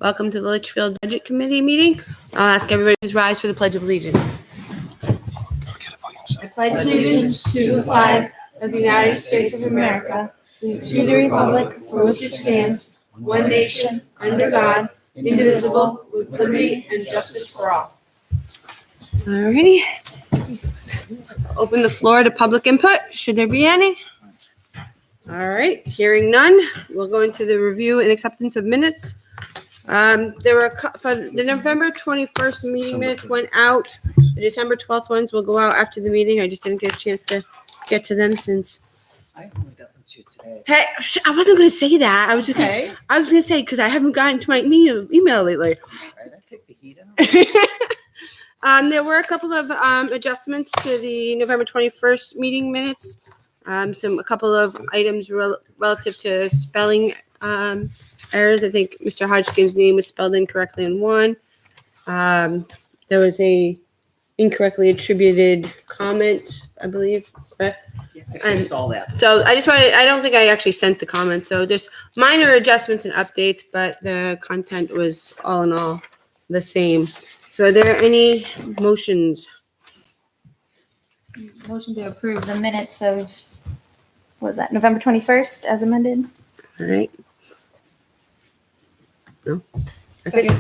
Welcome to the Litchfield Budget Committee meeting. I'll ask everybody to rise for the Pledge of Allegiance. I pledge allegiance to the flag of the United States of America, and to the republic for which it stands, one nation, under God, indivisible, with liberty and justice for all. All righty. Open the floor to public input. Should there be any? All right. Hearing none, we'll go into the review and acceptance of minutes. There were for the November 21st meeting minutes went out. The December 12th ones will go out after the meeting. I just didn't get a chance to get to them since. I only got them to you today. Hey, I wasn't going to say that. I was just Okay. I was going to say because I haven't gotten to my email layter. Right, I take the heat out. There were a couple of adjustments to the November 21st meeting minutes. A couple of items relative to spelling errors. I think Mr. Hodgkin's name was spelled incorrectly in one. There was a incorrectly attributed comment, I believe, correct? Yeah, I fixed all that. So I don't think I actually sent the comment. So just minor adjustments and updates, but the content was all in all the same. So are there any motions? Motion to approve the minutes of, what was that, November 21st as amended? All right. No? Okay. All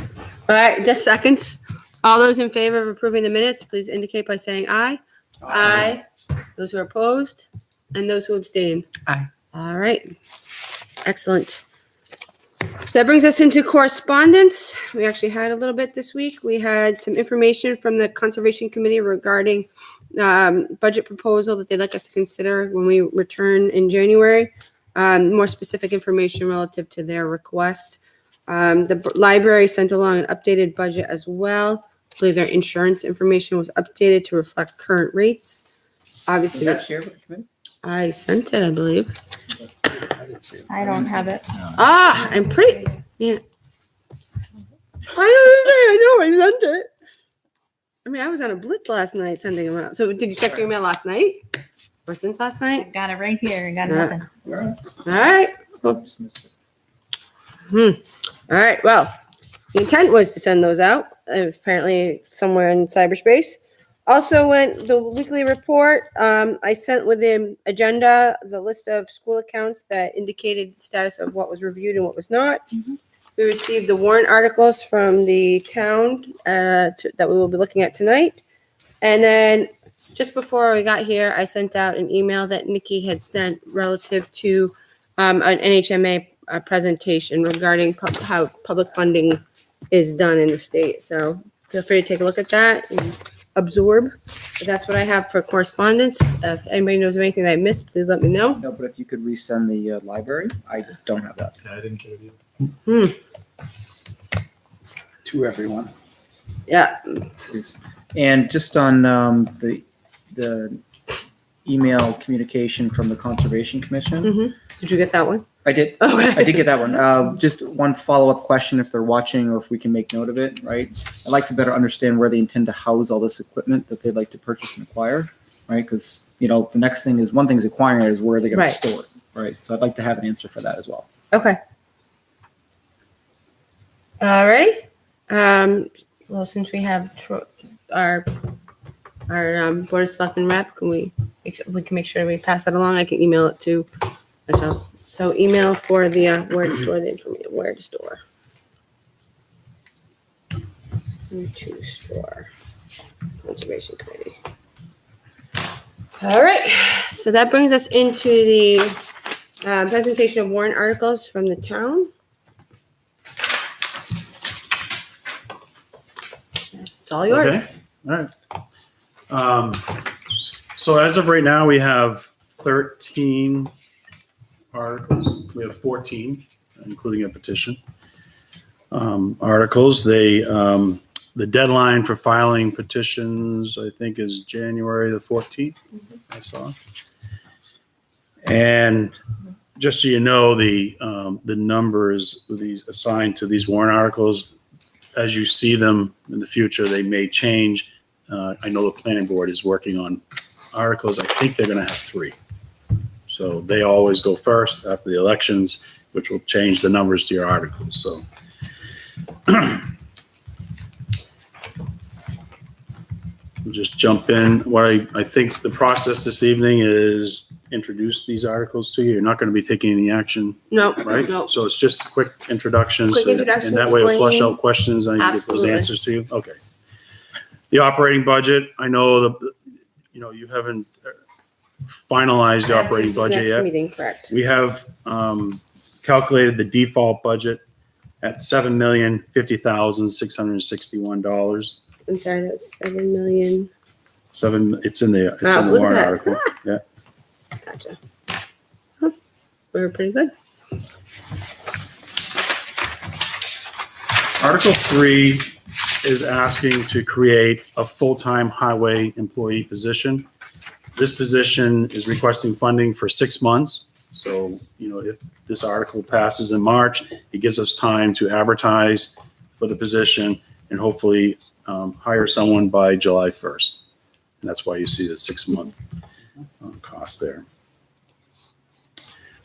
right, just seconds. All those in favor of approving the minutes, please indicate by saying aye. Aye. Those who are opposed and those who abstain. Aye. All right. Excellent. So that brings us into correspondence. We actually had a little bit this week. We had some information from the Conservation Committee regarding budget proposal that they'd like us to consider when we return in January. More specific information relative to their request. The library sent along an updated budget as well. I believe their insurance information was updated to reflect current rates. Obviously, Was that shared with the committee? I sent it, I believe. I didn't see it. I don't have it. I'm pretty, yeah. I know, I sent it. I mean, I was on a blitz last night sending them out. So did you check your email last night? Or since last I night? got it right here. I got Yeah. nothing. All right. All right. I just missed it. All right. Well, the intent was to send those out. Apparently somewhere in cyberspace. Also went the weekly report. I sent with the agenda the list of school accounts that indicated the status of what was reviewed and what was not. Mhm. We received the warrant articles from the town that we will be looking at tonight. And then just before we got here, I sent out an email that Nikki had sent relative to an NHMA presentation regarding how public funding is done in the state. So feel free to take a look at that and absorb. But that's what I have for correspondence. If anybody knows of anything that I missed, please let me know. No, but if you could resend the library, I don't have that. I didn't get it either. To everyone, Yeah. please. And just on the email communication from the Conservation Commission. Did you get that one? I did. Okay. I did get that one. Just one follow-up question, if they're watching or if we can make note of it, right? I'd like to better understand where they intend to house all this equipment that they'd like to purchase and acquire, right? Because, the next thing is, one thing is acquiring it, is where they're going Right. to store it, right? So I'd like to have an answer for that as well. Okay. All right. Well, since we have our Board of Selectmen rep, we can make sure we pass that along. I can email it to myself. So email for the where to store the information. Where to store. Where to store. Conservation Committee. All right. So that brings us into the presentation of warrant articles from the town. It's all yours. Okay. All right. So as of right now, we have 13 articles. We have 14, including a petition. Articles. The deadline for filing petitions, I think, is January the 14th. I saw. And just so you know, the numbers these assigned to these warrant articles, as you see them in the future, they may change. I know the planning board is working on articles. I think they're going to have 3. So they always go first after the elections, which will change the numbers to your articles. So We'll just jump in. What I think the process this evening is introduce these articles to you. You're not going to be taking any action, No, right? no. So it's just quick introductions. Quick introduction, And that way we'll flush explain. out questions and I can get those Absolutely. answers to you. Okay. The operating budget, I know you haven't finalized the operating budget Next yet. meeting, correct. We have calculated the default budget at $7,050,661. I'm sorry, that's 7 million. It's in the Oh, look at warrant that. article. Yeah. Gotcha. Huh. We were pretty good. Article 3 is asking to create a full-time highway employee position. This position is requesting funding for 6 months. So, if this article passes in March, it gives us time to advertise for the position and hopefully hire someone by July 1st. And that's why you see the 6-month cost there.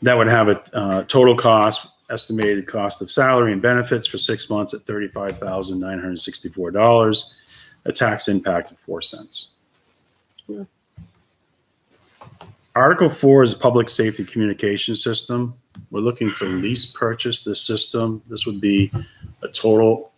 That would have a total cost, estimated cost of salary and benefits for 6 months at $35,964, a tax impact of 4 cents. Yeah. Article 4 is public safety communication system. We're looking to lease purchase this system. This would be a total,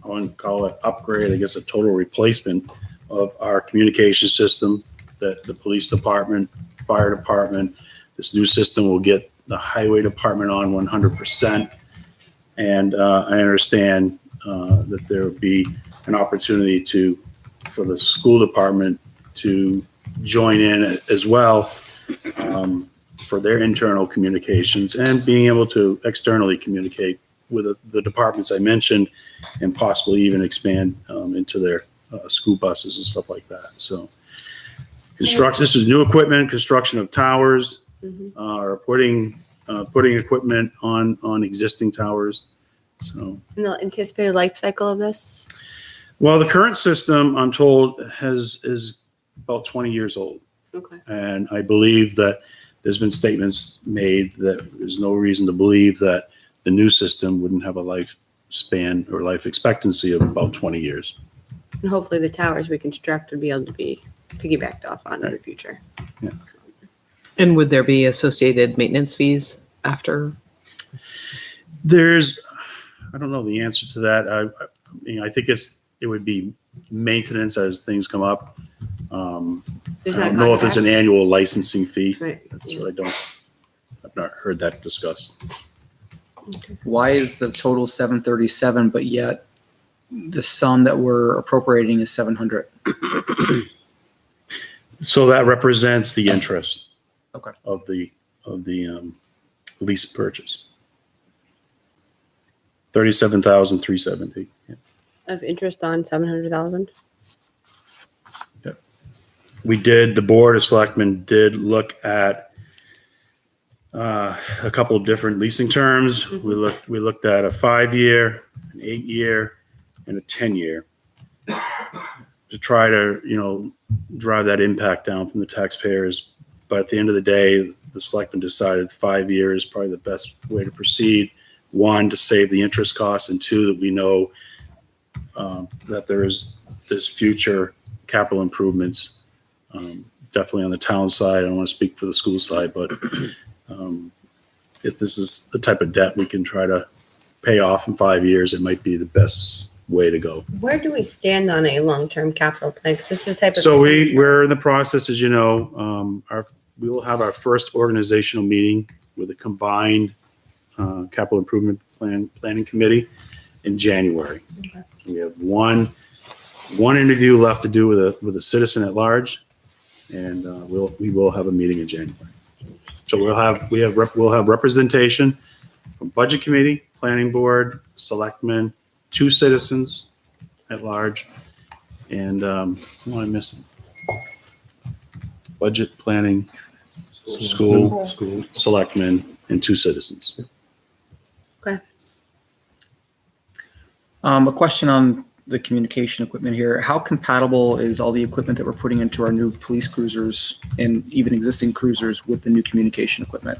I wouldn't call it upgrade, I guess a total replacement of our communication system that the police department, fire department, this new system will get the highway department on 100%. And I understand that there would be an opportunity for the school department to join in as well for their internal communications and being able to externally communicate with the departments I mentioned and possibly even expand into their school buses and stuff like that. So this is new equipment, construction of towers, or putting equipment on existing towers. So, And the anticipated life cycle of this? well, the current system, I'm told, is about 20 years old. Okay. And I believe that there's been statements made that there's no reason to believe that the new system wouldn't have a lifespan or life expectancy of about 20 years. And hopefully the towers we construct would be able to be piggybacked off on in the future. Yeah. And would there be associated maintenance fees after? I don't know the answer to that. I think it would be maintenance as things come up. I There's not a don't know if it's an contract? annual licensing fee. Right. That's what I've not heard that discussed. Why is the total 737, but yet the sum that we're appropriating is 700? So that represents the interest Okay. of the lease purchase. 37,370. Yeah. Of interest on 700,000? The Board of Selectmen did look at a couple of different leasing terms. Mhm. We looked at a 5-year, an 8-year, and a 10-year to try to, drive that impact down from the taxpayers. But at the end of the day, the Selectmen decided 5-year is probably the best way to proceed. 1, to save the interest costs, and 2, that we know that there's future capital improvements. Definitely on the town side. I don't want to speak for the school side, but if this is the type of debt we can try to pay off in 5 years, it might be the best way to go. Where do we stand on a long-term capital plan? 'Cause this is the type of. So we're in the process, as you know, we will have our first organizational meeting with a combined capital improvement planning committee in January. Okay. We have one interview left to do with a citizen at large, and we will have a meeting in January. So we'll have representation from budget committee, planning board, selectmen, 2 citizens at large, and what am I missing? Budget, planning, school, selectmen, and 2 citizens. Okay. A question on the communication equipment here. How compatible is all the equipment that we're putting into our new police cruisers and even existing cruisers with the new communication equipment?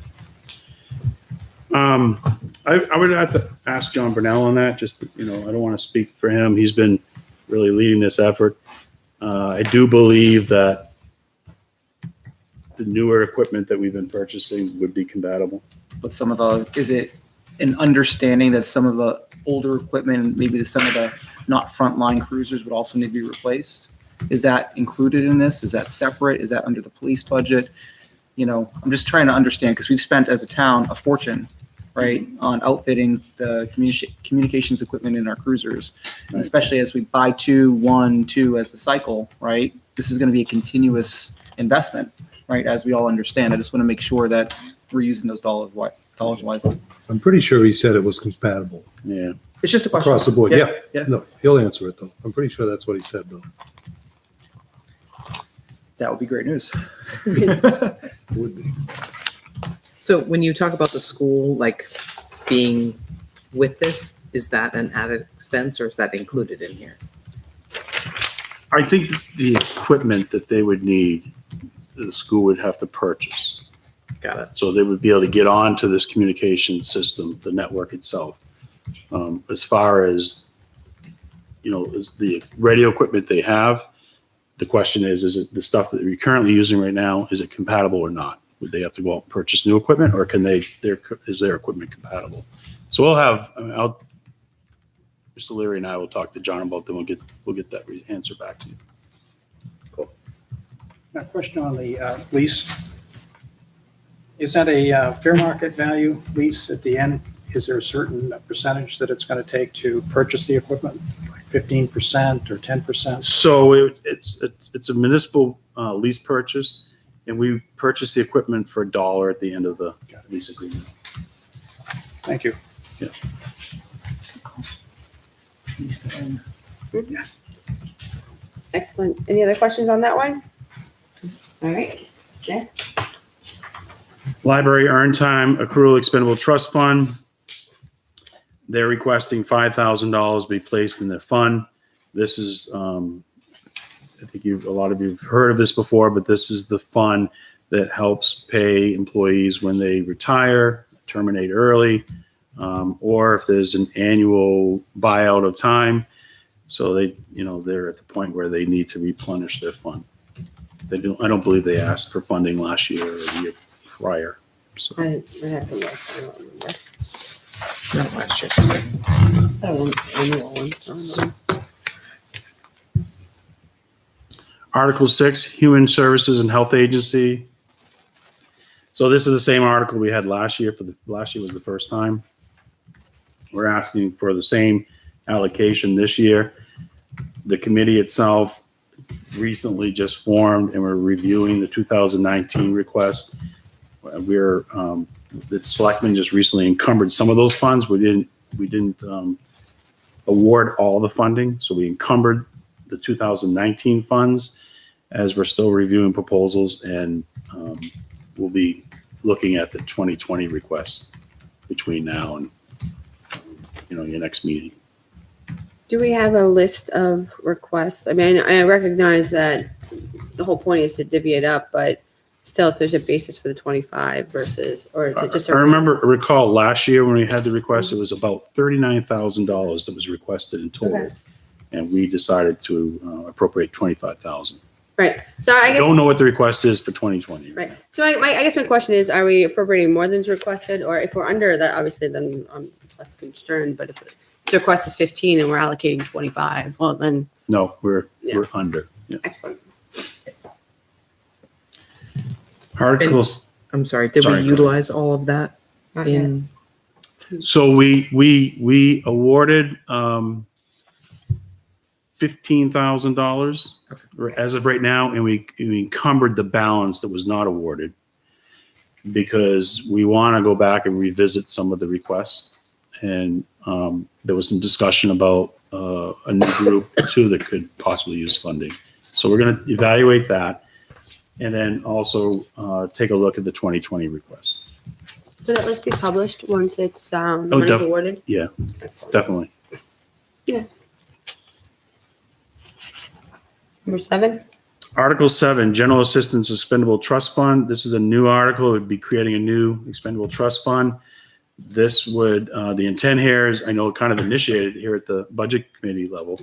I would have to ask John Burnell on that. Just, I don't want to speak for him. He's been really leading this effort. I do believe that the newer equipment that we've been purchasing would be compatible. But is it an understanding that some of the older equipment, maybe some of the not frontline cruisers would also need to be replaced? Is that included in this? Is that separate? Is that under the police budget? I'm just trying to understand, because we've spent as a town a fortune, right, on outfitting the communications equipment in our cruisers. And especially as we buy two as the cycle, right? This is going to be a continuous investment, right? As we all understand. I just want to make sure that we're using those dollars wisely. I'm pretty sure he said it was compatible Yeah. It's just a question. across the board. Yeah. Yeah. No, he'll answer it though. I'm pretty sure that's what he said though. That would be great news. It would be. So when you talk about the school, like being with this, is that an added expense or is that included in here? I think the equipment that they would need, the school would have to purchase. Got it. So they would be able to get onto this communication system, the network itself. As far as, is the radio equipment they have, the question is it the stuff that we're currently using right now, is it compatible or not? Would they have to go out and purchase new equipment, or is their equipment compatible? So Mr. Leary and I will talk to John about them. We'll get that answer back to you. A question on the lease. Is that a fair market value lease at the end? Is there a certain percentage that it's going to take to purchase the equipment, like 15% or 10%? So it's a municipal lease purchase, and we purchase the equipment for $1 at the end of the lease agreement. Thank you. Yeah. Excellent. Any other questions on that one? All right, next. Library earn time accrual expendable trust fund. They're requesting $5,000 be placed in their fund. This is, I think a lot of you've heard of this before, but this is the fund that helps pay employees when they retire, terminate early, or if there's an annual buyout of time. So they're at the point where they need to replenish their fund. I don't believe they asked for funding last year or the year prior. So I have to look. I don't remember. Not last year. So. I don't want annual ones. I don't know. Article 6, Human Services and Health Agency. So this is the same article we had last year. Last year was the first time. We're asking for the same allocation this year. The committee itself recently just formed, and we're reviewing the 2019 request. The selectmen just recently encumbered some of those funds. We didn't award all the funding, so we encumbered the 2019 funds as we're still reviewing proposals, and we'll be looking at the 2020 requests between now and your next meeting. Do we have a list of requests? I mean, I recognize that the whole point is to divvy it up, but still, if there's a basis for the 25 versus, or is it just? Recall last year when we had the request, it was about $39,000 that was requested in total. Okay. And we decided to appropriate $25,000. Right. So I I guess, don't know what the request is for 2020. right. So I guess my question is, are we appropriating more than's requested? Or if we're under that, obviously, then I'm less concerned. But if the request is 15 and we're allocating 25, well, then. No, we're Yeah. under. Yeah. Excellent. Articles. I'm sorry. Did Sorry, we go utilize all of that Not yet. in? So we awarded $15,000 as of right now, and we encumbered the balance that was not awarded because we want to go back and revisit some of the requests. And there was some discussion about a new group too that could possibly use funding. So we're going to evaluate that, and then also take a look at the 2020 requests. So that list be published once it's the money's awarded? Yeah, Excellent. definitely. Number 7? Article 7, General Assistance Expendable Trust Fund. This is a new article. It would be creating a new expendable trust fund. This would, the intent here is, I know it kind of initiated here at the budget committee level,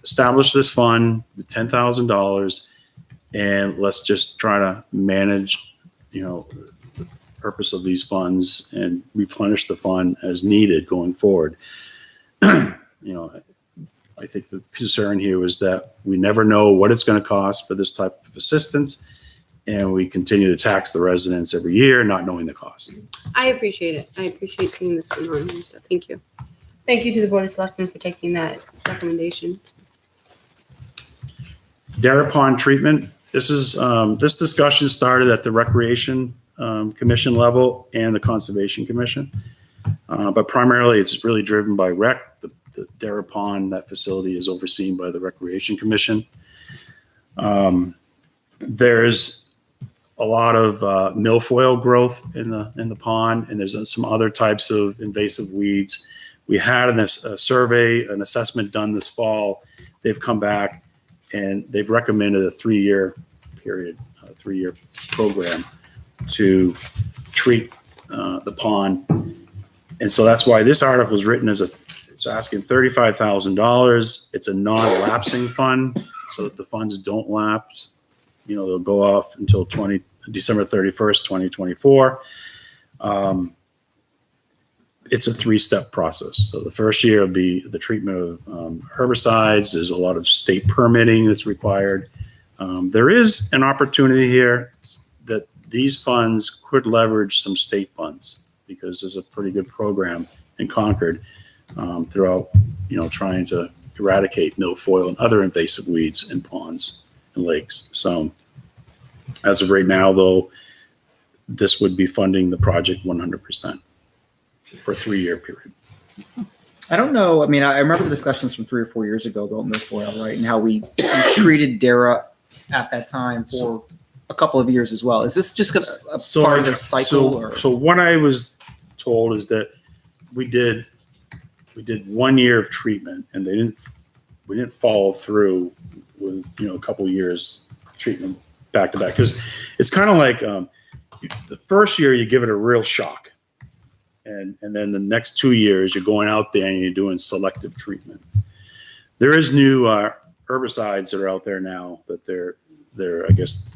establish this fund with $10,000 and let's just try to manage, the purpose of these funds and replenish the fund as needed going forward. I think the concern here was that we never know what it's going to cost for this type of assistance, and we continue to tax the residents every year, not knowing the cost. I appreciate it. I appreciate seeing this one on here, so thank you. Thank you to the Board of Selectmen for taking that recommendation. Dairy pond treatment. This is this discussion started at the Recreation Commission level and the Conservation Commission, but primarily it's really driven by Rec. The Dairy pond, that facility is overseen by the Recreation Commission. There's a lot of milfoil growth in the pond, and there's some other types of invasive weeds. We had a survey, an assessment done this fall. They've come back and they've recommended a 3-year period, a 3-year program to treat the pond. And so that's why this article was written it's asking $35,000. It's a non-lapsing fund, so that the funds don't lapse. They'll go off until December 31st, 2024. It's a 3-step process. So the first year will be the treatment of herbicides. There's a lot of state permitting that's required. There is an opportunity here that these funds could leverage some state funds, because there's a pretty good program in Concord throughout, trying to eradicate milfoil and other invasive weeds in ponds and lakes. So as of right now, though, this would be funding the project 100% for a 3-year period. I don't know. I mean, I remember the discussions from 3 or 4 years ago about milfoil, right? And how we treated DARA at that time for a couple of years as well. Is this just a part of the cycle? So what I was told is that we did 1 year of treatment, and we didn't follow through with a couple of years treatment back to back, because it's kind of like the first year you give it a real shock, and then the next 2 years you're going out there and you're doing selective treatment. There is new herbicides that are out there now that they're I guess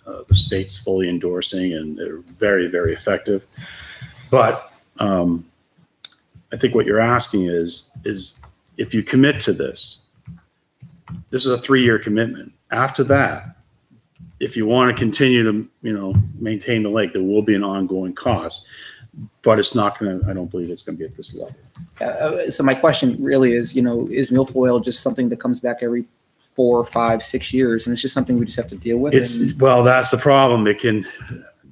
the state's fully endorsing, and they're very, very effective. But I think what you're asking is if you commit to this is a 3-year commitment. After that, if you want to continue to, maintain the lake, there will be an ongoing cost, but it's not going to, I don't believe it's going to be at this level. So my question really is, is milfoil just something that comes back every 4, 5, 6 years, and it's just something we just have to deal with? Well, that's the problem.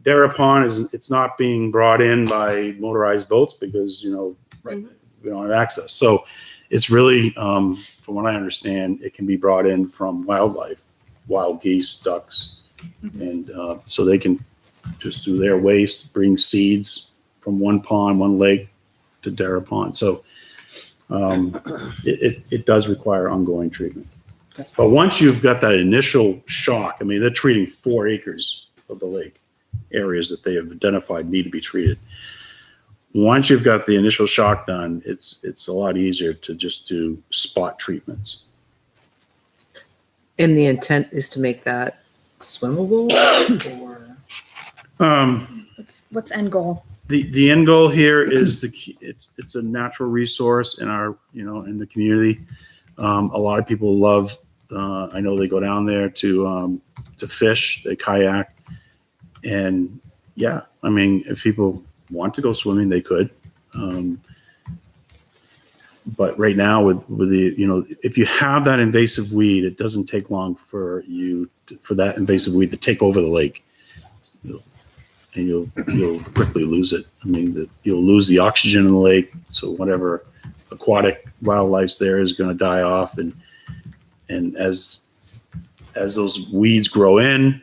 Dairy pond it's not being brought in by motorized boats because, we don't have access. So it's really, from what I understand, it can be brought in from wildlife, wild geese, ducks, and so they can just do their waste, bring seeds from one pond, one lake to Dairy pond. So it does require ongoing treatment. Okay. But once you've got that initial shock, I mean, they're treating 4 acres of the lake, areas that they have identified need to be treated. Once you've got the initial shock done, it's a lot easier to just do spot treatments. And the intent is to make that swimmable, or What's end goal? The end goal here is the key. It's a natural resource in our in the community. A lot of people love. I know they go down there to fish, they kayak, and yeah, I mean, if people want to go swimming, they could. But right now, with the if you have that invasive weed, it doesn't take long for that invasive weed to take over the lake, and you'll quickly lose it. I mean, you'll lose the oxygen in the lake, so whatever aquatic wildlife's there is going to die off, and as those weeds grow in,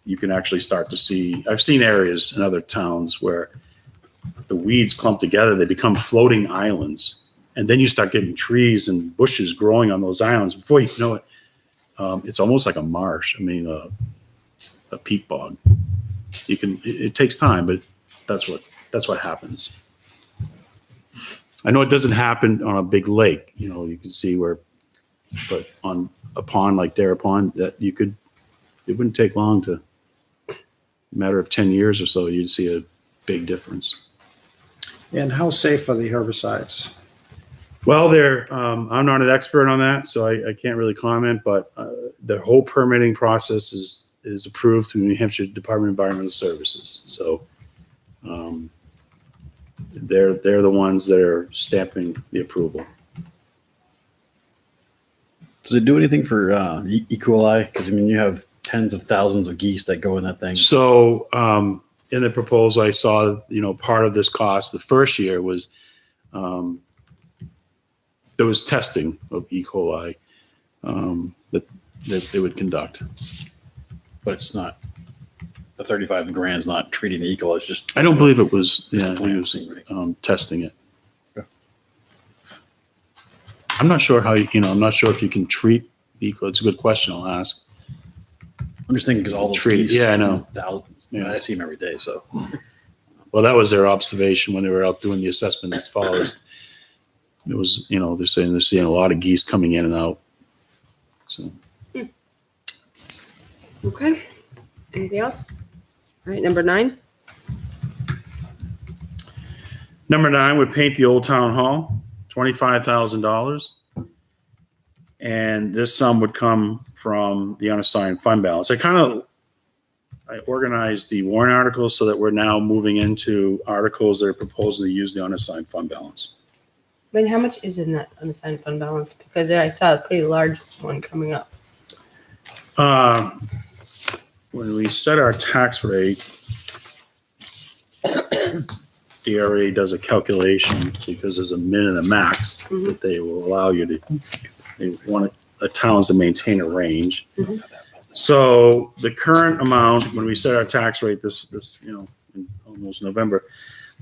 you can actually start to see. I've seen areas in other towns where the weeds clump together, they become floating islands, and then you start getting trees and bushes growing on those islands. Before you know it, it's almost like a marsh. I mean, a peat bog. It takes time, but that's what happens. I know it doesn't happen on a big lake, you know, you can see where, but on a pond like Dare Pond, it wouldn't take long to, a matter of 10 years or so, you'd see a big difference. And how safe are the herbicides? Well, I'm not an expert on that, so I can't really comment, but the whole permitting process is approved through New Hampshire Department of Environmental Services. So they're the ones that are stamping the approval. Does it do anything for E. coli? Because I mean, you have tens of thousands of geese that go in that thing. So in the proposal, I saw, you know, part of this cost the first year was there was testing of E. coli that they would conduct. But it's not, the 35 grand's not treating the E. coli, it's just. I don't believe it was, Just yeah, the he was planting, right? testing it. Okay. I'm not sure how, I'm not sure if you can treat E. coli. It's a good question. I'll ask. I'm just thinking because all those Treat- geese. yeah, I know. Thousands. Yeah. I see them every day, so. Well, that was their observation when they were out doing the assessment this fall. It was, they're saying they're seeing a lot of geese coming in and out. So Okay. Anything else? All right, number 9. number 9 would paint the old town hall, $25,000. And this sum would come from the unassigned fund balance. I organized the warrant articles so that we're now moving into articles that are proposing to use the unassigned fund balance. But how much is in that unassigned fund balance? Because I saw a pretty large one coming up. When we set our tax rate, DRA does a calculation because there's a min and a max that they will allow you to, they want the towns to maintain a range. So the current amount, when we set our tax rate this in almost November,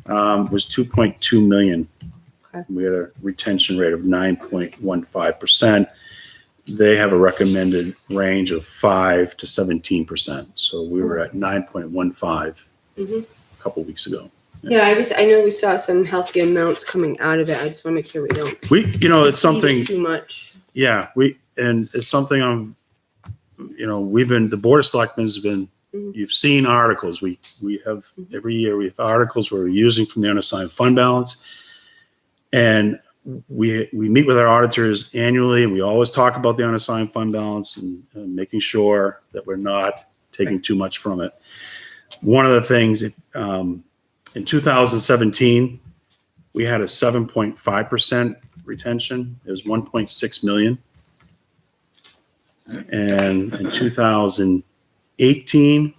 was 2.2 million. Okay. We had a retention rate of 9.15%. They have a recommended range of 5 to 17%. So we were at 9.15 a couple weeks ago. Yeah, I know we saw some healthy amounts coming out of it. I just want to make sure we don't. It's something. exceed it too much. Yeah, it's something we've been, the Board of Selectmen has been, you've seen articles. We have, every year we have articles we're using from the unassigned fund balance. And we meet with our auditors annually, and we always talk about the unassigned fund balance and making sure that we're not taking too much from it. One of the things, in 2017, we had a 7.5% retention. It was 1.6 million. And in 2018,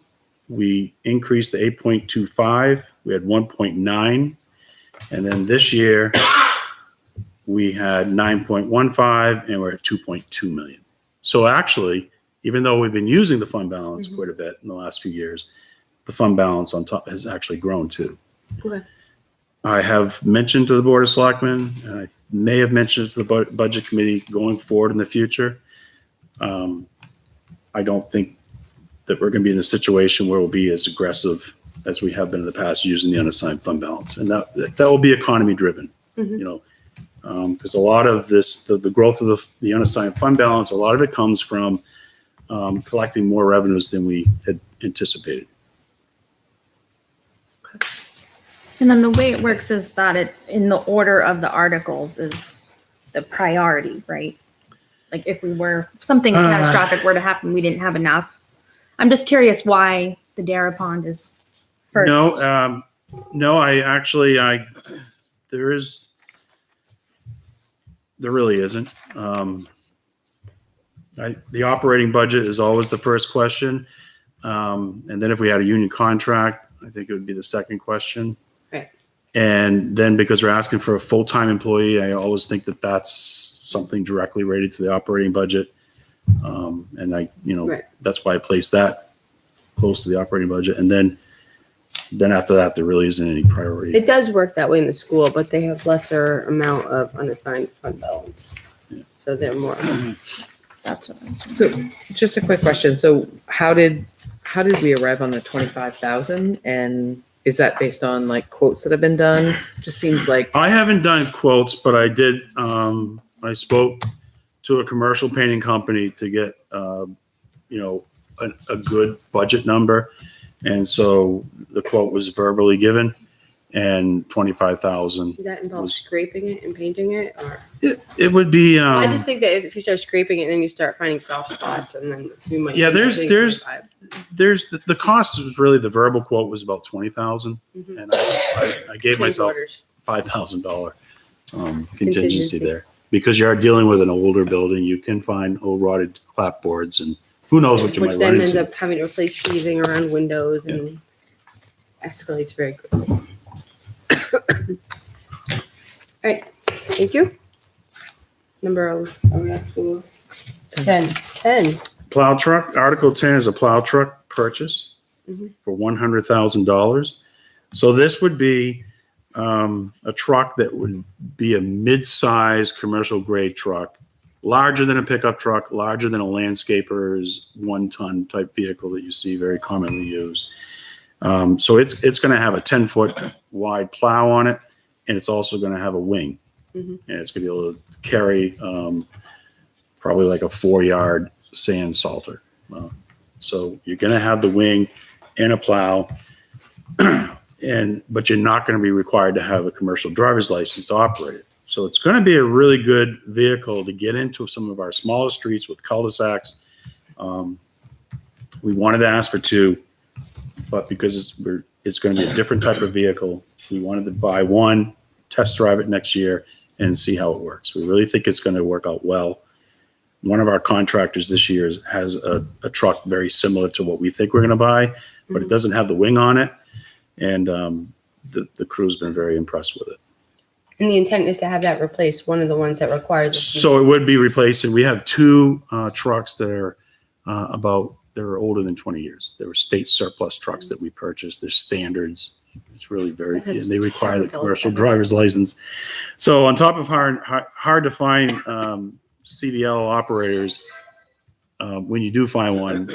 we increased to 8.25. We had 1.9. And then this year, we had 9.15 and we're at 2.2 million. So actually, even though we've been using the fund balance quite a bit in the last few years, the fund balance on top has actually grown too. Okay. I have mentioned to the Board of Selectmen, and I may have mentioned it to the Budget Committee going forward in the future. I don't think that we're going to be in a situation where we'll be as aggressive as we have been in the past using the unassigned fund balance. And that will be economy driven, because a lot of this, the growth of the unassigned fund balance, a lot of it comes from collecting more revenues than we had anticipated. And then the way it works is that it, in the order of the articles is the priority, right? Like if something catastrophic were to happen, we didn't have enough. I'm just curious why the Dare Pond is first. No, there really isn't. The operating budget is always the first question. And then if we had a union contract, I think it would be the second question. Right. And then because we're asking for a full-time employee, I always think that that's something directly related to the operating budget. And Right. that's why I placed that close to the operating budget. And then after that, there really isn't any priority. It does work that way in the school, but they have lesser amount of unassigned fund balance. Yeah. So they're more. That's what I'm saying. So just a quick question. So how did we arrive on the 25,000? And Is that based on like quotes that have been done? Just seems like, I haven't done quotes, but I did, I spoke to a commercial painting company to get, a good budget number. And so the quote was verbally given and 25,000. Does that involve Was- scraping it and painting it, or? It would be, I just think that if you start scraping it, then you start finding soft spots, and then you might. Yeah, end up there's- paying there's- 25. there's, the cost was really, the verbal quote was about 20,000. Mhm. And I gave Change myself orders. $5,000 contingency Contingency. there. Because you are dealing with an older building, you can find old rotted clapboards and who knows what you Which might then run ends into. up having to replace sheathing around windows and escalates very quickly. All right, thank you. Number 10. Plow truck, Article 10 is a plow truck purchase Mhm. for $100,000. So this would be a truck that would be a mid-size commercial grade truck, larger than a pickup truck, larger than a landscaper's 1-ton type vehicle that you see very commonly used. So it's going to have a 10-foot wide plow on it, and it's also going to have a wing. Mhm. And it's going to be able to carry probably like a 4-yard sand salter. So you're going to have the wing and a plow, but you're not going to be required to have a commercial driver's license to operate it. So it's going to be a really good vehicle to get into some of our smaller streets with cul-de-sacs. We wanted to ask for 2, but because it's going to be a different type of vehicle, we wanted to buy 1, test drive it next year, and see how it works. We really think it's going to work out well. One of our contractors this year has a truck very similar to what we think we're going to buy, but it doesn't have the wing on it. And the crew's been very impressed with it. And the intent is to have that replace one of the ones that requires. So it would be replacing. We have 2 trucks that are they're older than 20 years. They were state surplus trucks that we purchased. They're standards. It's really very, and they require the commercial driver's license. So on top of hard to find CDL operators, when you do find one,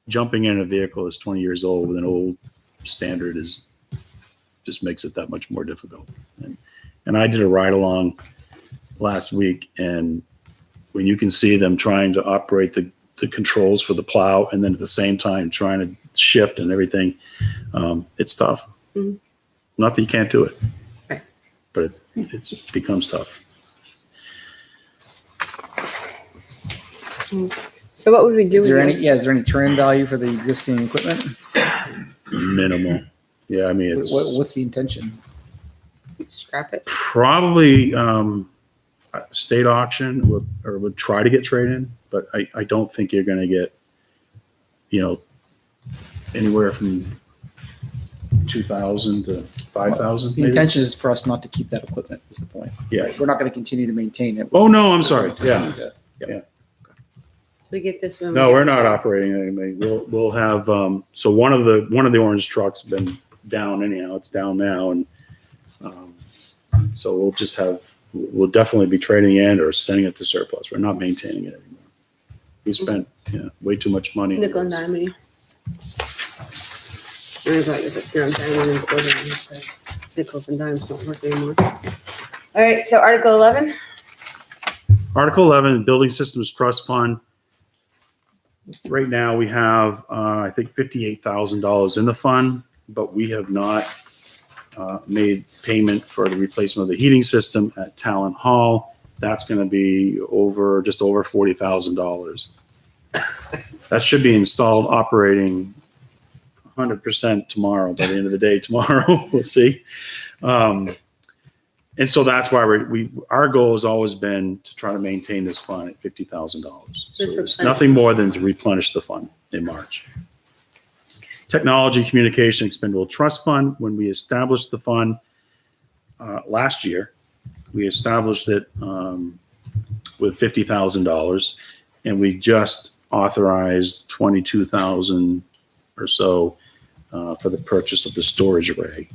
jumping in a vehicle that's 20 years old with an old standard just makes it that much more difficult. And I did a ride along last week, and when you can see them trying to operate the controls for the plow and then at the same time trying to shift and everything, it's tough. Mhm. Not that you can't do it, Right. but it becomes tough. So what would we do? Is there with any, is there any turn-in value for the existing equipment? Minimal. Yeah, I mean, it's What's the intention? Scrap it. probably state auction would try to get trade-in, but I don't think you're going to get, anywhere from 2,000 to 5,000. The intention is for us not to keep that equipment, is the point. Yeah. We're not going to continue to maintain it. Oh, no, I'm sorry. Yeah. To- We get this one. No, we're not operating it anyway. We'll have, so one of the orange trucks been down anyhow. It's down now. And so we'll definitely be trading in or sending it to surplus. We're not maintaining it anymore. We spent way too much money. on Nickel and this. dime. I thought you said diamond and quarter. But nickels and dimes don't work anymore. All right, so Article 11. Article 11, Building Systems Trust Fund. Right now, we have, I think, $58,000 in the fund, but we have not made payment for the replacement of the heating system at Talent Hall. That's going to be just over $40,000. That should be installed, operating 100% tomorrow, by the end of the day tomorrow. We'll see. And so that's why our goal has always been to try to maintain this fund at $50,000. So it's nothing more than to replenish the fund in March. Technology Communication Expendable Trust Fund, when we established the fund last year, we established it with $50,000, and we just authorized $22,000 or so for the purchase of the storage array,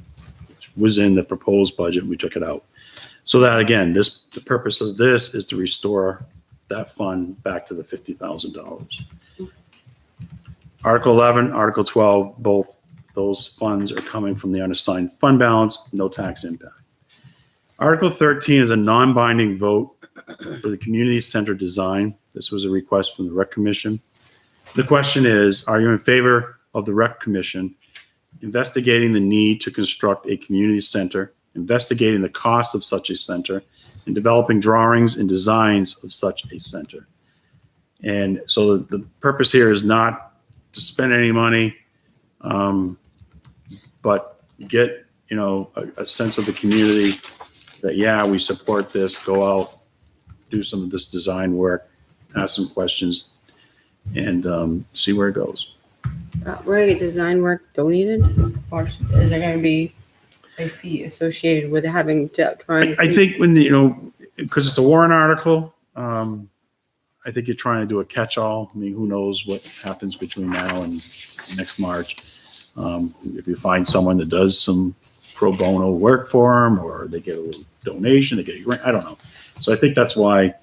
which was in the proposed budget. We took it out. So that, again, the purpose of this is to restore that fund back to the $50,000. Article 11, Article 12, both those funds are coming from the unassigned fund balance, no tax impact. Article 13 is a non-binding vote for the community center design. This was a request from the Rec Commission. The question is, are you in favor of the Rec Commission investigating the need to construct a community center, investigating the cost of such a center, and developing drawings and designs of such a center? And so the purpose here is not to spend any money, but get, a sense of the community that, yeah, we support this, go out, do some of this design work, ask some questions, and see where it goes. We're gonna get design work donated, or is there gonna be a fee associated with having drawings? I think when, because it's a warrant article, I think you're trying to do a catch-all. I mean, who knows what happens between now and next March. If you find someone that does some pro bono work for them, or they get a little donation, they get a grant, I don't know. So I think that's why,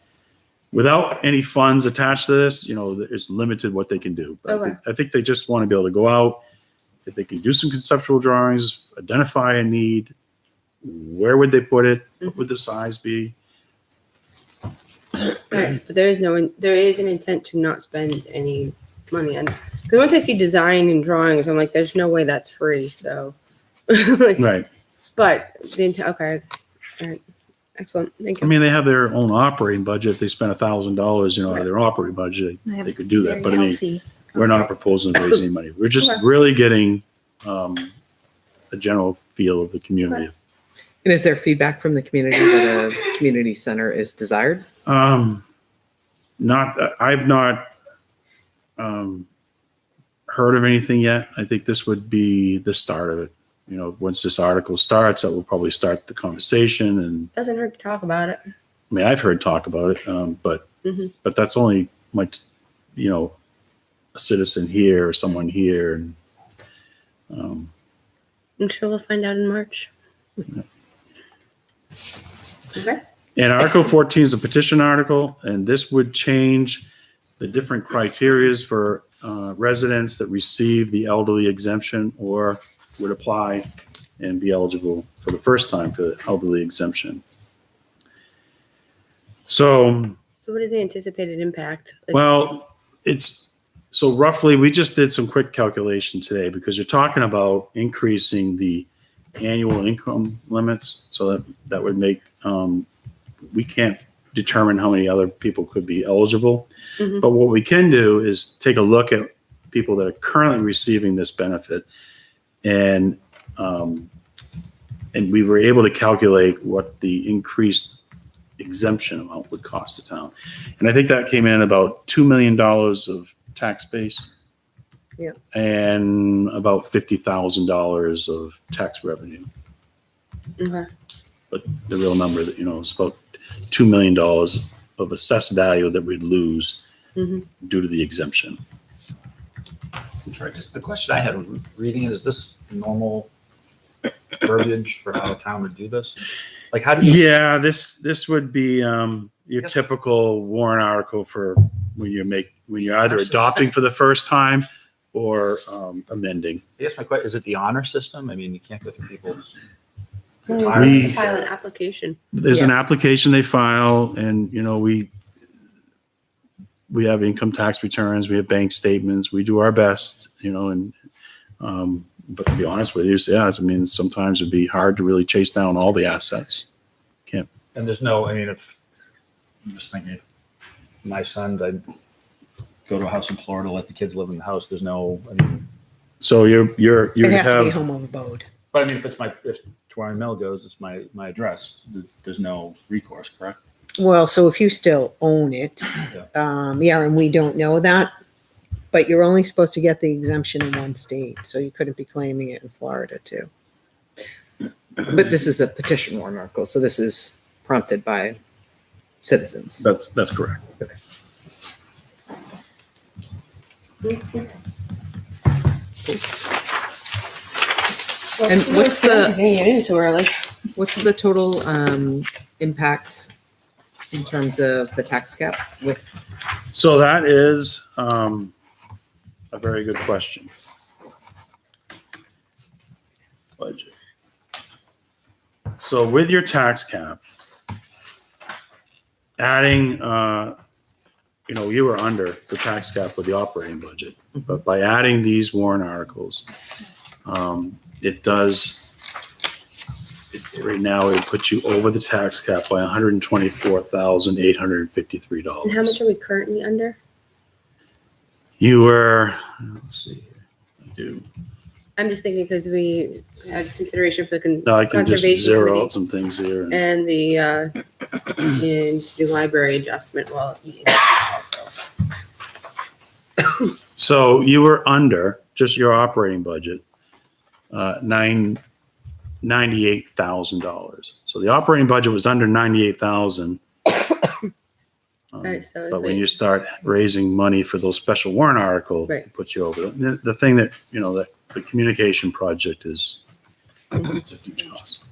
without any funds attached to this, it's limited what they can do. But Okay. I think they just want to be able to go out, if they can do some conceptual drawings, identify a need, where would they put it? What would the size be? Right, but there is an intent to not spend any money on, because once I see design and drawings, I'm like, there's no way that's free, so. Like, Right. but the intent, okay, all right, excellent, thank I you. mean, they have their own operating budget. If they spend $1,000, out Right. of their operating budget, They have they could do that. very But I mean, healthy- we're not proposing to raise any money. We're just Okay. really getting a general feel of the community. And is there feedback from the community that a community center is desired? I've not heard of anything yet. I think this would be the start of it. Once this article starts, that will probably start the conversation. And Doesn't hurt to talk about it. I mean, I've heard talk about it, but that's only a citizen here or someone here. And I'm sure we'll find out in March. Okay, And Article 14 is a petition article, and this would change the different criterias for residents that receive the elderly exemption or would apply and be eligible for the first time for the elderly exemption. So, so what is the anticipated impact? Like, well, so roughly, we just did some quick calculation today because you're talking about increasing the annual income limits. So that would make, we can't determine how many other people could be eligible. Mhm. But what we can do is take a look at people that are currently receiving this benefit. And we were able to calculate what the increased exemption amount would cost the town. And I think that came in about $2 million of tax base. Yeah. And about $50,000 of tax revenue. okay. But the real number that, is about $2 million of assessed value that we'd lose Mhm. due to the exemption. Sorry, just the question I had reading it, is this normal verbiage for how a town would do this? Like, how do you? Yeah, this would be your Yes. typical warrant article for when you're either adopting for the first time or amending. I guess my question, is it the honor system? I mean, you can't go through people's. We retirement. file an application. There's an application they file, and we have income tax returns, we have bank statements, we do our best, and but to be honest with you, sometimes it'd be hard to really chase down all the assets. And there's no, I mean, if, I'm just thinking, if my sons, I'd go to a house in Florida, let the kids live in the house, there's no, I mean, So you It has to be have, home on abode. but I mean, if Twine Mill goes, it's my address, there's no recourse, correct? Well, so if you still own it, and we don't know that, but you're only supposed to get the exemption in one state, so you couldn't be claiming it in Florida too. But this is a petition warrant article, so this is prompted by citizens. that's correct. And what's the- Hanging it in so early? What's the total impact in terms of the tax cap with? So that is a very good question. budget. So with your tax cap, adding, you were under the tax cap with the operating budget, but by adding these warrant articles, right now it puts you over the tax cap by $124,853. And how much are we currently under? You were, let's see here. I do. I'm just thinking because we had consideration for the No, I can just conservation zero committee out some things here. and the library adjustment while eating also. So you were under just your operating budget, $98,000. So the operating budget was under 98,000. Right, so if But when we- you start raising money for those special warrant articles, Right. it puts you over. The thing that, that the communication project is it's a huge cost.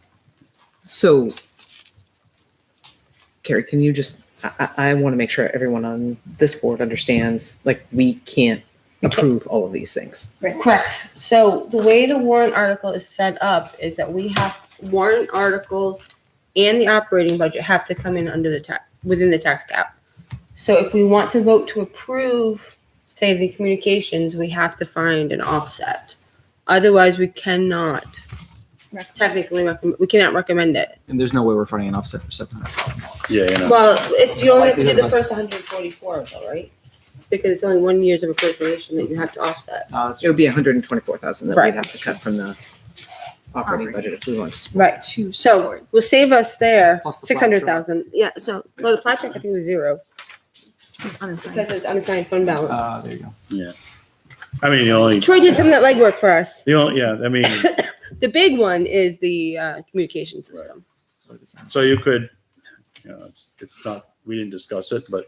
So, Carrie, can you just, I want to make sure everyone on this board understands, like, we can't approve all of these things. Correct. So the way the warrant article is set up is that we have warrant articles and the operating budget have to come in under the within the tax cap. So if we want to vote to approve, say, the communications, we have to find an offset. Otherwise, we cannot technically we cannot recommend it. And there's no way we're finding an offset for $700,000. Yeah, Well, you only have to do the Likelihood first 144 though, right? Because it's only 1 year's of appropriation that you have to offset. It would be 124,000 that Right. we'd have to cut from the operating budget if we want to. Right. So we'll save us there Plus the 600,000. Yeah. So the plat check I think was zero Unassigned. because it's unassigned fund balance. There you go. yeah. I mean, the only, Troy did some of that legwork for us. yeah, I mean, The big one is the communication system. so you could, it's not, we didn't discuss it, but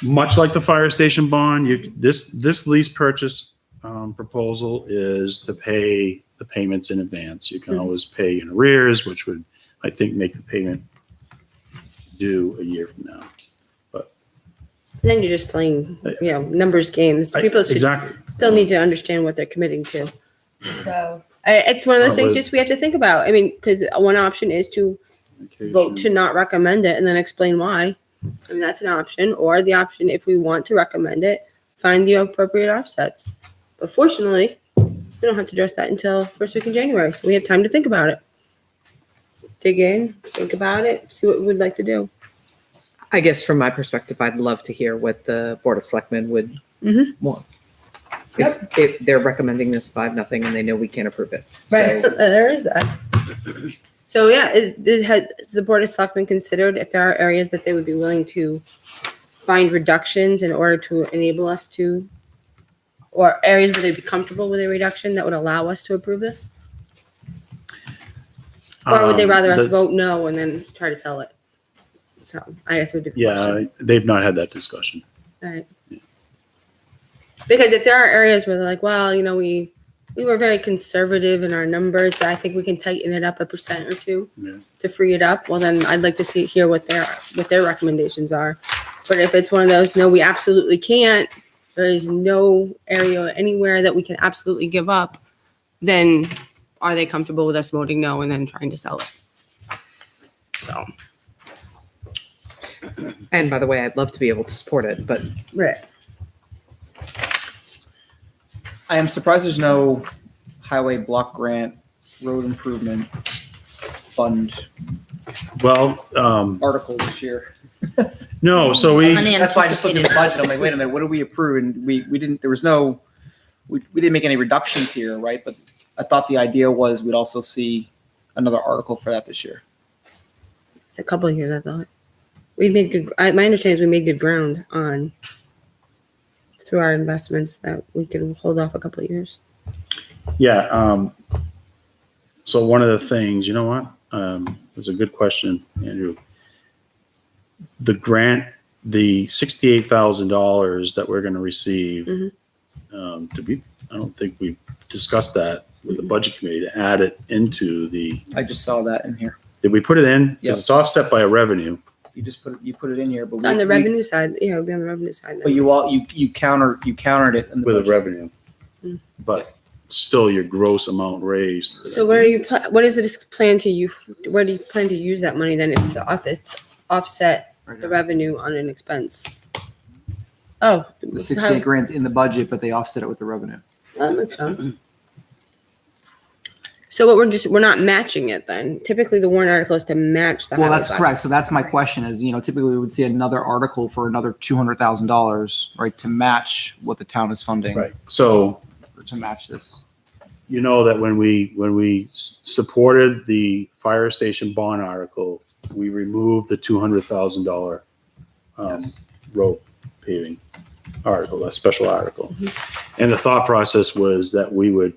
much like the fire station bond, this lease purchase proposal is to pay the payments in advance. You can always pay in arrears, which would, I think, make the payment due a year from now. And then you're just playing, numbers games. People should Exactly. still need to understand what they're committing to. So it's one of those things just we have to think about. I mean, because one option is to vote to not recommend it and then explain why. I mean, that's an option. Or the option, if we want to recommend it, find the appropriate offsets. But fortunately, we don't have to address that until first week in January. So we have time to think about it. Dig in, think about it, see what we'd like to do. I guess from my perspective, I'd love to hear what the Board of Selectmen would want. If they're recommending this 5-0 and they know we can't approve it. Right, So there is that. So yeah, has the Board of Selectmen considered if there are areas that they would be willing to find reductions in order to enable us to, or areas where they'd be comfortable with a reduction that would allow us to approve this? Or would they rather us vote no and then try to sell it? So I guess would be the question. Yeah, they've not had that discussion. All right. Because if there are areas where they're like, well, we were very conservative in our numbers, but I think we can tighten it up 1% or 2% to free it up. Well, then I'd like to hear what their recommendations are. But if it's one of those, no, we absolutely can't. There is no area anywhere that we can absolutely give up. Then are they comfortable with us voting no and then trying to sell it? So. And by the way, I'd love to be able to support it, but Right. I am surprised there's no highway block grant, road improvement fund Well, article this year. no, so That's why I just looked at the budget. I'm like, wait a minute, what did we approve? And we didn't, there was no, we didn't make any reductions here, right? But I thought the idea was we'd also see another article for that this year. It's a couple of years, I thought. We made good, my understanding is we made good ground on, through our investments, that we could hold off a couple of years. yeah. So one of the things, you know what? It's a good question, Andrew. The grant, the $68,000 that we're going to receive, I don't think we discussed that with the budget committee to add it into the. I just saw that in here. Did we put it in? Yep. Because it's offset by a revenue. You put it in here, but It's on the revenue side, it would be on the revenue side. But you countered it in the With a budget. revenue. Mm. But still your gross amount raised. So where are you, what is the plan to you, where do you plan to use that money then if it's offset the revenue on an expense? Oh. The 68 grand's in the budget, but they offset it with the revenue. That makes sense. So what we're not matching it then. Typically the warrant article is to match the. Well, highway that's fund. correct. So that's my question is, typically we would see another article for another $200,000, right, to match what the town is funding. Right. So Or to match this. you know that when we supported the fire station bond article, we removed the $200,000 road paving article, that special article. And the thought process was that we would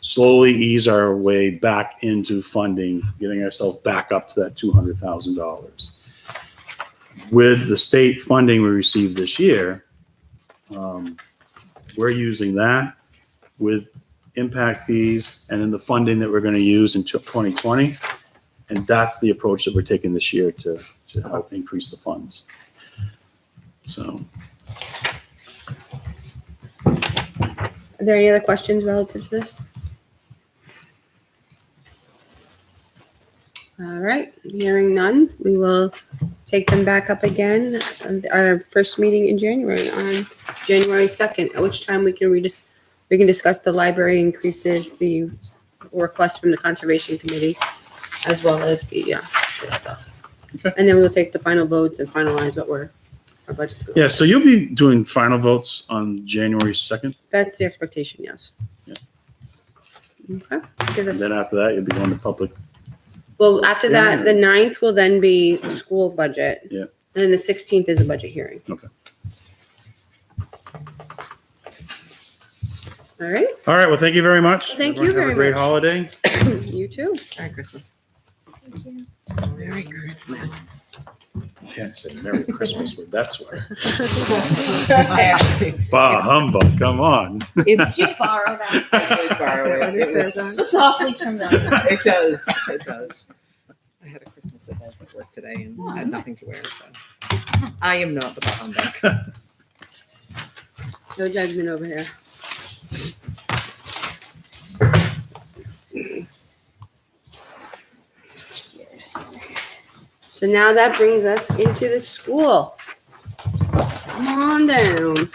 slowly ease our way back into funding, getting ourselves back up to that $200,000. With the state funding we received this year, we're using that with impact fees and then the funding that we're going to use in 2020. And that's the approach that we're taking this year to help increase the funds. So. Are there any other questions relative to this? All right, hearing none, we will take them back up again. Our first meeting in January on January 2nd, at which time we can discuss the library increases, the request from the Conservation Committee, as well as the this stuff. Okay. And then we'll take the final votes and finalize what our budget's going. Yeah, so you'll be doing final votes on January 2nd. That's the expectation, yes. Yeah. Okay. Gives And us- then after that, you'll be going to public. Well, after that, the 9th will then be school budget. Yeah. And then the 16th is a budget hearing. Okay. All right, All right, well, thank you very much. Thank you Everyone very Have a great much. holiday. you too. Merry Christmas. Merry Christmas. You can't say Merry Christmas with that swear. Actually, Bah humbug, come on. it's, You borrow that. I did borrow it. It was- Looks awfully trimmed up. It does, it does. I had a Christmas event at work today and had nothing to wear, so. I am not the bah humbug. No judgment over here. Let's see. Switch gears. So now that brings us into the school. Come on down.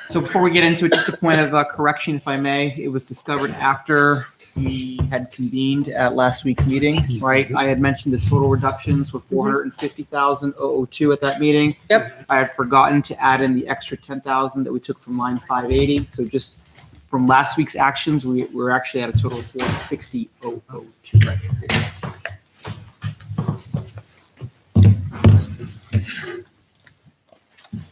So before we get into it, just a point of correction, if I may. It was discovered after we had convened at last week's meeting, right? I had mentioned the total reductions were $450,002 at that meeting. Yep. I had forgotten to add in the extra 10,000 that we took from line 580. So just from last week's actions, we're actually at a total of 460,002. Right?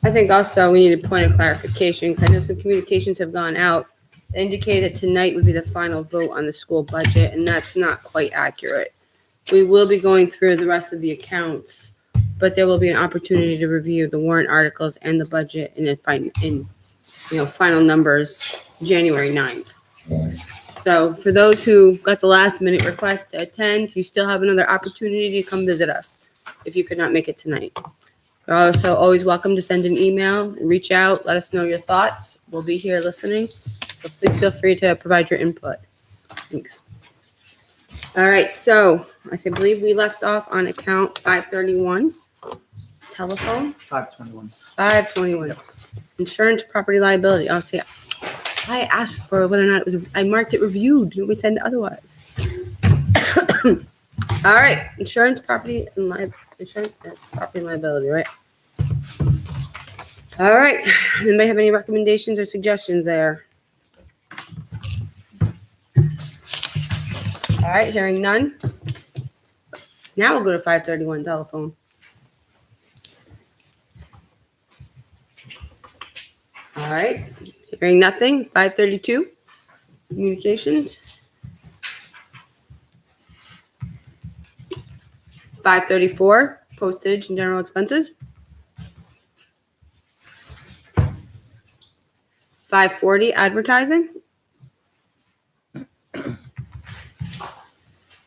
I think also we need a point of clarification because I know some communications have gone out that indicate that tonight would be the final vote on the school budget, and that's not quite accurate. We will be going through the rest of the accounts, but there will be an opportunity to review the warrant articles and the budget and then find final numbers January 9th. So for those who got the last minute request to attend, you still have another opportunity to come visit us if you could not make it tonight. You're also always welcome to send an email, reach out, let us know your thoughts. We'll be here listening. So please feel free to provide your input. Thanks. All right, so I believe we left off on account 531, telephone, 521. 521, insurance, property liability. Oh, see, I asked for whether or not it was, I marked it reviewed. We said otherwise. All right, insurance, property, and property and liability, right? All right, anybody have any recommendations or suggestions there? All right, hearing none. Now we'll go to 531 telephone. All right, hearing nothing. 532 communications. 534 postage and general expenses. 540 advertising.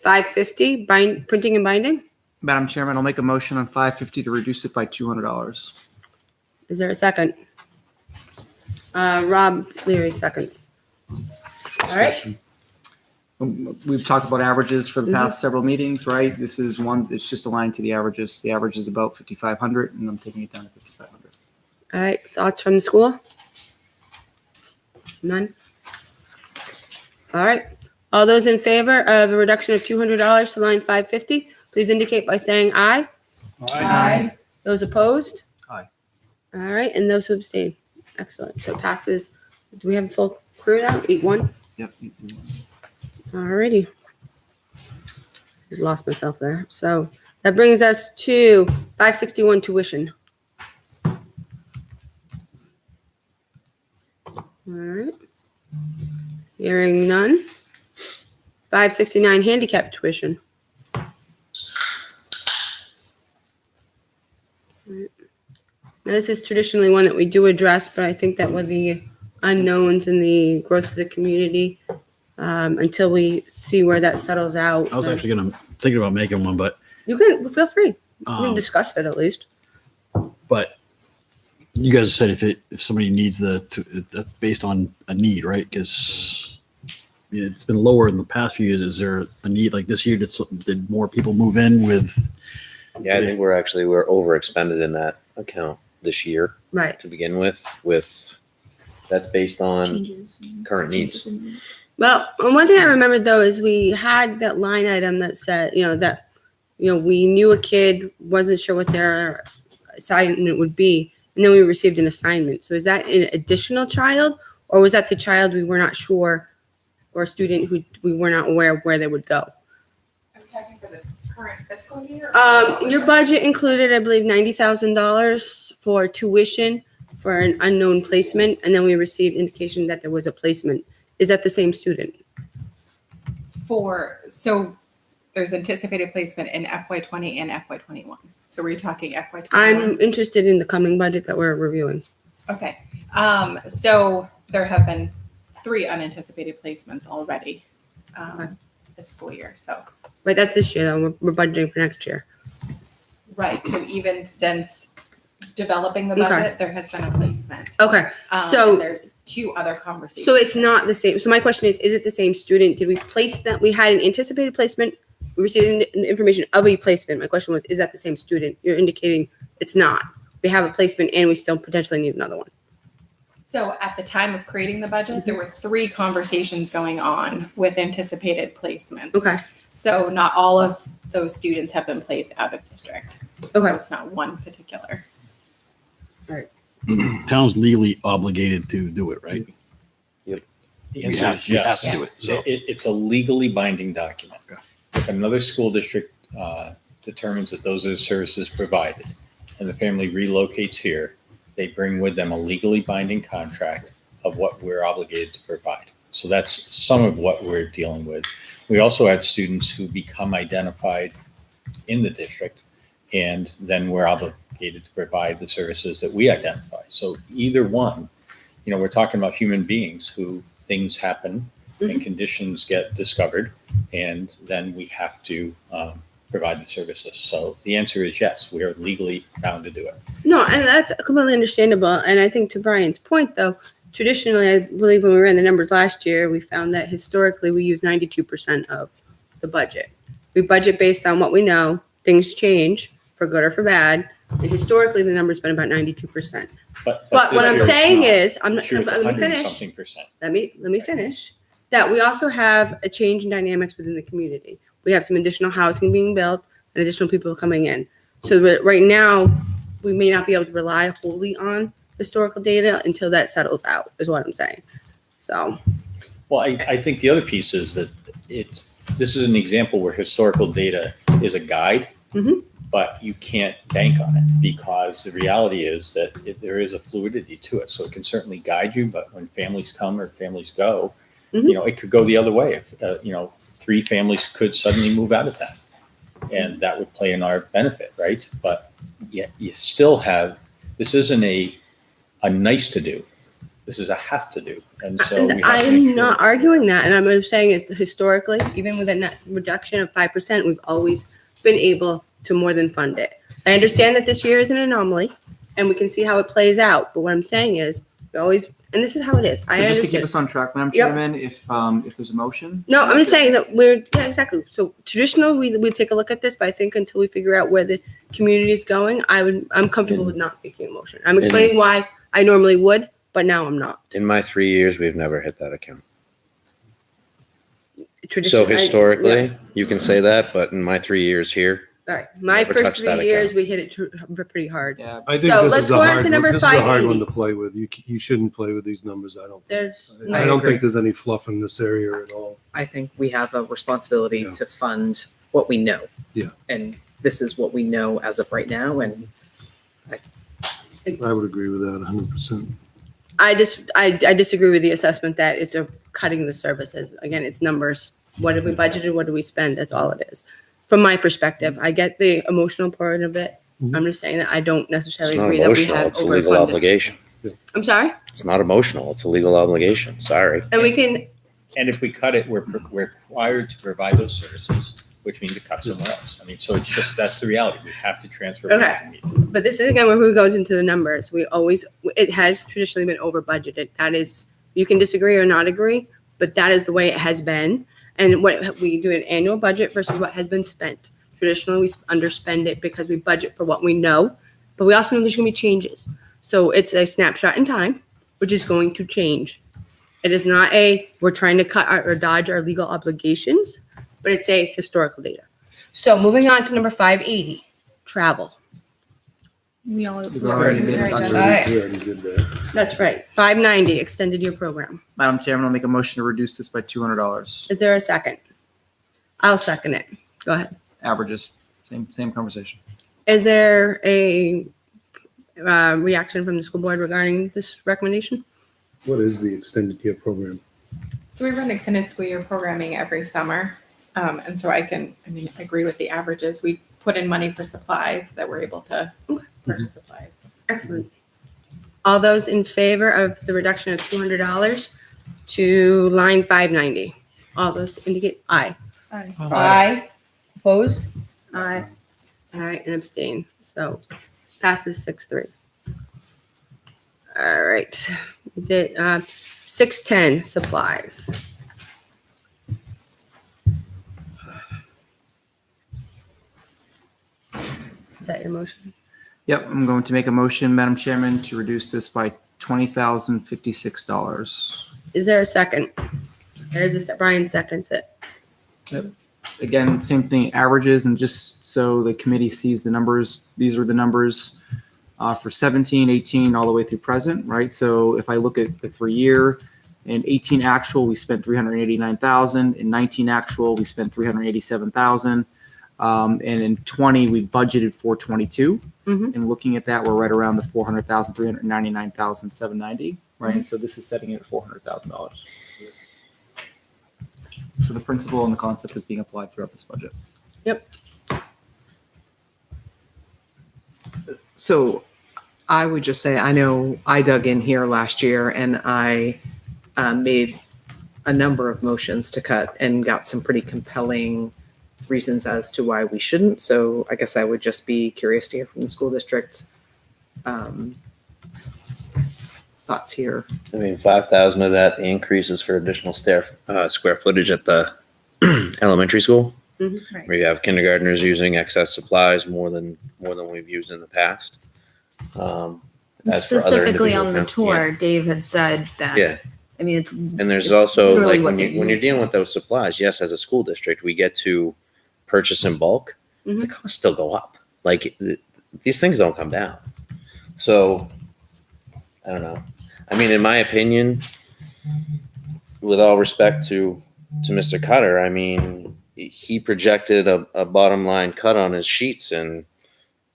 550 printing and binding. Madam Chairman, I'll make a motion on 550 to reduce it by $200. Is there a second? Rob Leary seconds. All right. We've talked about averages for the past several meetings, right? This is one, it's just aligned to the averages. The average is about 5,500 and I'm taking it down to 5,500. All right. Thoughts from the school? None? All right. All those in favor of a reduction of $200 to line 550, please indicate by saying aye. Aye. Those opposed? Aye. All right. And those who abstain? Excellent. So it passes. Do we have a full crew now? 8-1? Yep. Alrighty. Just lost myself there. So that brings us to 561 tuition. All right. Hearing none. 569 handicap tuition. All right. Now this is traditionally one that we do address, but I think that with the unknowns and the growth of the community, until we see where that settles out. I was actually thinking about making one, but You can feel free. You can discuss it at least. but you guys said if somebody needs that's based on a need, right? Because it's been lower in the past few years. Is there a need like this year? Did more people move in with? Yeah, I think we're overexpended in that account this year Right. to begin with. That's based on current needs. Well, one thing I remembered though is we had that line item that said, we knew a kid, wasn't sure what their assignment would be, and then we received an assignment. So is that an additional child, or was that the child we were not sure, or a student who we were not aware of where they would go? Are we talking for the current fiscal year? Your budget included, I believe, $90,000 for tuition for an unknown placement, and then we received indication that there was a placement. Is that the same student? So there's anticipated placement in FY20 and FY21. So we're talking FY21. I'm interested in the coming budget that we're reviewing. Okay. So there have been 3 unanticipated placements already this school year. So But that's this year, though. We're budgeting for next year. right. So even since developing the Okay. budget, there has been a placement. Okay. And there's 2 other conversations. So it's not the same. So my question is it the same student? Did we place that? We had an anticipated placement. We received information of a placement. My question was, is that the same student? You're indicating it's not. We have a placement and we still potentially need another one. So at the time of creating the budget, there were 3 conversations going on with anticipated placements. Okay. So not all of those students have been placed out of district. Okay. So it's not one particular. Town's legally obligated to do it, right? The We answer have- is we have yes. to do it, so. It's a legally binding document. If another school district determines that those are the services provided and the family relocates here, they bring with them a legally binding contract of what we're obligated to provide. So that's some of what we're dealing with. We also have students who become identified in the district, and then we're obligated to provide the services that we identify. So either one, we're talking about human beings who things happen and conditions get discovered, and then we have to provide the services. So the answer is yes, we are legally bound to do it. No, and that's completely understandable. And I think to Brian's point, though, traditionally, I believe when we ran the numbers last year, we found that historically we use 92% of the budget. We budget based on what we know. Things change for good or for bad. And historically, the number's been about 92%. But But what this I'm year it's saying not. is, I'm not, This year's let me 100 and finish. something percent. Let me finish. That we also have a change in dynamics within the community. We have some additional housing being built and additional people coming in. So that right now, we may not be able to rely wholly on historical data until that settles out, is what I'm saying. So, Well, I think the other piece is that this is an example where historical data is a guide, but you can't bank on it because the reality is that there is a fluidity to it. So it can certainly guide you, but when families come or families go, it could go the other way. If 3 families could suddenly move out of town, and that would play in our benefit, right? But yet you still have, this isn't a nice to do. This is a have to do. And so we have to make I'm sure- not arguing that. And I'm saying is historically, even with a net reduction of 5%, we've always been able to more than fund it. I understand that this year is an anomaly and we can see how it plays out. But what I'm saying is we always, and this is how it is. I So just to keep understand. us on track, Madam Yep. Chairman, if there's a motion. No, I'm just saying that yeah, exactly. So traditionally, we take a look at this, but I think until we figure out where the community is going, I'm comfortable with not making a motion. I'm explaining why I normally would, but now I'm not. In my 3 years, we've never hit that account. So Traditionally, historically, yeah. you can say that, but in my 3 years here, All right, my Never first touched that 3 years, account. we hit it pretty hard. Yeah. I think So this let's is a go on hard, to number this is a hard one 580. to play with. You shouldn't play with these numbers, I don't think. There's, I I don't agree. think there's any fluff in this area at all. I think we have a responsibility Yeah. to fund what we know. Yeah. And this is what we know as of right now, and I would agree with that 100%. I disagree with the assessment that it's a cutting the services. Again, it's numbers. What have we budgeted? What do we spend? That's all it is. From my perspective, I get the emotional part of it. Mhm. I'm just saying that I don't necessarily it's not agree that we emotional, have it's a legal overfunded. obligation. I'm sorry? It's not emotional, it's a legal obligation, sorry. And we can, And if we cut it, we're required to provide those services, which means to cut somewhere else. I mean, so it's just, that's the reality. We have to transfer. back to meeting. but this is again where we go into the numbers. It has traditionally been over budgeted. That is, you can disagree or not agree, but that is the way it has been. And what we do an annual budget versus what has been spent. Traditionally, we underspend it because we budget for what we know, but we also know there's going to be changes. So it's a snapshot in time, which is going to change. It is not we're trying to cut or dodge our legal obligations, but it's a historical data. So moving on to number 580, travel. We all. We've already did it. All right. We already did that. That's right. 590, extended year program. Madam Chairman, I'll make a motion to reduce this by $200. Is there a second? I'll second it. Go ahead. Averages, same conversation. Is there a reaction from the school board regarding this recommendation? What is the extended year program? So we run extended school year programming every summer. And so I agree with the averages. We put in money for supplies that we're able to purchase supplies. Excellent. All those in favor of the reduction of $200 to line 590? All those indicate aye. Aye. Aye. Opposed? Aye. Aye, and abstain. So passes 6-3. All right. We did 610 supplies. Is that your motion? Yep, I'm going to make a motion, Madam Chairman, to reduce this by $20,056. Is there a second? Brian seconds it. Again, same thing, averages, and just so the committee sees the numbers, these are the numbers for 17, 18, all the way through present, right? So if I look at the 3 year, in 18 actual, we spent 389,000. In 19 actual, we spent 387,000. And in 20, we budgeted 422. Mhm. And looking at that, we're right around the 400,000, 399,790, right? And so this is setting it at $400,000. So the principle and the concept is being applied throughout this budget. Yep. so I would just say, I know I dug in here last year and I made a number of motions to cut and got some pretty compelling reasons as to why we shouldn't. So I guess I would just be curious to hear from the school district thoughts here. I mean, 5,000 of that increases for additional square footage at the elementary school. Mhm. Where you have kindergartners using excess supplies more than we've used in the past. As for other Specifically individual on the accounts, tour, Dave had said that. Yeah. I mean, it's. And there's it's also literally like what when they you're use. dealing with those supplies, yes, as a school district, we get to purchase in bulk. Mhm. The costs still go up. Like these things don't come down. So I don't know. I mean, in my opinion, with all respect to Mr. Cutter, I mean, he projected a bottom line cut on his sheets, and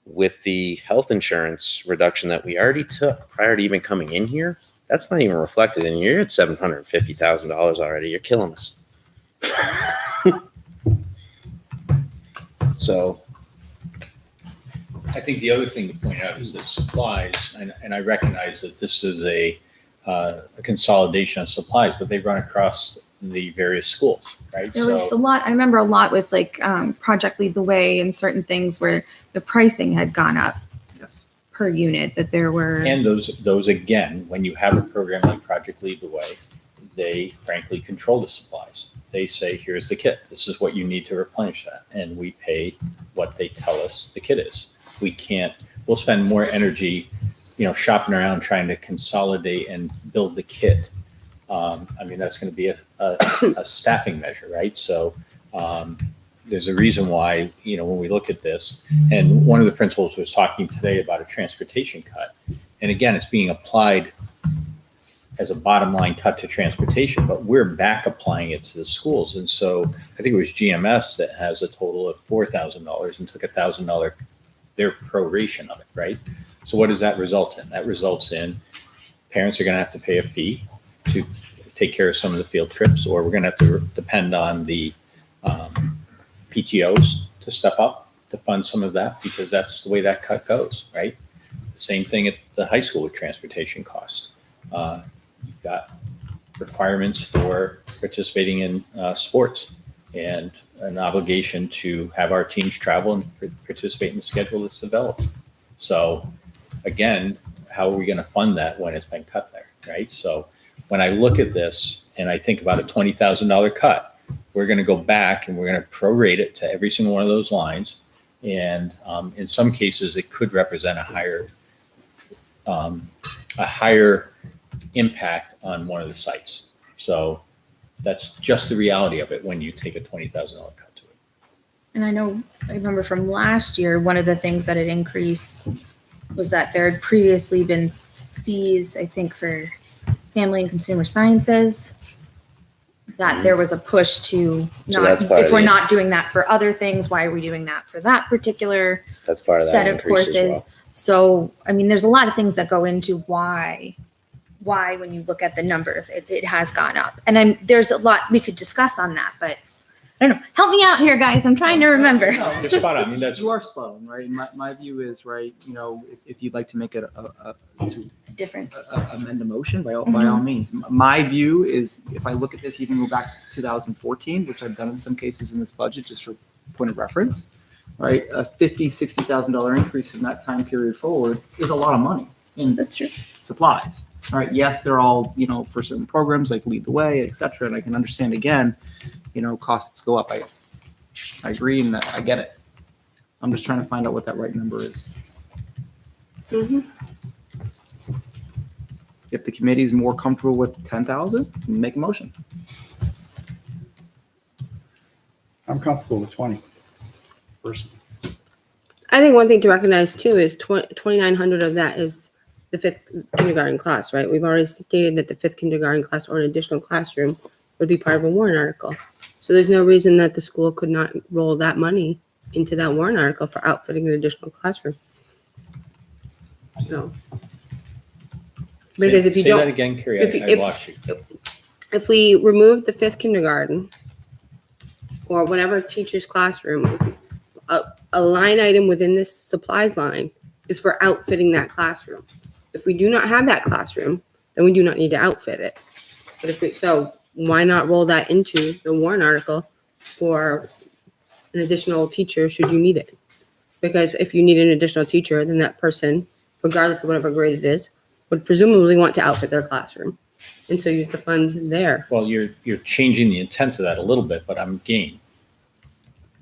with the health insurance reduction that we already took prior to even coming in here, that's not even reflected in here. You're at $750,000 already. You're killing us. So I think the other thing to point out is that supplies, and I recognize that this is a consolidation of supplies, but they run across the various schools, right? There was a lot, I remember a lot with like Project Lead the Way and certain things where the pricing had gone up Yes. per unit, that there were. And those again, when you have a program like Project Lead the Way, they frankly control the supplies. They say, here's the kit. This is what you need to replenish that. And we pay what they tell us the kit is. We'll spend more energy, shopping around trying to consolidate and build the kit. That's going to be a staffing measure, right? So there's a reason why, when we look at this, and one of the principals was talking today about a transportation cut. And again, it's being applied as a bottom line cut to transportation, but we're back applying it to the schools. And so I think it was GMS that has a total of $4,000 and took $1,000, their proration of it, right? So what does that result in? That results in parents are going to have to pay a fee to take care of some of the field trips, or we're going to have to depend on the PTOs to step up to fund some of that, because that's the way that cut goes, right? The same thing at the high school with transportation costs. You've got requirements for participating in sports and an obligation to have our teams travel and participate in the schedule that's developed. So again, how are we going to fund that when it's been cut there, right? So when I look at this and I think about a $20,000 cut, we're going to go back and we're going to prorate it to every single one of those lines. And in some cases, it could represent a higher impact on one of the sites. So that's just the reality of it when you take a $20,000 cut to it. And I remember from last year, one of the things that had increased was that there had previously been fees, I think, for family and consumer sciences, that there was a push to So not, that's part if of we're the- not doing that for other things, why are we doing that for that particular That's part of that set of increase courses? as well. So, there's a lot of things that go into why when you look at the numbers, it has gone up. And there's a lot we could discuss on that, but I don't know. Help me out here, guys. I'm trying to remember. You're spot on. That's You are spot on, right? My view is, right, if you'd like to make it Different. amend the motion, by all means. My view is, if I look at this, even go back to 2014, which I've done in some cases in this budget, just for point of reference, right? A $50,000, $60,000 increase from that time period forward is a lot of money in That's true. supplies. All right. Yes, they're all, for certain programs like Lead the Way, et cetera. And I can understand, again, costs go up. I agree, and I get it. I'm just trying to find out what that right number is. Mhm. If the committee's more comfortable with 10,000, make a motion. I'm comfortable with 20, personally. I think one thing to recognize too is 2,900 of that is the fifth kindergarten class, right? We've already stated that the fifth kindergarten class or an additional classroom would be part of a warrant article. So there's no reason that the school could not roll that money into that warrant article for outfitting an additional classroom. No. Because if you say that don't, again, Carrie, if I lost you. if we remove the fifth kindergarten or whatever teacher's classroom, a line item within this supplies line is for outfitting that classroom. If we do not have that classroom, then we do not need to outfit it. But so why not roll that into the warrant article for an additional teacher should you need it? Because if you need an additional teacher, then that person, regardless of whatever grade it is, would presumably want to outfit their classroom. And so use the funds there. Well, you're changing the intent of that a little bit, but I'm game.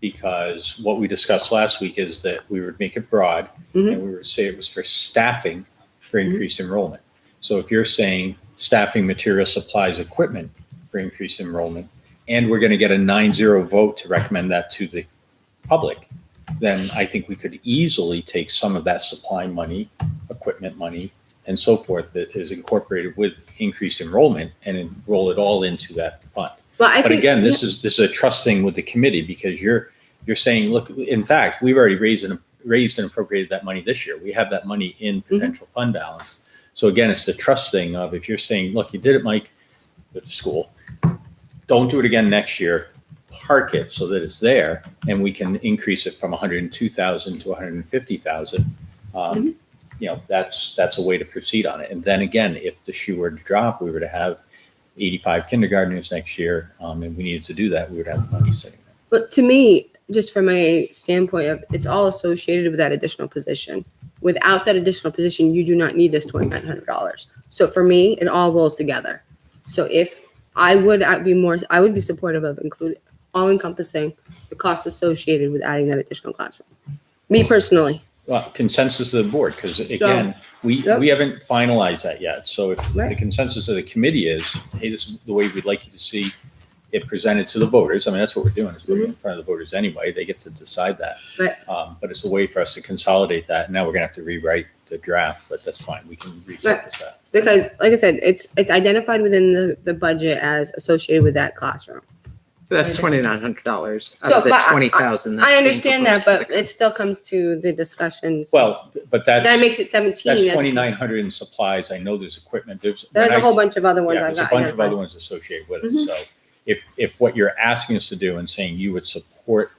Because what we discussed last week is that we would make it broad, and we would say it was for staffing for increased enrollment. So if you're saying staffing, material, supplies, equipment for increased enrollment, and we're going to get a 9-0 vote to recommend that to the public, then I think we could easily take some of that supply money, equipment money, and so forth that is incorporated with increased enrollment and roll it all into that fund. But again, this is a trust thing with the committee, because you're saying, look, in fact, we've already raised and appropriated that money this year. We have that money in potential fund balance. So again, it's the trust thing of, if you're saying, look, you did it, Mike, with the school, don't do it again next year. Park it so that it's there, and we can increase it from 102,000 to 150,000. That's a way to proceed on it. And then again, if the shoe were to drop, we were to have 85 kindergartners next year, and we needed to do that, we would have money sitting there. But to me, just from a standpoint of, it's all associated with that additional position. Without that additional position, you do not need this $2,900. So for me, it all rolls together. So if I would be supportive of including, all encompassing the costs associated with adding that additional classroom. Me personally. Well, consensus of the board, because again, we haven't finalized that yet. So if the consensus of the committee is, hey, this is the way we'd like you to see it presented to the voters. I mean, that's what we're doing, is putting it in front of the voters anyway. They get to decide that. Right. But it's a way for us to consolidate that. Now we're gonna have to rewrite the draft, but that's fine. We can resurface that. Because like I said, it's identified within the budget as associated with that classroom. That's $2,900 out So, of the but 20,000. I understand that, but it still comes to the discussion. Well, but That makes it 17. that's That's- 2,900 in supplies. I know there's equipment. There's a whole bunch of other ones Yeah, I there's a got. bunch of identified. other ones associated with it. Mhm. So if what you're asking us to do and saying you would support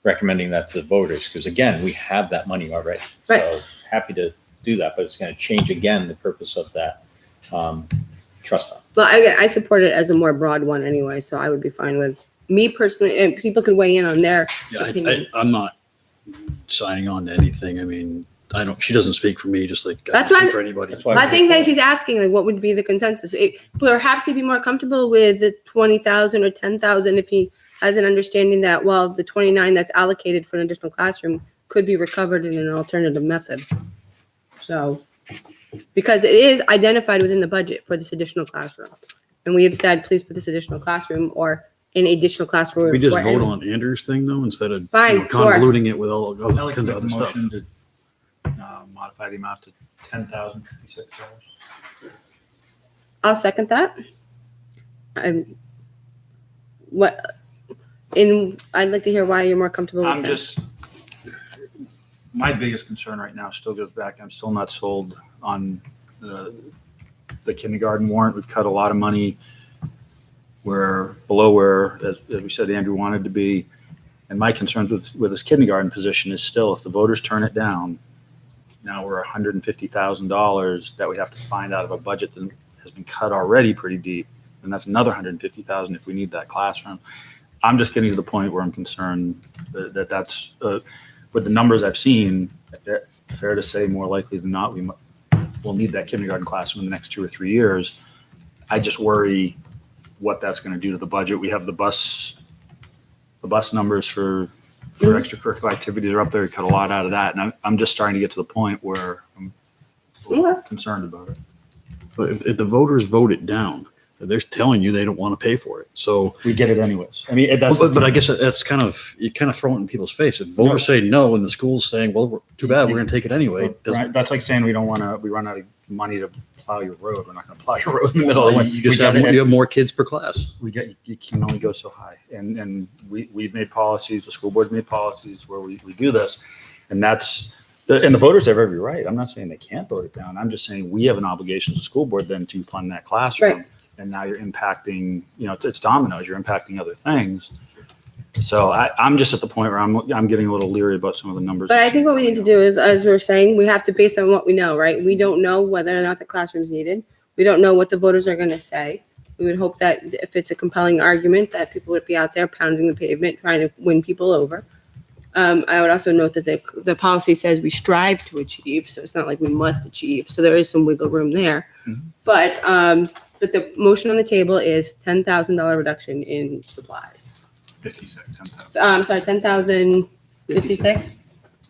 recommending that to the voters, because again, we have that money already. Right. So happy to do that, but it's going to change again the purpose of that trust fund. Well, again, I support it as a more broad one anyway, so I would be fine with me personally, and people could weigh in on their opinions. I'm not signing on to anything. I mean, she doesn't speak for me, just like I That's don't why- speak for anybody. That's why I think that he's asking, like, what would be the consensus? Perhaps he'd be more comfortable with the 20,000 or 10,000 if he has an understanding that, well, the 29 that's allocated for an additional classroom could be recovered in an alternative method. So, because it is identified within the budget for this additional classroom. And we have said, please put this additional classroom or an additional classroom. We just or vote any- on Andrew's thing though, instead of Fine, sure. convoluting it with all I'd like kinds to of make a other stuff. motion to modify the amount to $10,056. I'll second that. I'd like to hear why you're more comfortable with I'm that. just, my biggest concern right now still goes back, I'm still not sold on the kindergarten warrant. We've cut a lot of money. We're below where, as we said, Andrew wanted to be. And my concerns with this kindergarten position is still, if the voters turn it down, now we're $150,000 that we have to find out of a budget that has been cut already pretty deep. And that's another $150,000 if we need that classroom. I'm just getting to the point where I'm concerned that's, with the numbers I've seen, fair to say more likely than not, we'll need that kindergarten classroom in the next 2 or 3 years. I just worry what that's going to do to the budget. We have the bus numbers for extracurricular activities are up there. We cut a lot out of that. And I'm just starting to get to the point where I'm concerned about it. But if the voters vote it down, they're telling you they don't want to pay for it. So We get it anyways. I mean, that's. but I guess that's you kind of throw it in people's face. If voters say no and the school's saying, well, too bad, we're going to take it anyway. Right, that's like saying we run out of money to plow your road. We're not going to plow your road in the middle of the winter. You just have more kids per class. You can only go so high. And we've made policies, the school board made policies where we do this. And and the voters have every right. I'm not saying they can't vote it down. I'm just saying we have an obligation as a school board then to fund that classroom. Right. And now you're impacting, it's dominoes, you're impacting other things. So I'm just at the point where I'm getting a little leery about some of the numbers. But I think what we need to do is, as we're saying, we have to base on what we know, right? We don't know whether or not the classroom's needed. We don't know what the voters are going to say. We would hope that if it's a compelling argument, that people would be out there pounding the pavement, trying to win people over. I would also note that the policy says we strive to achieve, so it's not like we must achieve. So there is some wiggle room there. Mhm. But the motion on the table is $10,000 reduction in supplies. 56, 10,056.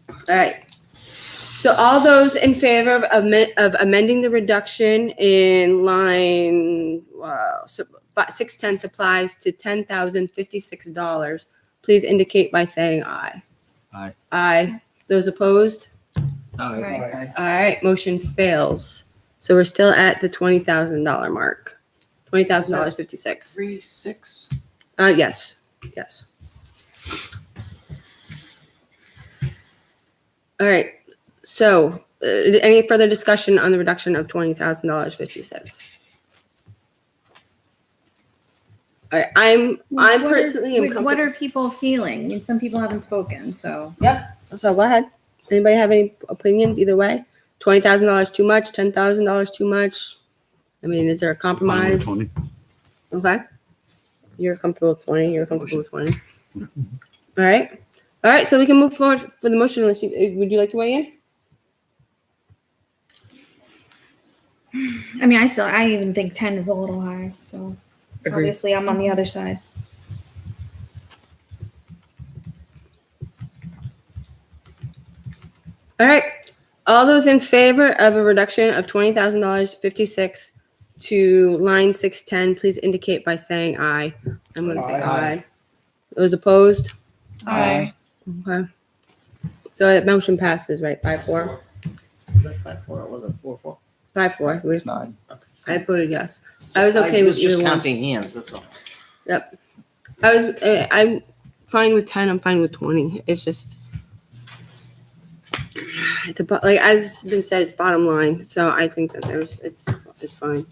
All right. So all those in favor of amending the reduction in line 610 supplies to $10,056, please indicate by saying aye. Aye. Aye. Those opposed? Right. All right, motion fails. So we're still at the $20,000 mark. $20,056. 3-6. Yes. All right. So, any further discussion on the reduction of $20,056? All right. I'm personally am What are people feeling? I mean, some people haven't spoken, so. Yep. So go ahead. Anybody have any opinions either way? $20,000 too much? $10,000 too much? I mean, is there a compromise? 20. Okay. You're comfortable with 20. You're comfortable with 20. All right. All right. So we can move forward for the motion. Unless would you like to weigh in? I mean, I even think 10 is a little high. So Agreed. obviously I'm on the other side. All right. All those in favor of a reduction of $20,056 to line 610, please indicate by saying aye. I'm going to say Aye. aye. Those opposed? Aye. Okay. So that motion passes, right? 5-4? Was that 5-4? It wasn't 4-4. 5-4. It's 9. I voted yes. I was okay with either one. counting hands. That's all. Yep. I'm fine with 10. I'm fine with 20. It's just, like as been said, it's bottom line. So I think that it's fine.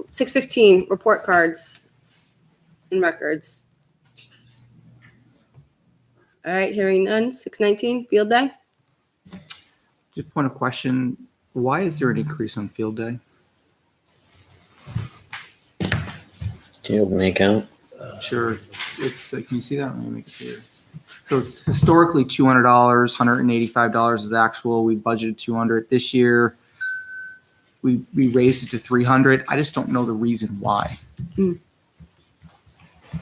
615 report cards and records. All right, hearing none. 619 field day. Just point of question. Why is there an increase on field day? Can you open the account? Sure. It's can you see that? Let me make it clear. So it's historically $200, $185 is actual. We budgeted $200 this year. We raised it to $300. I just don't know the reason why.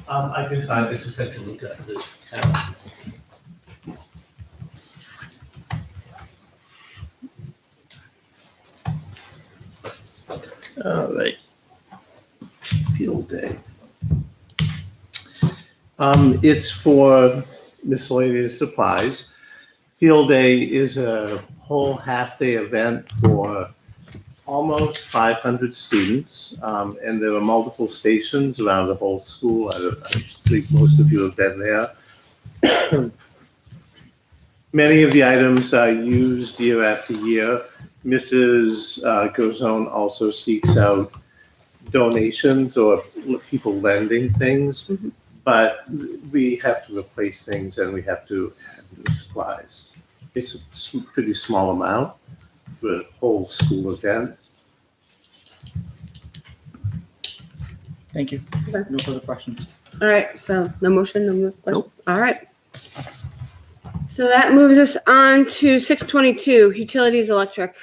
I can try this is take a look at this account. All right. Field day. It's for miscellaneous supplies. Field day is a whole half-day event for almost 500 students, and there are multiple stations around the whole school. I think most of you have been there. Many of the items are used year after year. Mrs. Gozone also seeks out donations or people lending things, but we have to replace things and we have to add new supplies. It's a pretty small amount for a whole school event. Thank you. Okay. No further questions. All right, so no motion, no question. Nope. All right. So that moves us on to 622, utilities electric.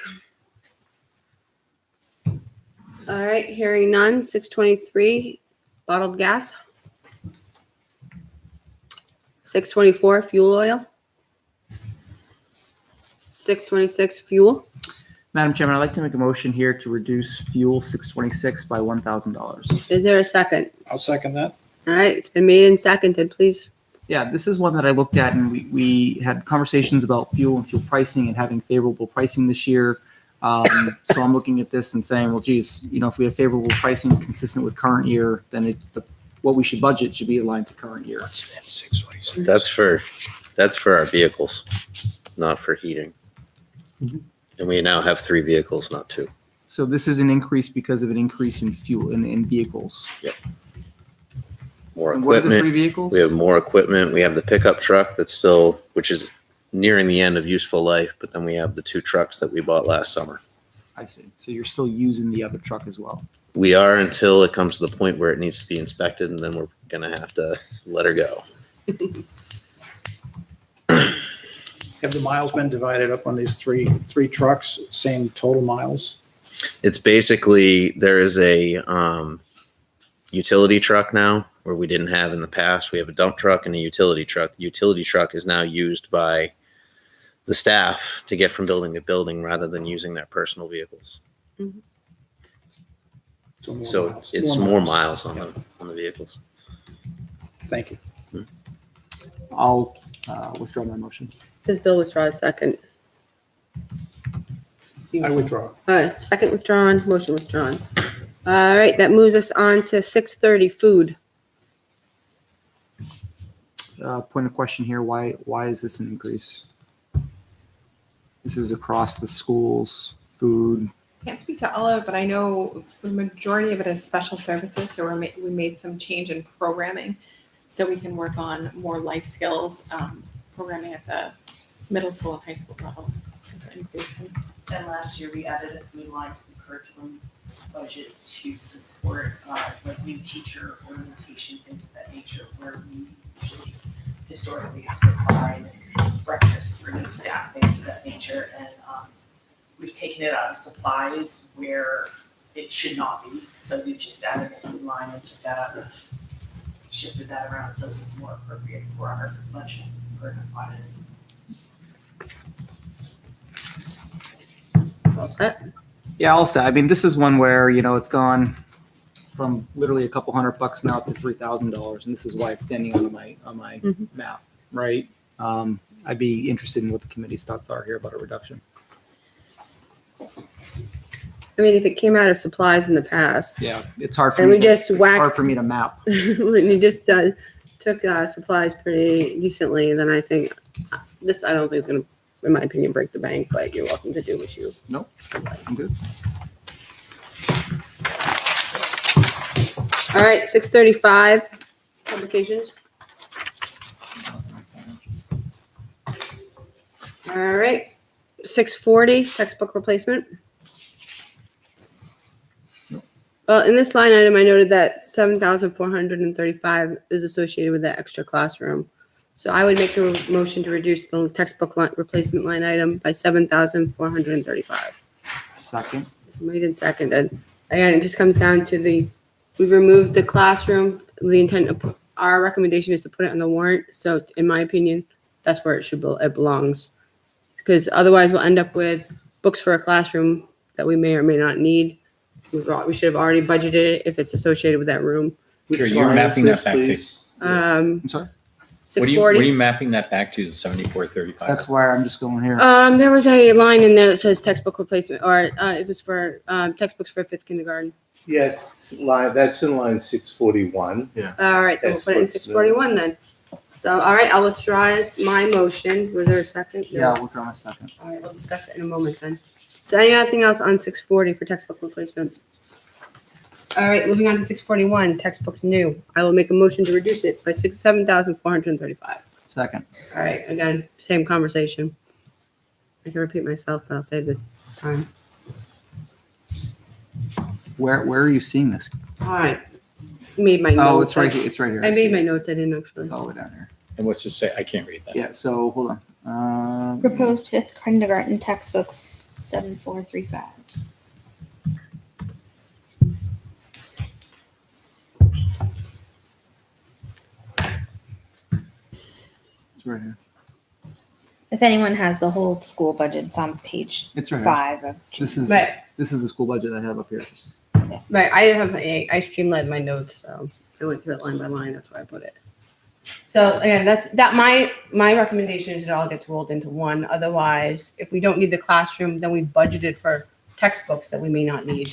All right, hearing none. 623, bottled gas. 624, fuel oil. 626, fuel. Madam Chairman, I'd like to make a motion here to reduce fuel 626 by $1,000. Is there a second? I'll second that. All right, it's been made and seconded, please. Yeah, this is one that I looked at, and we had conversations about fuel and fuel pricing and having favorable pricing this year. So I'm looking at this and saying, well, geez, if we have favorable pricing consistent with current year, then what we should budget should be aligned to current year. That's for our vehicles, not for heating. And we now have 3 vehicles, not 2. So this is an increase because of an increase in fuel in vehicles. More And what are the 3 equipment. vehicles? We have more equipment. We have the pickup truck which is nearing the end of useful life, but then we have the 2 trucks that we bought last summer. I see. So you're still using the other truck as well. We are until it comes to the point where it needs to be inspected, and then we're gonna have to let her go. Have the miles been divided up on these three trucks, same total miles? It's basically, there is a utility truck now where we didn't have in the past. We have a dump truck and a utility truck. The utility truck is now used by the staff to get from building to building rather than using their personal vehicles. So miles. it's more miles on the vehicles. Thank you. I'll withdraw my motion. Does Bill withdraw a second? I withdraw. All right, second withdrawn, motion withdrawn. All right, that moves us on to 630, food. Point of question here. Why is this an increase? This is across the schools, food. Can't speak to all of it, but I know the majority of it is special services. So we made some change in programming so we can work on more life skills programming at the middle school and high school level. And last year we added a food line to the curriculum. budget to support like new teacher orientation, things of that nature, where we usually historically have supplied breakfast for new staff, things of that nature, and we've taken it out of supplies where it should not be, so we just added a new line and took that out, shifted that around so it was more appropriate for our budget for an audit. All set? Yeah, also, I mean, this is one where, you know, it's gone from literally a couple $100 now to $3,000, and this is why it's standing on my Mhm. map, right? I'd be interested in what the committee's thoughts are here about a reduction. I mean, if it came out of supplies in the past, Yeah, it's hard for and me. we just It's hard whacked, for me to map. when you just took supplies pretty decently, then I think this, I don't think it's gonna, in my opinion, break the bank, but you're welcome to do what you. Nope, I'm good. All right, 6:35, publications. All right, 6:40, textbook replacement. Well, in this line item, I noted that 7,435 is associated with that extra classroom. So I would make a motion to reduce the textbook replacement line item by 7,435. Second. It's made and seconded. Again, it just comes down to we removed the classroom. The intent of our recommendation is to put it on the warrant. So in my opinion, that's where it belongs. Because otherwise we'll end up with books for a classroom that we may or may not need. We should have already budgeted it if it's associated with that room. Peter, you're mapping that back to, I'm sorry? what are 640. you mapping that back to, the 7435? That's why I'm just going here. There was a line in there that says textbook replacement, or it was for textbooks for fifth kindergarten. Yes, that's in line 641. All right, then we'll put it in 641 then. So, all right, I'll withdraw my motion. Was there a second? No. Yeah, I'll withdraw my second. All right, we'll discuss it in a moment then. So anything else on 640 for textbook replacement? All right, moving on to 641, textbooks new. I will make a motion to reduce it by 7,435. Second. All right, again, same conversation. I can repeat myself, but I'll save the time. Where are you seeing this? All right, made my notes. Oh, it's right here. It's right here. I see made my it. notes. I didn't actually. All the way down here. And what's it say? I can't read that. Yeah, so hold on. Proposed fifth kindergarten textbooks 7435. It's right here. If anyone has the whole school budget, it's on page It's right here. 5 of This is Right. this is the school budget I have up here. Right, I streamlined my notes, so I went through it line by line. That's where I put it. So again, my recommendation is it all gets rolled into one. Otherwise, if we don't need the classroom, then we budgeted for textbooks that we may not need.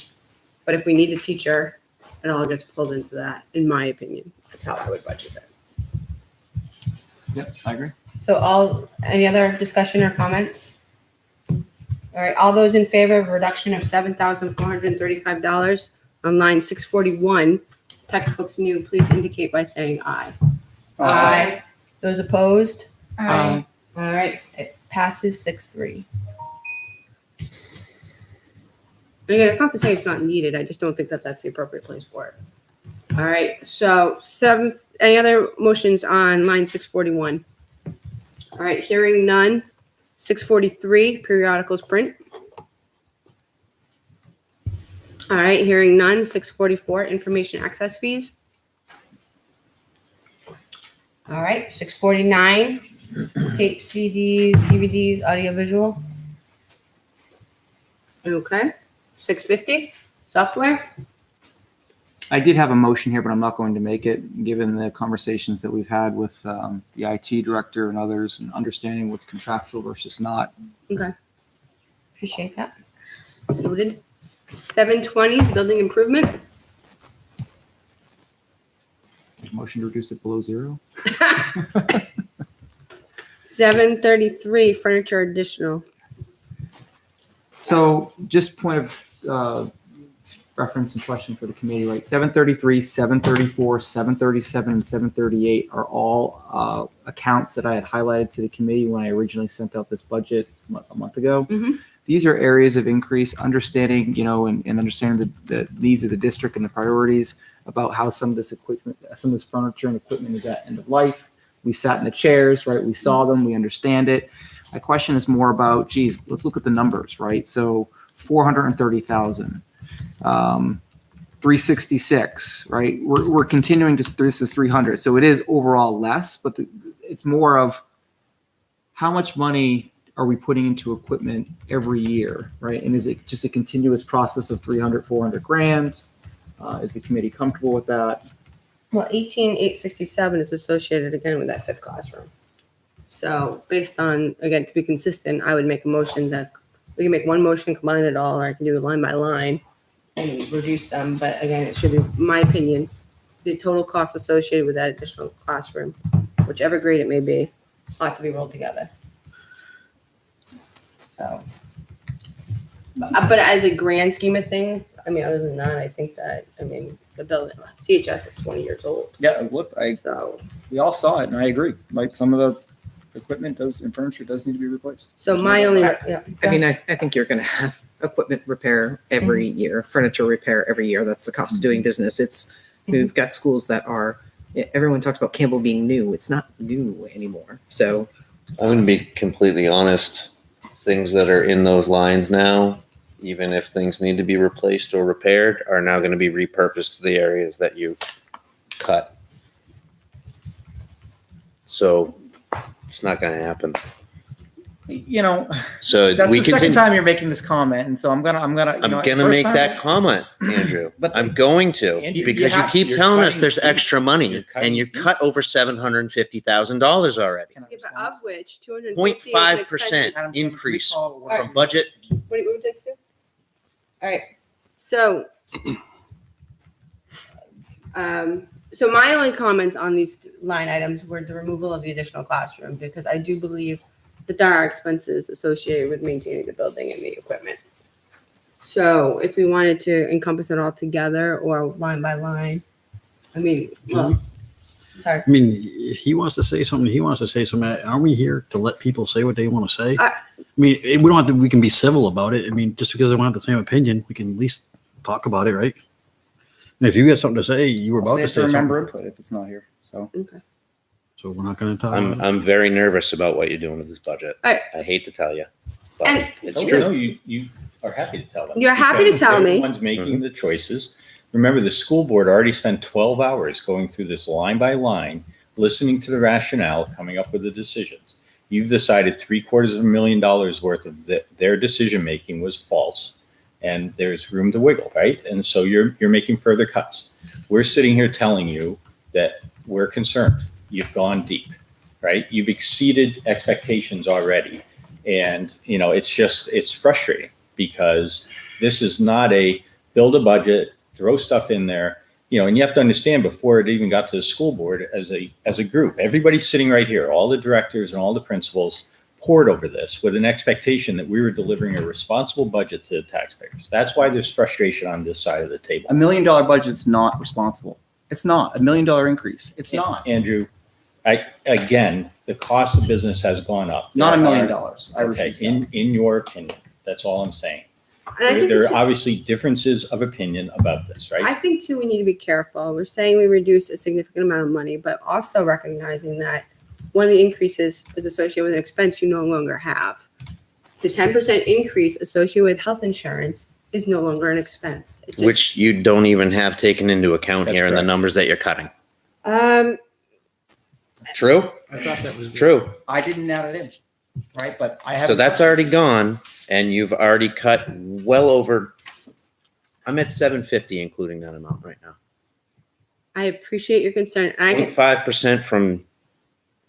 But if we need a teacher, it all gets pulled into that, in my opinion. That's how I would budget it. Yep, I agree. So any other discussion or comments? All right, all those in favor of a reduction of $7,435 on line 641, textbooks new, please indicate by saying aye. Aye. Those opposed? Aye. All right, it passes 6-3. Again, it's not to say it's not needed. I just don't think that that's the appropriate place for it. All right, so any other motions on line 641? All right, hearing none. 643, periodicals print. All right, hearing none. 644, information access fees. All right, 649, tape, CDs, DVDs, audiovisual. Okay, 650, software. I did have a motion here, but I'm not going to make it, given the conversations that we've had with the IT director and others, and understanding what's contractual versus not. Okay, appreciate that. Noted. 720, building improvement. Motion to reduce it below zero. 733, furniture additional. So just point of reference and question for the committee, right? 733, 734, 737, and 738 are all accounts that I had highlighted to the committee when I originally sent out this budget a month ago. Mhm. these are areas of increase, understanding, and understanding the needs of the district and the priorities about how some of this equipment, some of this furniture and equipment is at end of life. We sat in the chairs, right? We saw them, we understand it. My question is more about, geez, let's look at the numbers, right? So 430,000, 366, right? We're continuing to, this is 300. So it is overall less, but it's more of how much money are we putting into equipment every year, right? And is it just a continuous process of 300, 400 grand? Is the committee comfortable with that? Well, 18,867 is associated again with that fifth classroom. So based on, again, to be consistent, I would make a motion that we can make one motion, combine it all, or I can do it line by line and reduce them. But again, it should be, my opinion, the total cost associated with that additional classroom, whichever grade it may be, ought to be rolled together. So, but as a grand scheme of things, I mean, other than that, I think that, I mean, the building, CHS is 20 years old. Yeah, look, So, we all saw it, and I agree. Right, some of the equipment and furniture does need to be replaced. so my only, yeah. I mean, I think you're going to have equipment repair every year, furniture repair every year. That's the cost of doing business. We've got schools that are, everyone talks about Campbell being new. It's not new anymore. So I'm going to be completely honest. Things that are in those lines now, even if things need to be replaced or repaired, are now going to be repurposed to the areas that you cut. So it's not going to happen. So That's we the second continue. time you're making this comment, and so I'm gonna Make that comment, Andrew. But I'm going to, because you keep telling us there's extra money, and you cut over $750,000 already. Yeah, but of which 250 0.5% increase from budget. What do you want to do? All right. So, so my only comments on these line items were the removal of the additional classroom, because I do believe that there are expenses associated with maintaining the building and the equipment. So if we wanted to encompass it all together or line by line, I mean, well, sorry. I mean, if he wants to say something, he wants to say something. Aren't we here to let people say what they want to say? I mean, we don't have to, we can be civil about it. I mean, just because they don't have the same opinion, we can at least talk about it, right? And if you got something to say, you were about to say remember something. input if it's not here. So Okay. So we're not going to talk. I'm very nervous about what you're doing with this budget. All right. I hate to tell you, but And- it's No, true. you are happy to tell them. You're happy to Because tell they're me. the ones making the choices. Remember, the school board already spent 12 hours going through this line by line, listening to the rationale, coming up with the decisions. You've decided $750,000 worth of their decision-making was false, and there's room to wiggle, right? And so you're making further cuts. We're sitting here telling you that we're concerned. You've gone deep, right? You've exceeded expectations already. And, it's frustrating because this is not a build a budget, throw stuff in there, and you have to understand, before it even got to the school board as a group, everybody's sitting right here, all the directors and all the principals poured over this with an expectation that we were delivering a responsible budget to the taxpayers. That's why there's frustration on this side of the table. $1 million budget's not responsible. It's not $1 million increase. It's not. Andrew, again, the cost of business has gone up. Not $1 million. I Okay, refuse that. in your opinion, that's all I'm saying. And I think There too- are obviously differences of opinion about this, right? I think too, we need to be careful. We're saying we reduce a significant amount of money, but also recognizing that one of the increases is associated with an expense you no longer have. The 10% increase associated with health insurance is no longer an expense. It's just, Which you don't even have taken into account That's here in the correct. numbers that you're cutting. um, True? I thought that was. True. I didn't add it in, right? But I have. So that's already gone, and you've already cut well over. I'm at 750, including that amount right now. I appreciate your concern. And I can, 0.5% from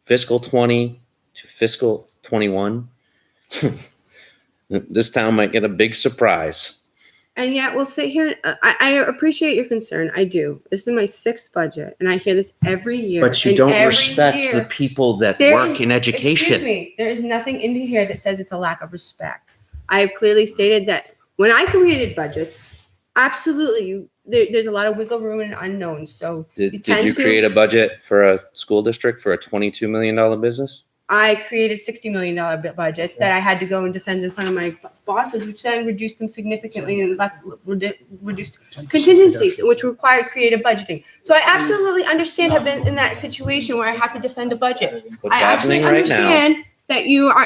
fiscal 20 to fiscal 21. This town might get a big surprise. and yet we'll sit here. I appreciate your concern. I do. This is my 6th budget, and I hear this every year. But you and don't every respect year- the people that There work is- in education. Excuse me. There is nothing in here that says it's a lack of respect. I have clearly stated that when I created budgets, absolutely, there's a lot of wiggle room and unknowns. So Did you tend to- create a budget for a school district for a $22 million business? I created $60 million budgets that I had to go and defend in front of my bosses, which then reduced them significantly and reduced contingencies, which required creative budgeting. So I absolutely understand, have been in that situation where I have to defend a budget. What's I absolutely happening right now? understand that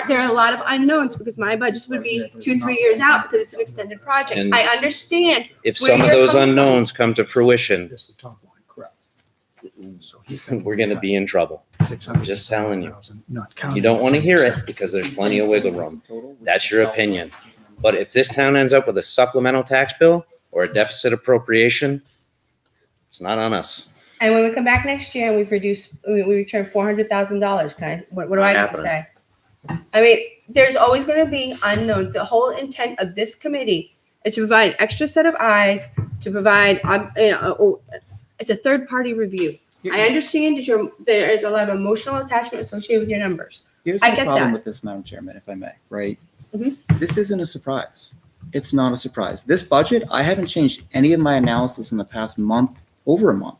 there are a lot of unknowns because my budgets would be 2-3 years out because it's an extended project. And I understand. If where some of you're those coming from. unknowns come to fruition, That's the top line, correct. So he's we're going to be in trouble. $600,000, Just telling you. not counting. You don't want to hear it because there's plenty of wiggle room. That's your opinion. But if this town ends up with a supplemental tax bill or a deficit appropriation, it's not on us. And when we come back next year and we return $400,000, what do I get to say? I mean, there's always going to be unknown. The whole intent of this committee is to provide an extra set of eyes, to provide, it's a third-party review. I understand that there is a lot of emotional attachment associated with your numbers. Here's I my get problem that. with this, Madam Chairman, if I may, right? Mhm. This isn't a surprise. It's not a surprise. This budget, I haven't changed any of my analysis in the past month, over a month,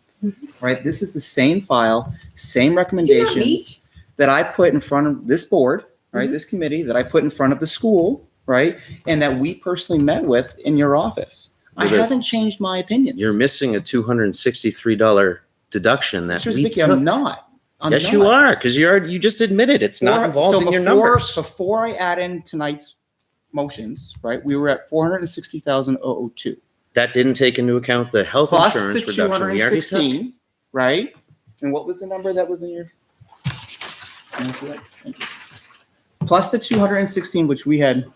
right? This is the same file, same recommendations meet? that I put in front of this board, right? This committee that I put in front of the school, right? And that we personally met with in your office. I Well, haven't changed my opinions. You're missing a $263 deduction that Mr. we Zbicki, took. I'm not. I'm Yes, not. you are, because you just admitted it's not involved in your numbers. Before I add in tonight's motions, right, we were at 460,002. That didn't take into account the health Plus insurance the reduction we already took. 216, right? And what was the number that was in your? Can I see that? Thank you. Plus the 216, which we had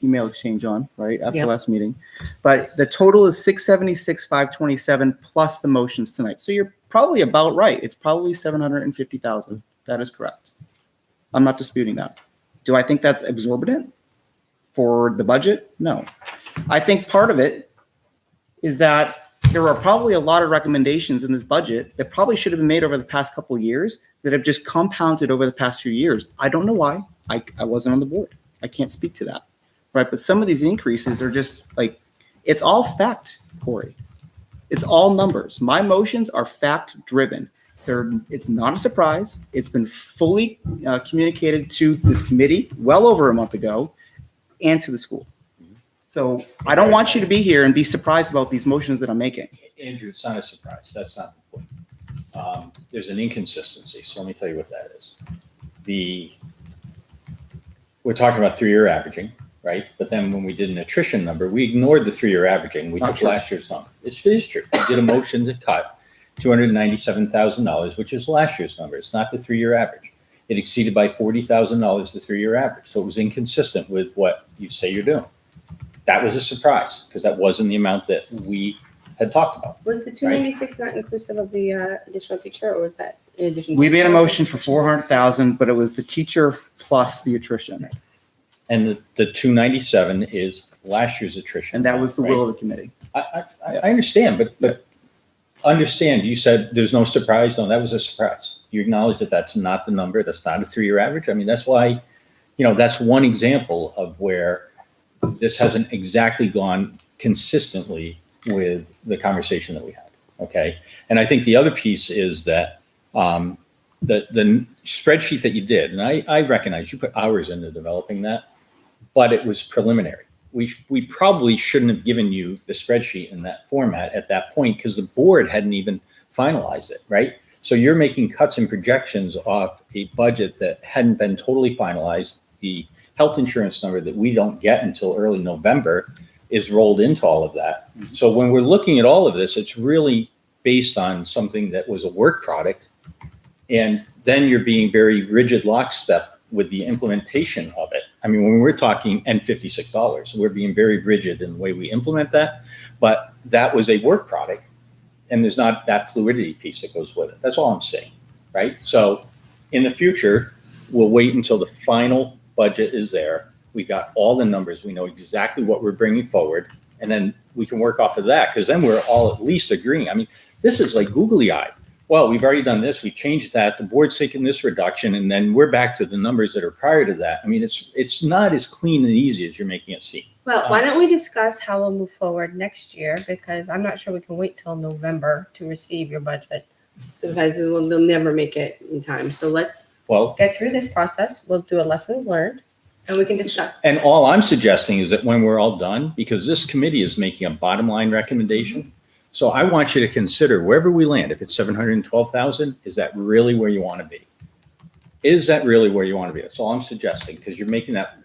email exchange on, right, after Yep. last meeting. But the total is 676,527 plus the motions tonight. So you're probably about right. It's probably 750,000. That is correct. I'm not disputing that. Do I think that's exorbitant for the budget? No. I think part of it is that there are probably a lot of recommendations in this budget that probably should have been made over the past couple of years that have just compounded over the past few years. I don't know why. I wasn't on the board. I can't speak to that. Right. But some of these increases are just like, it's all fact, Corey. It's all numbers. My motions are fact driven. It's not a surprise. It's been fully communicated to this committee well over a month ago and to the school. So I don't want you to be here and be surprised about these motions that I'm making. Andrew, it's not a surprise. That's not the point. There's an inconsistency. So let me tell you what that is. We're talking about 3-year averaging, right? But then when we did an attrition number, we ignored the 3-year averaging. We Not took true. last year's number. It is true. We did a motion to cut $297,000, which is last year's number. It's not the 3-year average. It exceeded by $40,000 the 3-year average. So it was inconsistent with what you say you're doing. That was a surprise because that wasn't the amount that we had talked about. Was the 296 not inclusive of the additional teacher, or was that in addition? We made a motion for 400,000, but it was the teacher plus the attrition. And the 297 is last year's attrition. And that was the right? will of the committee. I understand, but understand, you said there's no surprise. No, that was a surprise. You acknowledge that that's not the number. That's not a 3-year average. I mean, that's why, that's one example of where this hasn't exactly gone consistently with the conversation that we had. Okay. And I think the other piece is that the spreadsheet that you did, and I recognize you put hours into developing that, but it was preliminary. We probably shouldn't have given you the spreadsheet in that format at that point because the board hadn't even finalized it, right? So you're making cuts and projections off a budget that hadn't been totally finalized. The health insurance number that we don't get until early November is rolled into all of that. So when we're looking at all of this, it's really based on something that was a work product. And then you're being very rigid lockstep with the implementation of it. I mean, when we're talking $56, we're being very rigid in the way we implement that, but that was a work product and there's not that fluidity piece that goes with it. That's all I'm saying, right? So in the future, we'll wait until the final budget is there. We got all the numbers. We know exactly what we're bringing forward, and then we can work off of that because then we're all at least agreeing. I mean, this is like googly-eyed. Well, we've already done this. We changed that. The board's taking this reduction, and then we're back to the numbers that are prior to that. I mean, it's not as clean and easy as you're making it seem. Well, why don't we discuss how we'll move forward next year? Because I'm not sure we can wait till November to receive your budget. Because they'll never make it in time. So let's Well, get through this process. We'll do a lessons learned and we can discuss. and all I'm suggesting is that when we're all done, because this committee is making a bottom line recommendation, so I want you to consider wherever we land, if it's 712,000, is that really where you want to be? Is that really where you want to be? That's all I'm suggesting, because you're making that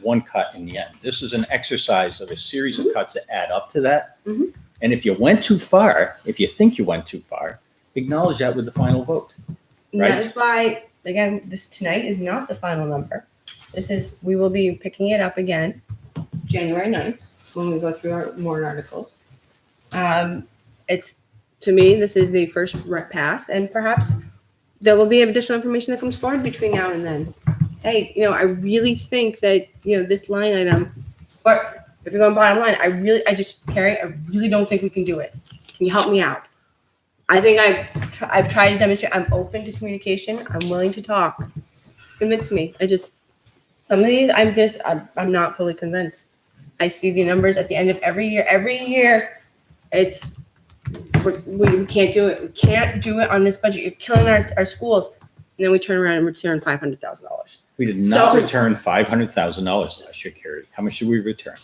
one cut in the end. This is an exercise of a series of cuts that add up to that. Mhm. And if you went too far, if you think you went too far, acknowledge that with the final vote. And Right. that is why, again, this tonight is not the final number. We will be picking it up again January 9th when we go through our warrant articles. To me, this is the first pass, and perhaps there will be additional information that comes forward between now and then. Hey, I really think that, this line item, or if you're going bottom line, Carrie, I really don't think we can do it. Can you help me out? I think I've tried to demonstrate I'm open to communication. I'm willing to talk. Convince me. Some of these, I'm not fully convinced. I see the numbers at the end of every year. Every year, we can't do it. We can't do it on this budget. You're killing our schools. And then we turn around and return $500,000. We did not So- return $500,000 last year, Carrie. How much did we return?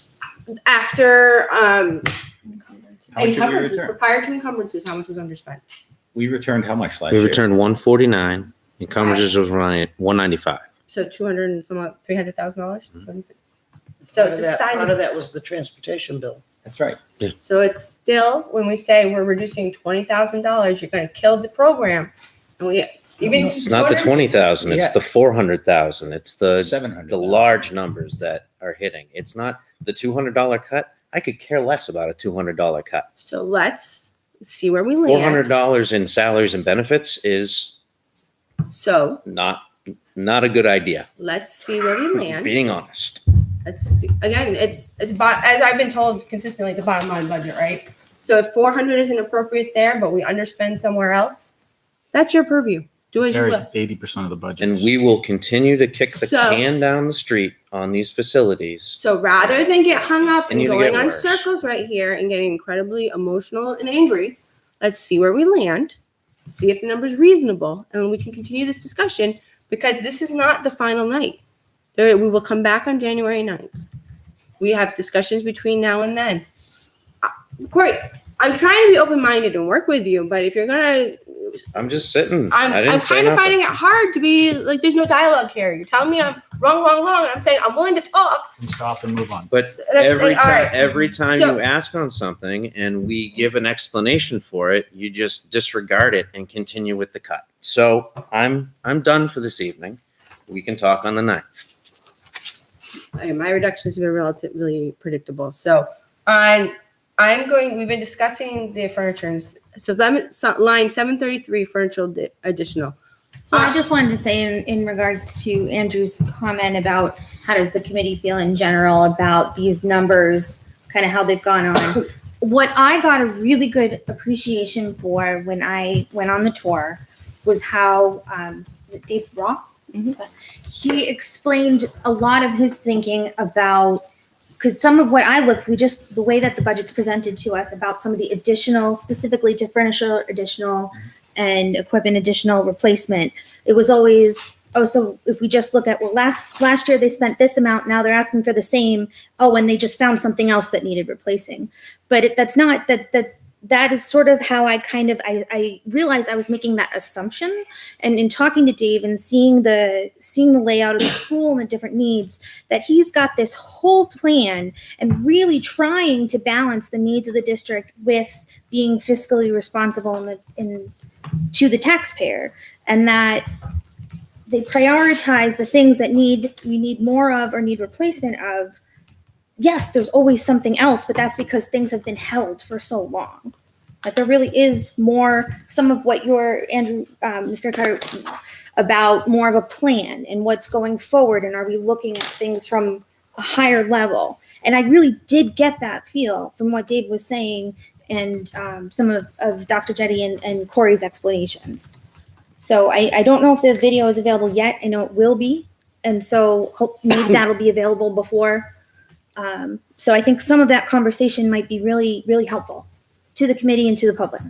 After How much did we encumbrances, return? prior to encumbrances, how much was underspent? We returned how much last We year? returned 149. Encumbrances was running at 195. So 200 and some $300,000. So it's a Part sizable. of that was the transportation bill. That's right. So it's still, when we say we're reducing $20,000, you're going to kill the program. And It's not the 20,000. It's Yeah. the 400,000. It's the 700. large numbers that are hitting. It's not the $200 cut. I could care less about a $200 cut. So let's see where we land. $400 in salaries and benefits is So not a good idea. let's see where we land. Being honest. Let's see. Again, it's as I've been told consistently, it's a bottom line budget, right? So if 400 isn't appropriate there, but we underspend somewhere else, that's your purview. Do as you Very will. 80% of the budget. And we will continue to kick the So- can down the street on these facilities. So rather than get hung up and Continue to going get on worse. circles right here and getting incredibly emotional and angry, let's see where we land, see if the number's reasonable, and then we can continue this discussion because this is not the final night. We will come back on January 9th. We have discussions between now and then. Corey, I'm trying to be open-minded and work with you, but if you're gonna, I'm just sitting. I'm say kind of nothing. finding it hard to be like, there's no dialogue here. You're telling me I'm wrong, and I'm saying I'm willing to talk. And stop and move on. But That's- every all time, right. every time So- you ask on something and we give an explanation for it, you just disregard it and continue with the cut. So I'm done for this evening. We can talk on the 9th. My reductions have been relatively predictable. So we've been discussing the furniture. So line 733, furniture additional. So I just wanted to say in regards to Andrew's comment about how does the committee feel in general about these numbers, kind of how they've gone on. What I got a really good appreciation for when I went on the tour was how was it Dave Ross? He explained a lot of his thinking about, because some of what I look for, just the way that the budget's presented to us about some of the additional, specifically to furniture additional and equipment additional replacement, it was always, so if we just look at, well, last year they spent this amount, now they're asking for the same, and they just found something else that needed replacing. But that's not, that is sort of how I realized I was making that assumption. And in talking to Dave and seeing the layout of the school and the different needs, that he's got this whole plan and really trying to balance the needs of the district with being fiscally responsible to the taxpayer, and that they prioritize the things that we need more of or need replacement of. Yes, there's always something else, but that's because things have been held for so long. Like there really is more, some of what Andrew, Mr. Carter, about more of a plan and what's going forward, and are we looking at things from a higher level? And I really did get that feel from what Dave was saying and some of Dr. Jetty and Corey's explanations. So I don't know if the video is available yet. I know it will be. And so maybe that'll be available before. So I think some of that conversation might be really, really helpful to the committee and to the public.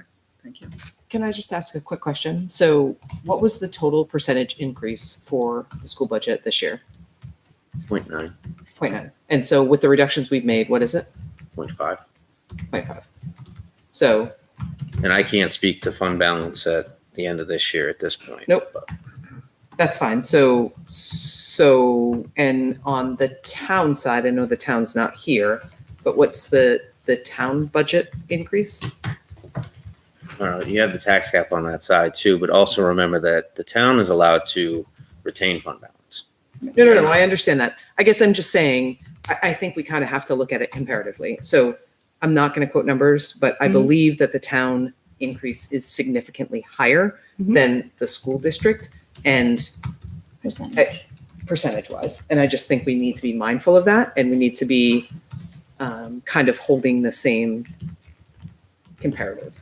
Thank you. Can I just ask a quick question? So what was the total percentage increase for the school budget this year? 0.9, 0.9. And so with the reductions we've made, what is it? 0.5. 0.5. So And I can't speak to fund balance at the end of this year at this point. Nope. That's fine. So, and on the town side, I know the town's not here, but what's the town budget increase? You have the tax cap on that side too, but also remember that the town is allowed to retain fund balance. No. I understand that. I guess I'm just saying, I think we kind of have to look at it comparatively. So I'm not going to quote numbers, but I believe that the town increase is significantly higher than the school district and percentage wise. And I just think we need to be mindful of that, and we need to be kind of holding the same comparative.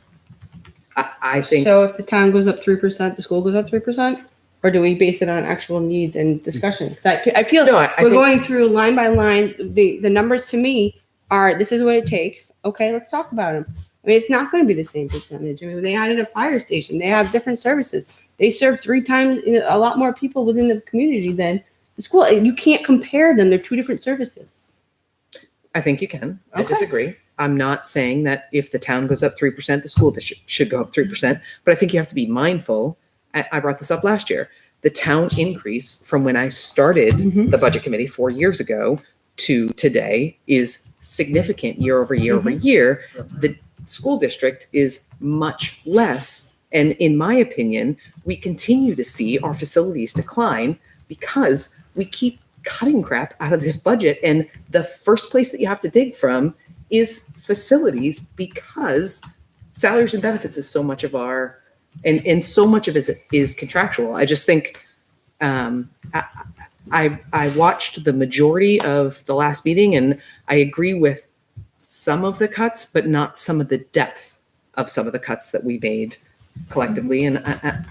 I think. So if the town goes up 3%, the school goes up 3%? Or do we base it on actual needs and discussion? 'Cause I feel No, I we're think- going through line by line. The numbers to me are, this is what it takes. Okay, let's talk about them. I mean, it's not going to be the same percentage. I mean, they added a fire station. They have different services. They serve 3 times a lot more people within the community than the school. You can't compare them. They're 2 different services. I think you can. I Okay. disagree. I'm not saying that if the town goes up 3%, the school district should go up 3%, but I think you have to be mindful. I brought this up last year. The town increase from when I started the budget committee 4 years ago to today is significant year over year over year. The school district is much less. And in my opinion, we continue to see our facilities decline because we keep cutting crap out of this budget. And the first place that you have to dig from is facilities, because salaries and benefits is so much of our, and so much of it is contractual. I just think I watched the majority of the last meeting, and I agree with some of the cuts, but not some of the depth of some of the cuts that we made collectively. And I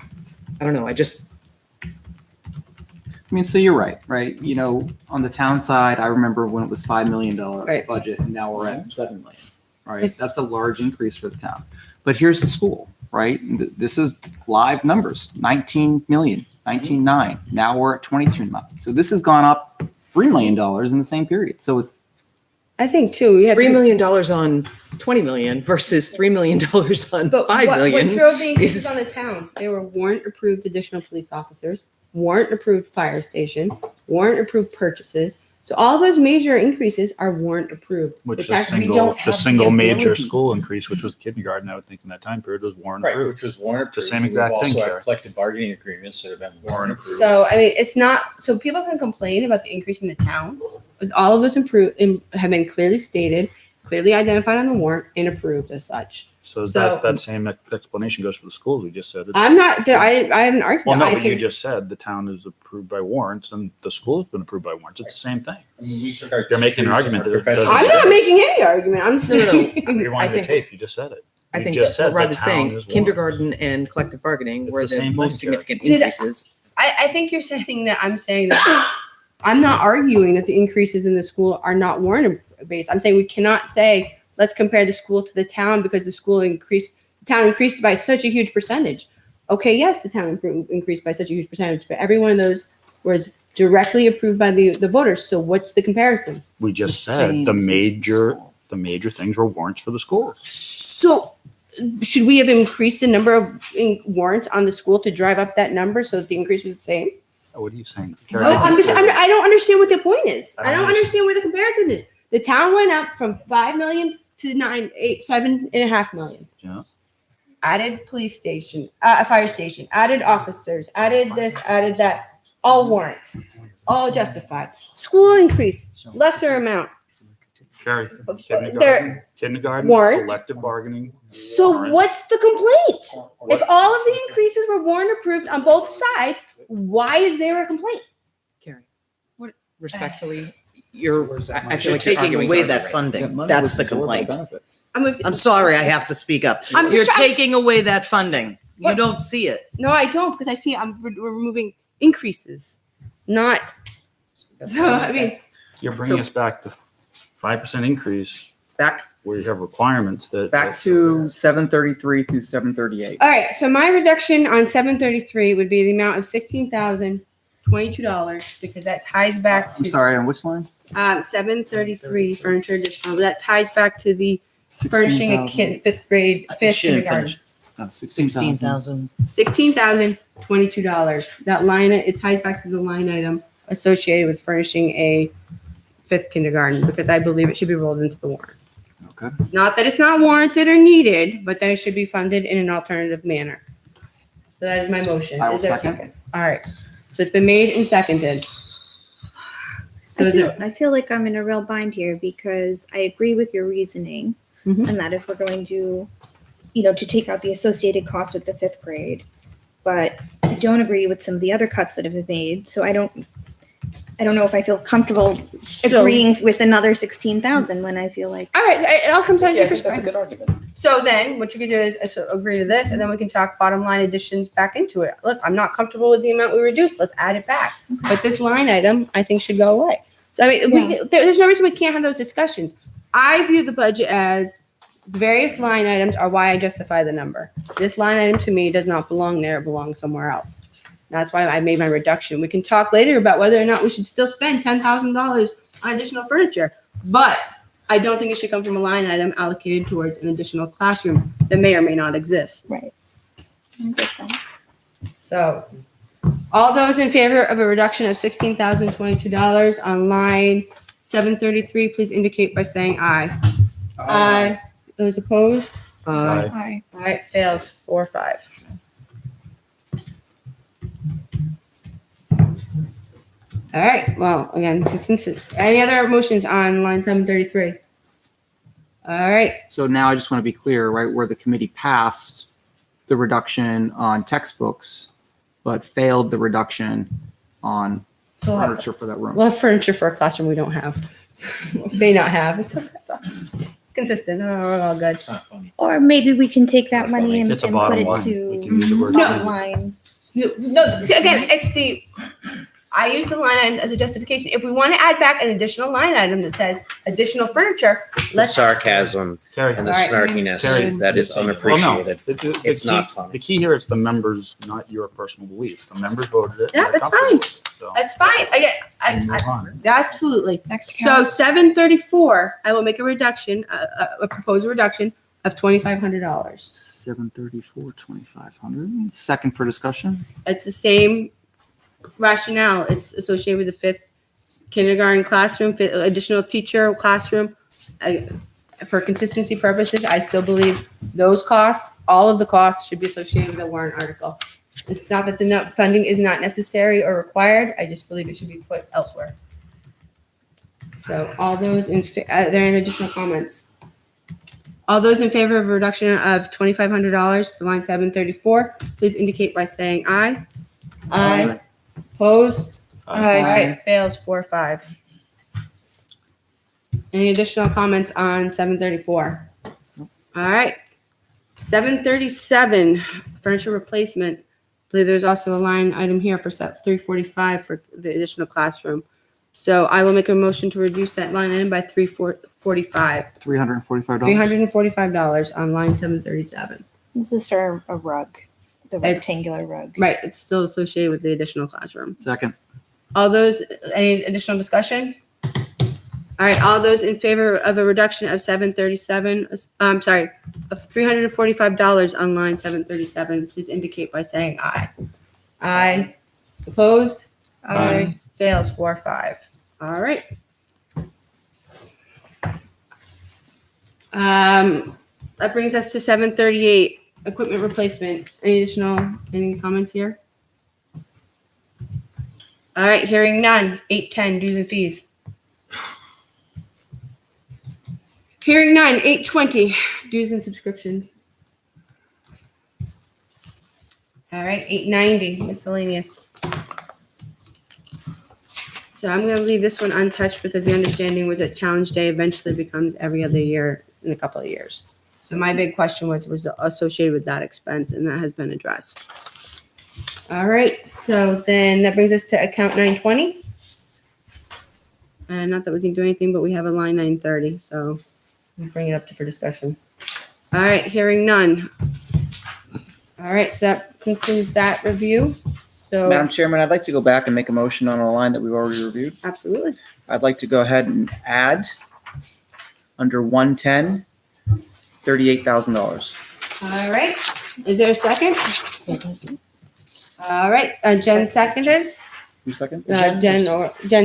don't know. I mean, so you're right? You know, on the town side, I remember when it was $5 million budget, and now we're at 7 million, right? That's a large increase for the town. But here's the school, right? This is live numbers, 19 million, 19.9. Now we're at 22.9. So this has gone up $3 million in the same period. So I think too, we had $3 million on 20 million versus $3 million on But 5 million. what drove the increases is- on the town? They were warrant approved additional police officers, warrant approved fire station, warrant approved purchases. So all those major increases are warrant approved. Which actually the single major school increase, which was kindergarten, I would think in that time period, was warrant Right, approved. which was warrant approved. The same We've exact thing, also had Carrie. collective bargaining agreements that have been warrant approved. So I mean, it's not, so people can complain about the increase in the town, but all of those have been clearly stated, clearly identified on the warrant and approved as such. So So- that same explanation goes for the schools. We just said. I'm not, I haven't argued. Well, no, I but you think- just said the town is approved by warrants and the school's been approved by warrants. It's the same thing. I mean, we took our You're making an teachers and argument our that it doesn't- I'm not making any argument. I'm saying. You're I on the think- tape. You just said it. I You think just that said what Rob the is town saying, is warrant. kindergarten and collective bargaining It's were the the same most thing, Carrie. significant Did- increases. I think you're saying that I'm saying that I'm not arguing that the increases in the school are not warrant based. I'm saying we cannot say, let's compare the school to the town because the town increased by such a huge percentage. Okay, yes, the town increased by such a huge percentage, but every one of those was directly approved by the voters. So what's the comparison? We just The said same the as the major things were warrants for the schools. So should we have increased the number of warrants on the school to drive up that number so that the increase was the same? What are you saying? No, I don't understand what the point is. I I don't don't understand where the comparison is. The town went up from 5 million to 7.5 million. Yeah. Added police station, fire station, added officers, added this, added that, all warrants, all justified. School increase, lesser amount. Carrie, They're kindergarten, warrant. collective bargaining. So warrant. what's the complaint? If all of the increases were warrant approved on both sides, why is there a complaint? Carrie, respectfully, you're, I feel You're like you're taking arguing away to that right. funding. That's the complaint. I'm sorry, I have to speak up. I'm just You're trying- taking away that funding. You What? don't see it. No, I don't, because I see we're removing increases, not. So I mean, You're bringing So- us back to 5% increase. Back where you have requirements that. Back to 733 through 738. All right, so my reduction on 733 would be the amount of $16,022 because that ties back to. I'm sorry, on which line? 733 furniture additional. That ties back to the furnishing a kid, fifth kindergarten. $16,000. $16,022. That line, it ties back to the line item associated with furnishing a fifth kindergarten because I believe it should be rolled into the warrant. Okay. Not that it's not warranted or needed, but that it should be funded in an alternative manner. So that is my motion. I will Is there a second. All right. So it's been made and seconded. So I feel like I'm in a real bind here because I agree with your reasoning Mhm. and that if we're going to, to take out the associated costs with the fifth grade, but I don't agree with some of the other cuts that have been made. So I don't know if I feel comfortable agreeing with another 16,000 when I feel like. All right, it all comes down to your That's a perspective. good argument. So then what you can do is agree to this, and then we can talk bottom line additions back into it. Look, I'm not comfortable with the amount we reduced. Let's add it back. But this line item, I think, should go away. So I mean, there's no reason we can't have those discussions. I view the budget as the various line items are why I justify the number. This line item to me does not belong there; it belongs somewhere else. That's why I made my reduction. We can talk later about whether or not we should still spend $10,000 on additional furniture, but I don't think it should come from a line item allocated towards an additional classroom that may or may not exist. Right. I get that. So, all those in favor of a reduction of $16,022 on line 733, please indicate by saying aye. Aye. Those opposed? Aye. All right, fails 4-5. All right, well, again, consensus. Any other motions on line 733? All right, So now I just want to be clear, right, where the committee passed the reduction on textbooks, but failed the reduction on so furniture for that room. we'll have furniture for a classroom we don't have. May not have. It's okay. It's all consistent. Oh, we're all good. It's not funny. Or maybe we can take that Not money funny. and It's a put bottom it line. to We can use the word. bottom line. No, see, again, it's the, I use the line item as a justification. If we want to add back an additional line item that says additional furniture, It's the let's, sarcasm Terry. and the All right. snarkiness Terry. that is Well, no, unappreciated. the It's key- not funny. The key here is the members, not your personal beliefs. The members voted it. Yeah, They're that's comfortable. fine. So, that's fine. we move on. Absolutely. Next So 734, I will make a reduction, a proposed reduction of $2,500. 734, 2,500. Second for discussion. It's the same rationale. It's associated with the fifth kindergarten classroom, additional teacher classroom. For consistency purposes, I still believe those costs, all of the costs should be associated with a warrant article. It's not that the funding is not necessary or required. I just believe it should be put elsewhere. So all those are there any additional comments? All those in favor of a reduction of $2,500 to line 734, please indicate by saying aye. Aye. Opposed? All right, fails 4-5. Any additional comments on 734? All right. 737, furniture replacement. I believe there's also a line item here for 345 for the additional classroom. So I will make a motion to reduce that line item by $345. $345. $345 on line 737. This is for a rug, the rectangular rug. Right, it's still associated with the additional classroom. Second. All those, any additional discussion? All right, all those in favor of a reduction of of $345 on line 737, please indicate by saying aye. Aye. Opposed? Aye. Fails 4-5. All right. That brings us to 738, equipment replacement. Any comments here? All right, hearing none. 810, dues and fees. Hearing none. 820, dues and subscriptions. All right, 890, miscellaneous. So I'm going to leave this one untouched because the understanding was that Challenge Day eventually becomes every other year in a couple of years. So my big question was associated with that expense, and that has been addressed. All right, so then that brings us to account 920. And not that we can do anything, but we have a line 930. So Bring it up for discussion. All right, hearing none. All right, so that concludes that review. So Madam Chairman, I'd like to go back and make a motion on a line that we've already reviewed. absolutely. I'd like to go ahead and add under 110, $38,000. All right. Is there a second? All right. Jen seconded. Who second? Jen.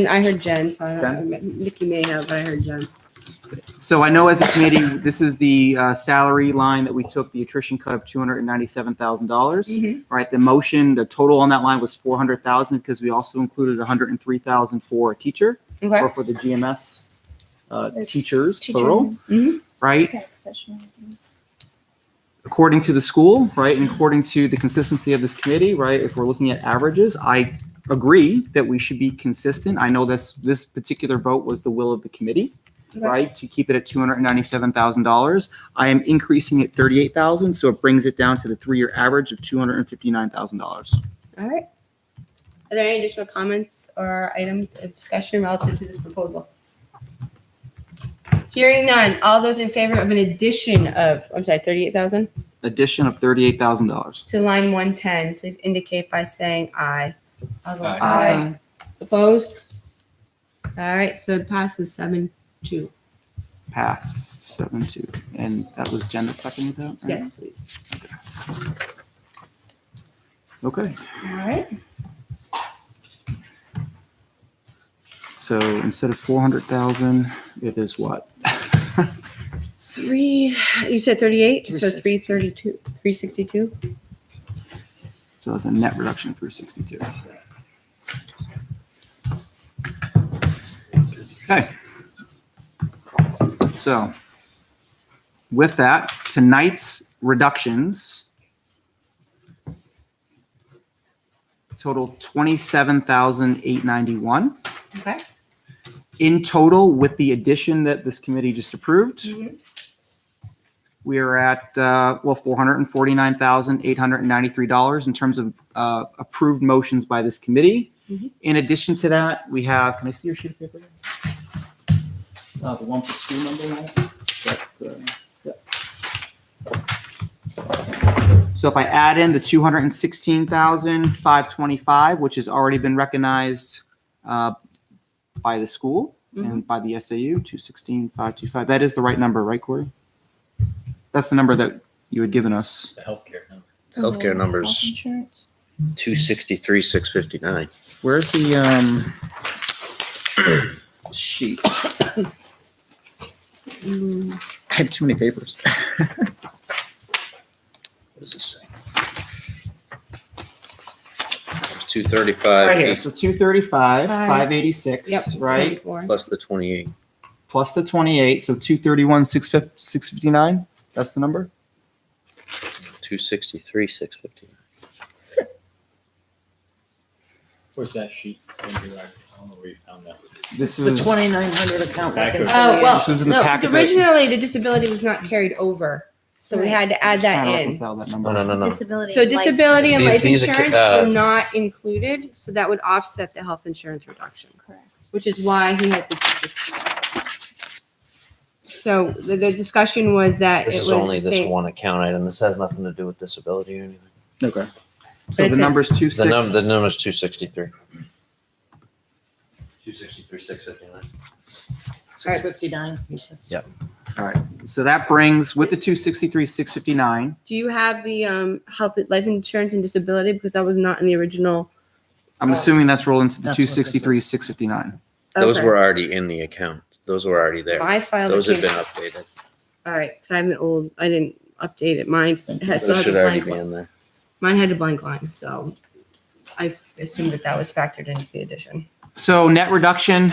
I heard Jen. So I Jen? Nikki may have, but I heard Jen. So I know as a committee, this is the salary line that we took the attrition cut of $297,000. Right. The motion, the total on that line was $400,000 because we also included $103,000 for a teacher or for the GMS teachers, plural. Right. According to the school, right, and according to the consistency of this committee, right, if we're looking at averages, I agree that we should be consistent. I know this particular vote was the will of the committee. Right, to keep it at $297,000. I am increasing it $38,000, so it brings it down to the 3-year average of $259,000. All right. Are there any additional comments or items of discussion relative to this proposal? Hearing none. All those in favor of an addition of, I'm sorry, 38,000 Addition of $38,000. to line 110, please indicate by saying aye. Aye. Aye. Opposed? All right, so it passes 7-2. Pass 7-2, and that was Jen that seconded that. Right? Yes, please. Okay. All right. So instead of 400,000, it is what? You said 38, so 332, 362. So it's a net reduction of 362. Okay. So with that, tonight's reductions total $27,891. Okay. In total, with the addition that this committee just approved, we are at $449,893 in terms of approved motions by this committee. In addition to that, we have. Can I see your sheet of paper? The one for school number. So if I add in the $216,525, which has already been recognized by the school and by the SAU, 216,525. That is the right number, right, Corey? That's the number that you had given us. The healthcare number. Healthcare numbers 263,659. Where's the sheet? I have too many papers. What does this say? It's 235. Right here. So 235, 586. Yep. Right. Plus the 28. Plus the 28. So 231, 659. That's the number. 263,659. Where's that sheet? Andrew? I don't know where you found that. This The is 2,900 account. Back of- Oh, well, This was in the no, packet that- originally the disability was not carried over. So we had to add that trying to in. reconcile that number. No. Disability. So disability and life These insurance are, were not included, so that would offset the health insurance reduction. Correct. Which is why he had to do this. So the discussion was that This it is was only the this same. one account item. This has nothing to do with disability or anything. Okay. So it's the a- number's The 26. number's 263. 263,659. 659. All right. So that brings with the 263, 659. Do you have the health, life insurance and disability? Because that was not in the original. I'm assuming that's rolled into the That's what this 263, is. 659. Those Okay. were already in the account. Those were already there. My file. Those that have been came- updated. All right, because I'm an old. I didn't update it. Mine has still Those has a should already blank be line. in there. Mine had a blank line, so I assumed that was factored into the addition. So net reduction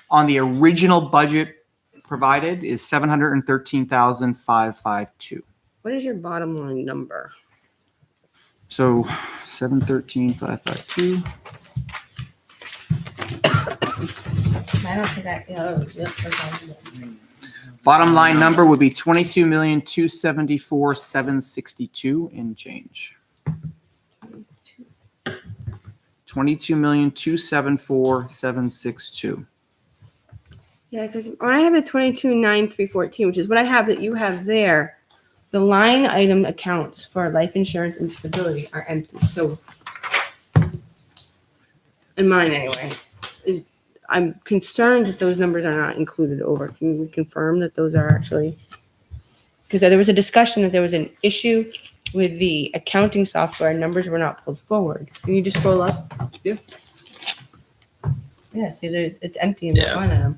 on the original budget provided is 713,552. What is your bottom line number? So 713,552. I don't think I. Oh, yep, Bottom line number would be 22,274,762 in change. 22,274,762. Yeah, because when I have the 22,9,314, which is what I have that you have there, the line item accounts for life insurance and disability are empty. So, in mine anyway, I'm concerned that those numbers are not included over. Can we confirm that those are actually? Because there was a discussion that there was an issue with the accounting software. Numbers were not pulled forward. Can you just scroll up? Yeah. Yeah. See, it's empty in that Yeah. line item.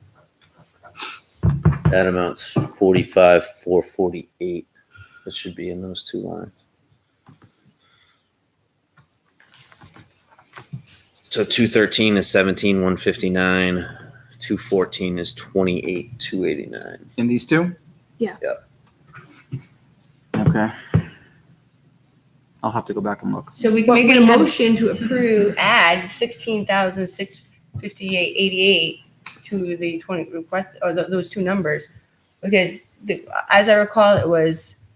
That amount's 45,448. That should be in those two lines. So 213 is 17,159. 214 is 28,289. In these two? Yeah. Yep. Okay. I'll have to go back and look. So we can make a motion to approve, add 16,658.88 to the 20 request, or those two numbers. Because as I recall,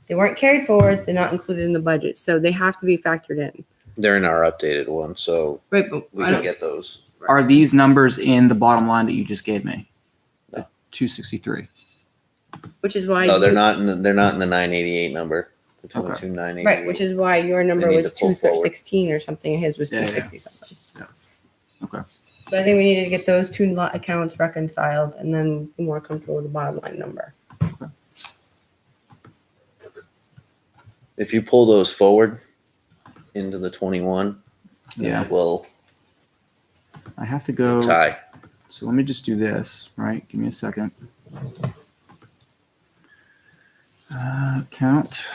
they weren't carried forward, they're not included in the budget, so they have to be factored in. They're in our updated one, so Right, but we I can don't, get those. Are these numbers in the bottom line that you just gave me? No. 263. which is why. No, they're not in the 988 number. The 22,988. Right, which is why your number They need was to pull forward. 216 or something, and his was Yeah, yeah. 260 something. Okay. So I think we needed to get those two accounts reconciled, and then be more comfortable with the bottom line number. If you pull those forward into the 21, Yeah. it will I have to go. tie. So let me just do this, right? Give me a second. Count.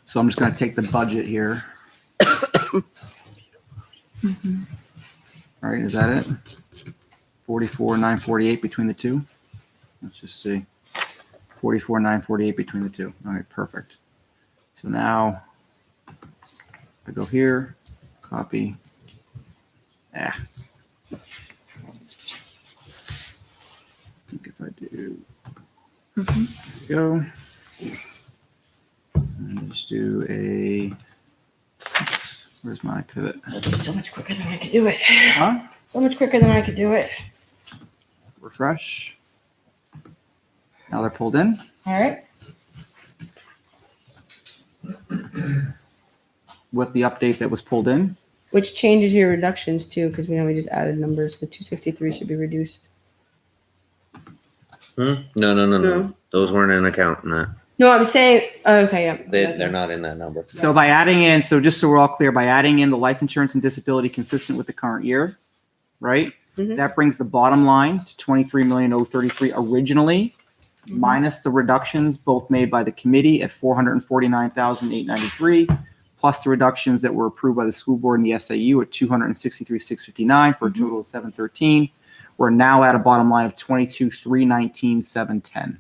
So I'm just going to take the budget here. All right, is that it? 44,948 between the two. Let's just see. 44,948 between the two. All right, perfect. So now I go here, copy. I think if I do, go. And just do a. Where's my pivot? So much quicker than I could do it. Huh? So much quicker than I could do it. Refresh. Now they're pulled in. All right. With the update that was pulled in. Which changes your reductions too, because we know we just added numbers. The 263 should be reduced. No. No. Those weren't in account in that. No, I'm saying, okay, yeah. They're not in that number. So by adding in, so just so we're all clear, by adding in the life insurance and disability consistent with the current year, right? Mhm. That brings the bottom line to 23,033 originally, minus the reductions both made by the committee at 449,893, plus the reductions that were approved by the school board and the SAU at 263,659 for a total of 713. We're now at a bottom line of 22,319,710.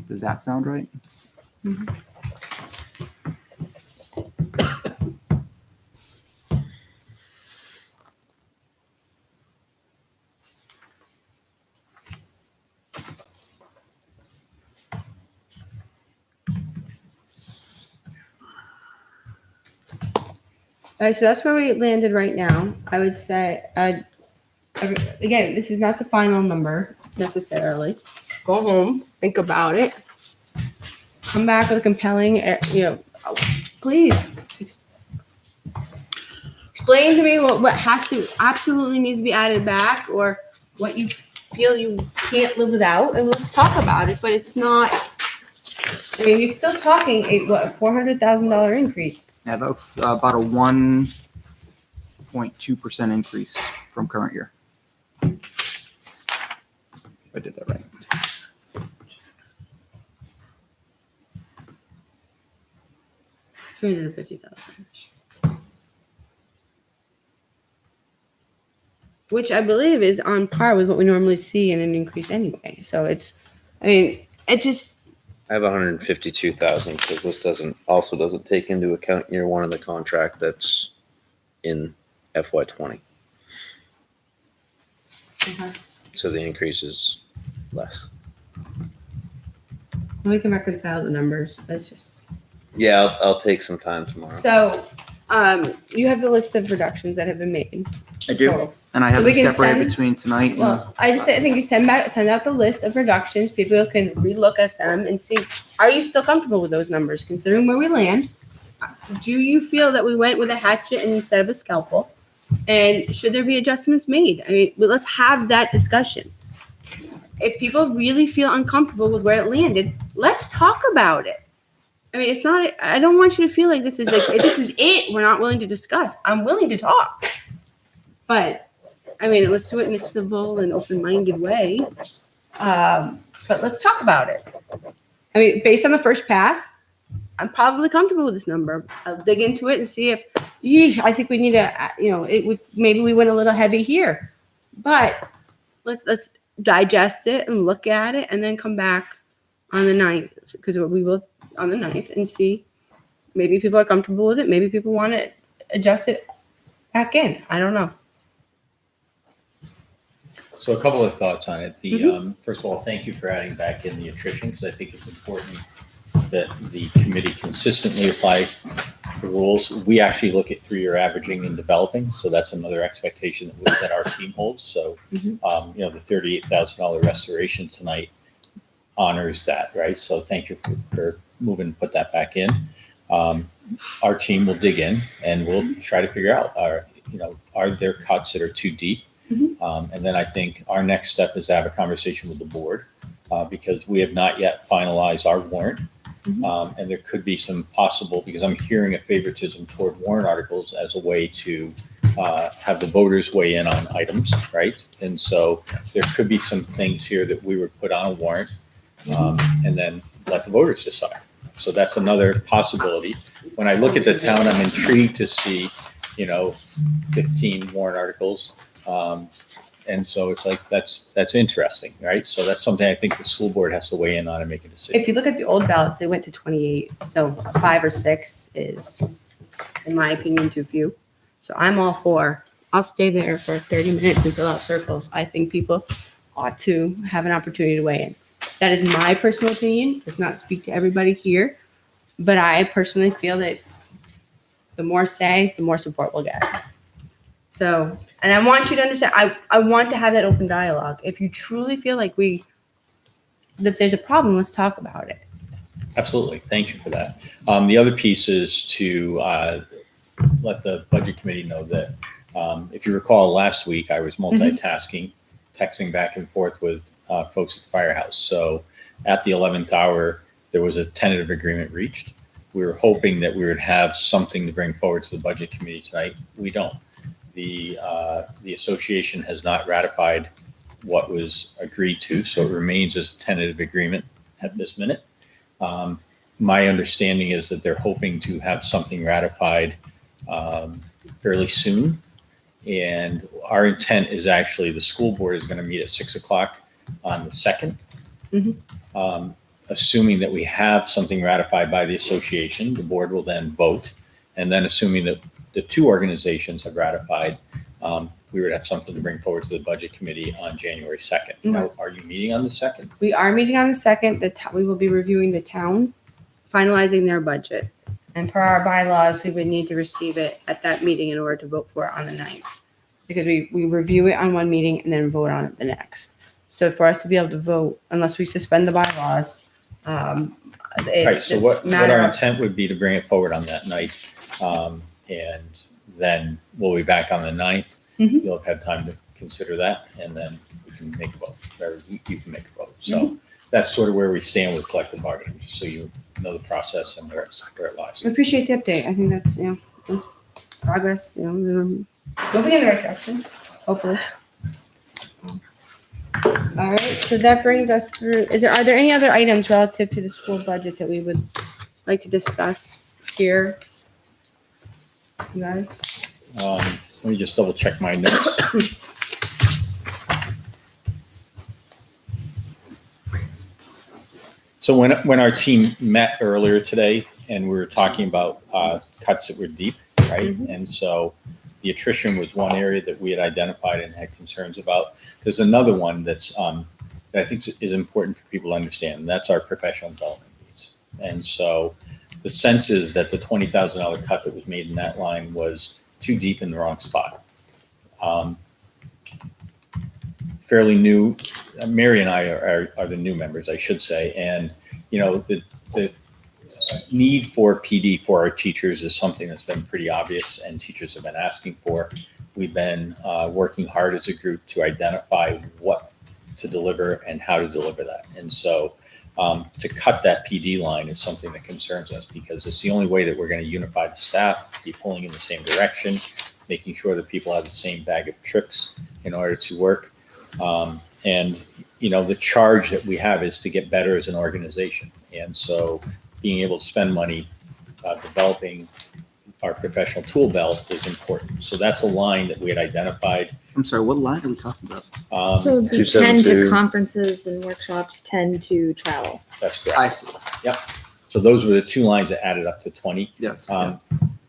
Does that sound right? All right, so that's where we landed right now. I would say, again, this is not the final number necessarily. Go home, think about it. Come back with a compelling, please explain to me what has to absolutely needs to be added back, or what you feel you can't live without, and let's talk about it. But it's not. I mean, you're still talking a $400,000 increase. Yeah, that's about a 1.2% increase from current year. If I did that right. $350,000, which I believe is on par with what we normally see in an increase anyway. So it just. I have 152,000 because this doesn't take into account year one of the contract that's in FY20. Okay. So the increase is less. We can reconcile the numbers. It's just. Yeah, I'll take some time tomorrow. So, you have the list of reductions that have been made. I do, Total. and I So have we them can separated send- between tonight and. Well, I think you send out the list of reductions. People can relook at them and see, are you still comfortable with those numbers, considering where we land? Do you feel that we went with a hatchet instead of a scalpel? And should there be adjustments made? I mean, let's have that discussion. If people really feel uncomfortable with where it landed, let's talk about it. I mean, it's not, I don't want you to feel like this is it. We're not willing to discuss. I'm willing to talk. But, I mean, let's do it in a civil and open-minded way. But let's talk about it. I mean, based on the first pass, I'm probably comfortable with this number. I'll dig into it and see if, I think we need maybe we went a little heavy here. But let's digest it and look at it and then come back on the 9th, because we will on the 9th and see. Maybe people are comfortable with it. Maybe people want to adjust it back in. I don't know. So a couple of thoughts on it. First of all, thank you for adding back in the attrition, because I think it's important that the committee consistently apply the rules. We actually look at 3-year averaging and developing, so that's another expectation that our team holds. So, the $38,000 restoration tonight honors that, right? So thank you for moving, put that back in. Our team will dig in and we'll try to figure out, are there cuts that are too deep? And then I think our next step is to have a conversation with the board, because we have not yet finalized our warrant. And there could be some possible, because I'm hearing a favoritism toward warrant articles as a way to have the voters weigh in on items, right? And so there could be some things here that we would put on a warrant and then let the voters decide. So that's another possibility. When I look at the town, I'm intrigued to see, 15 warrant articles. And so it's like, that's interesting, right? So that's something I think the school board has to weigh in on and make a decision. If you look at the old ballots, they went to 28. So 5 or 6 is, in my opinion, too few. So I'm all for, I'll stay there for 30 minutes and fill out circles. I think people ought to have an opportunity to weigh in. That is my personal opinion. Does not speak to everybody here. But I personally feel that the more say, the more support we'll get. So, and I want you to understand, I want to have that open dialogue. If you truly feel like that there's a problem, let's talk about it. Absolutely. Thank you for that. The other piece is to let the budget committee know that if you recall last week, I was multitasking, texting back and forth with folks at the firehouse. So at the 11th hour, there was a tentative agreement reached. We were hoping that we would have something to bring forward to the budget committee tonight. We don't. The association has not ratified what was agreed to, so it remains as a tentative agreement at this minute. My understanding is that they're hoping to have something ratified fairly soon. And our intent is actually the school board is going to meet at 6:00 on the 2nd. Assuming that we have something ratified by the association, the board will then vote. And then assuming that the 2 organizations have ratified, we would have something to bring forward to the budget committee on January 2nd. Now, are you meeting on the 2nd? We are meeting on the 2nd. We will be reviewing the town, finalizing their budget. And per our bylaws, we would need to receive it at that meeting in order to vote for it on the 9th. Because we review it on one meeting and then vote on it the next. So for us to be able to vote, unless we suspend the bylaws, Right, it's so just what matter our of, intent would be to bring it forward on that night. And then we'll be back on the 9th. You'll have had time to consider that, and then we can make a vote, or you can make a vote. So that's sort of where we stand with collective bargaining, just so you know the process and where it lies. I appreciate the update. I think that's, that's progress, we're moving in the right direction, hopefully. All right, so that brings us through, are there any other items relative to the school budget that we would like to discuss here? You guys? Let me just double check my notes. So when our team met earlier today and we were talking about cuts that were deep, right? And so the attrition was one area that we had identified and had concerns about. There's another one that's that I think is important for people to understand. And that's our professional development fees. And so the sense is that the $20,000 cut that was made in that line was too deep in the wrong spot. Fairly new, Mary and I are the new members, I should say. And, you know, the need for PD for our teachers is something that's been pretty obvious and teachers have been asking for. We've been working hard as a group to identify what to deliver and how to deliver that. And so to cut that PD line is something that concerns us because it's the only way that we're going to unify the staff, be pulling in the same direction, making sure that people have the same bag of tricks in order to work. And, you know, the charge that we have is to get better as an organization. And so being able to spend money developing our professional tool belt is important. So that's a line that we had identified. I'm sorry, what line are we talking about? So the 10 to conferences and workshops, 10 to travel. That's correct. I see. Yep. So those were the two lines that added up to 20. Yes.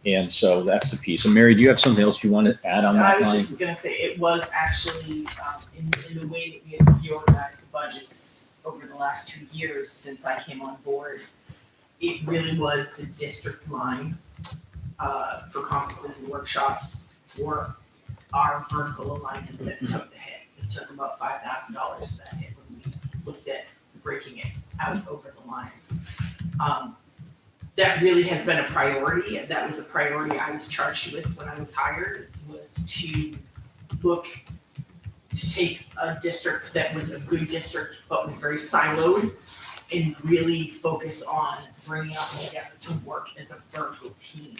And so that's the piece. And Mary, do you have something else you want to add on I that was line? just gonna say, it was actually, in the way that we had reorganized the budgets over the last 2 years since I came on board, it really was the district line, for conferences and workshops for our vertical alignment that took the hit. It took about $5,000 that hit when we looked at breaking it out over the lines. That really has been a priority. That was a priority I was charged with when I was hired, was to look to take a district that was a good district but was very siloed and really focus on bringing us together to work as a vertical team.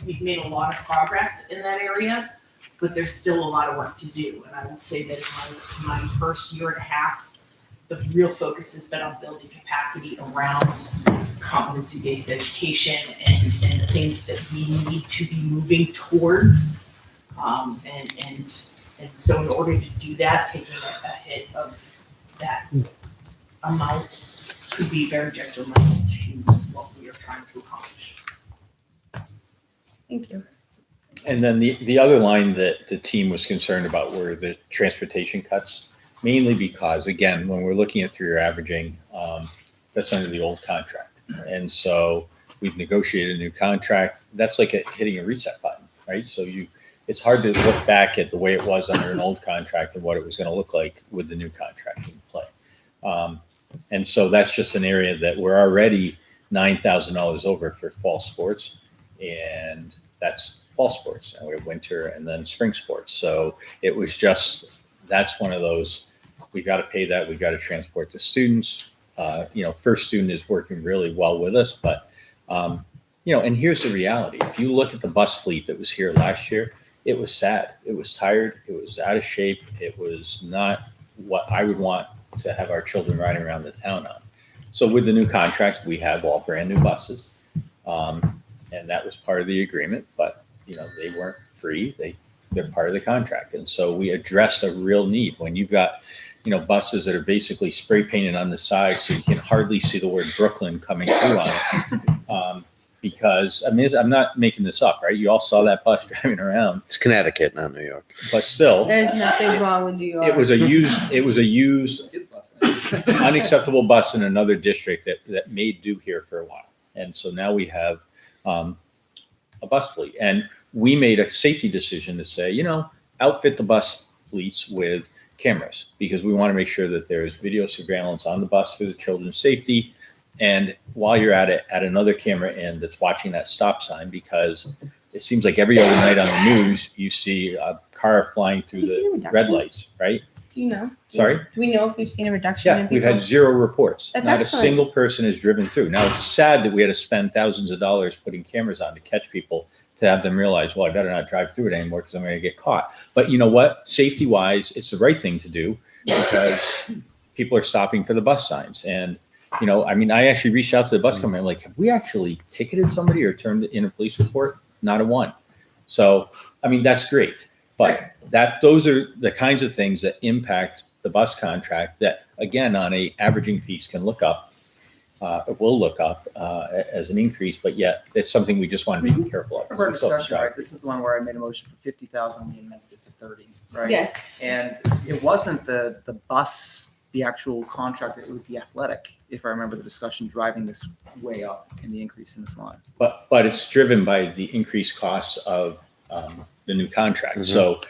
We've made a lot of progress in that area, but there's still a lot of work to do. And I will say that in my first year and a half, the real focus has been on building capacity around competency-based education and the things that we need to be moving towards. And so in order to do that, taking a hit of that amount could be very detrimental to what we are trying to accomplish. Thank you. And then the other line that the team was concerned about were the transportation cuts, mainly because, again, when we're looking at 3-year averaging, that's under the old contract. And so we've negotiated a new contract. That's like hitting a reset button, right? So it's hard to look back at the way it was under an old contract and what it was going to look like with the new contract in play. And so that's just an area that we're already $9,000 over for fall sports, and that's fall sports, and we have winter and then spring sports. So it was just, that's one of those, we got to pay that, we got to transport the students. First student is working really well with us, but and here's the reality. If you look at the bus fleet that was here last year, it was sad. It was tired. It was out of shape. It was not what I would want to have our children riding around the town on. So with the new contract, we have all brand new buses. And that was part of the agreement, but they weren't free. They're part of the contract. And so we addressed a real need. When you've got, buses that are basically spray painted on the side so you can hardly see the word Brooklyn coming through on it. Because, I'm not making this up, right? You all saw that bus driving around. It's Connecticut, not New York. But still, There's nothing wrong with you. it was a used unacceptable bus in another district that made do here for a while. And so now we have a bus fleet. And we made a safety decision to say, outfit the bus fleets with cameras, because we want to make sure that there's video surveillance on the bus for the children's safety. And while you're at it, add another camera in that's watching that stop sign, because it seems like every other night on the news, you see a car flying through the red lights, right? Do you know? Sorry? Do we know if we've seen a reduction in Yeah, people? we've had 0 reports. That's Not excellent. a single person has driven through. Now, it's sad that we had to spend thousands of dollars putting cameras on to catch people, to have them realize, well, I better not drive through it anymore because I'm going to get caught. But you know what? Safety-wise, it's the right thing to do, because people are stopping for the bus signs. And, I actually reached out to the bus company. I'm like, have we actually ticketed somebody or turned in a police report? Not a one. So, that's great. But those are the kinds of things that impact the bus contract that, again, on a averaging piece can look up, will look up as an increase, but yet it's something we just want to be careful of. For discussion, right? This is the one where I made a motion for 50,000, we amended it to 30, right? Yes. And it wasn't the bus the actual contract, it was the athletic, if I remember the discussion, driving this way up in the increase in this line. But it's driven by the increased costs of the new contract. Mhm. So,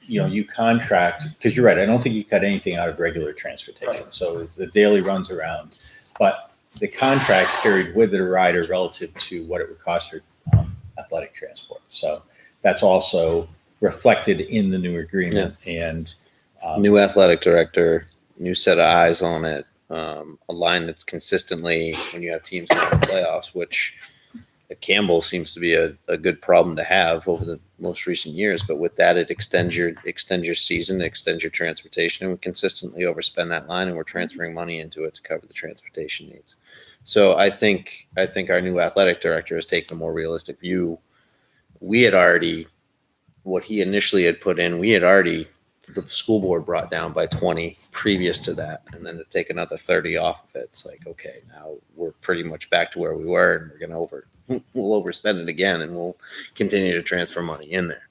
you contract, because you're right, I don't think you cut anything out of regular transportation. So the daily runs around, but the contract carried with it a rider relative to what it would cost for athletic transport. So that's also reflected in the new agreement. And New athletic director, new set of eyes on it, a line that's consistently, when you have teams in the playoffs, which at Campbell seems to be a good problem to have over the most recent years. But with that, it extends your season, extends your transportation, and we consistently overspend that line, and we're transferring money into it to cover the transportation needs. So I think our new athletic director has taken a more realistic view. We had already, what he initially had put in, the school board brought down by 20 previous to that, and then to take another 30 off of it, it's like, okay, now we're pretty much back to where we were, and we'll overspend it again, and we'll continue to transfer money in there.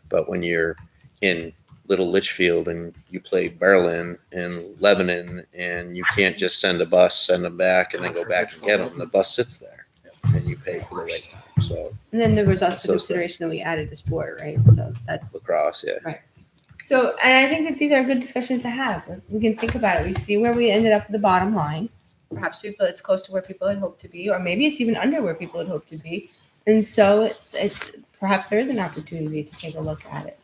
But when you're in Little Litchfield and you play Berlin and Lebanon, and you can't just send them back and then go back and get them, the bus sits there and you pay for the wait time. So, And then there was also So the consideration that we added a sport, right? So that's lacrosse, yeah. right. So, and I think that these are good discussions to have. We can think about it. We see where we ended up with the bottom line. Perhaps it's close to where people had hoped to be, or maybe it's even under where people had hoped to be. And so it's perhaps there is an opportunity to take a look at it.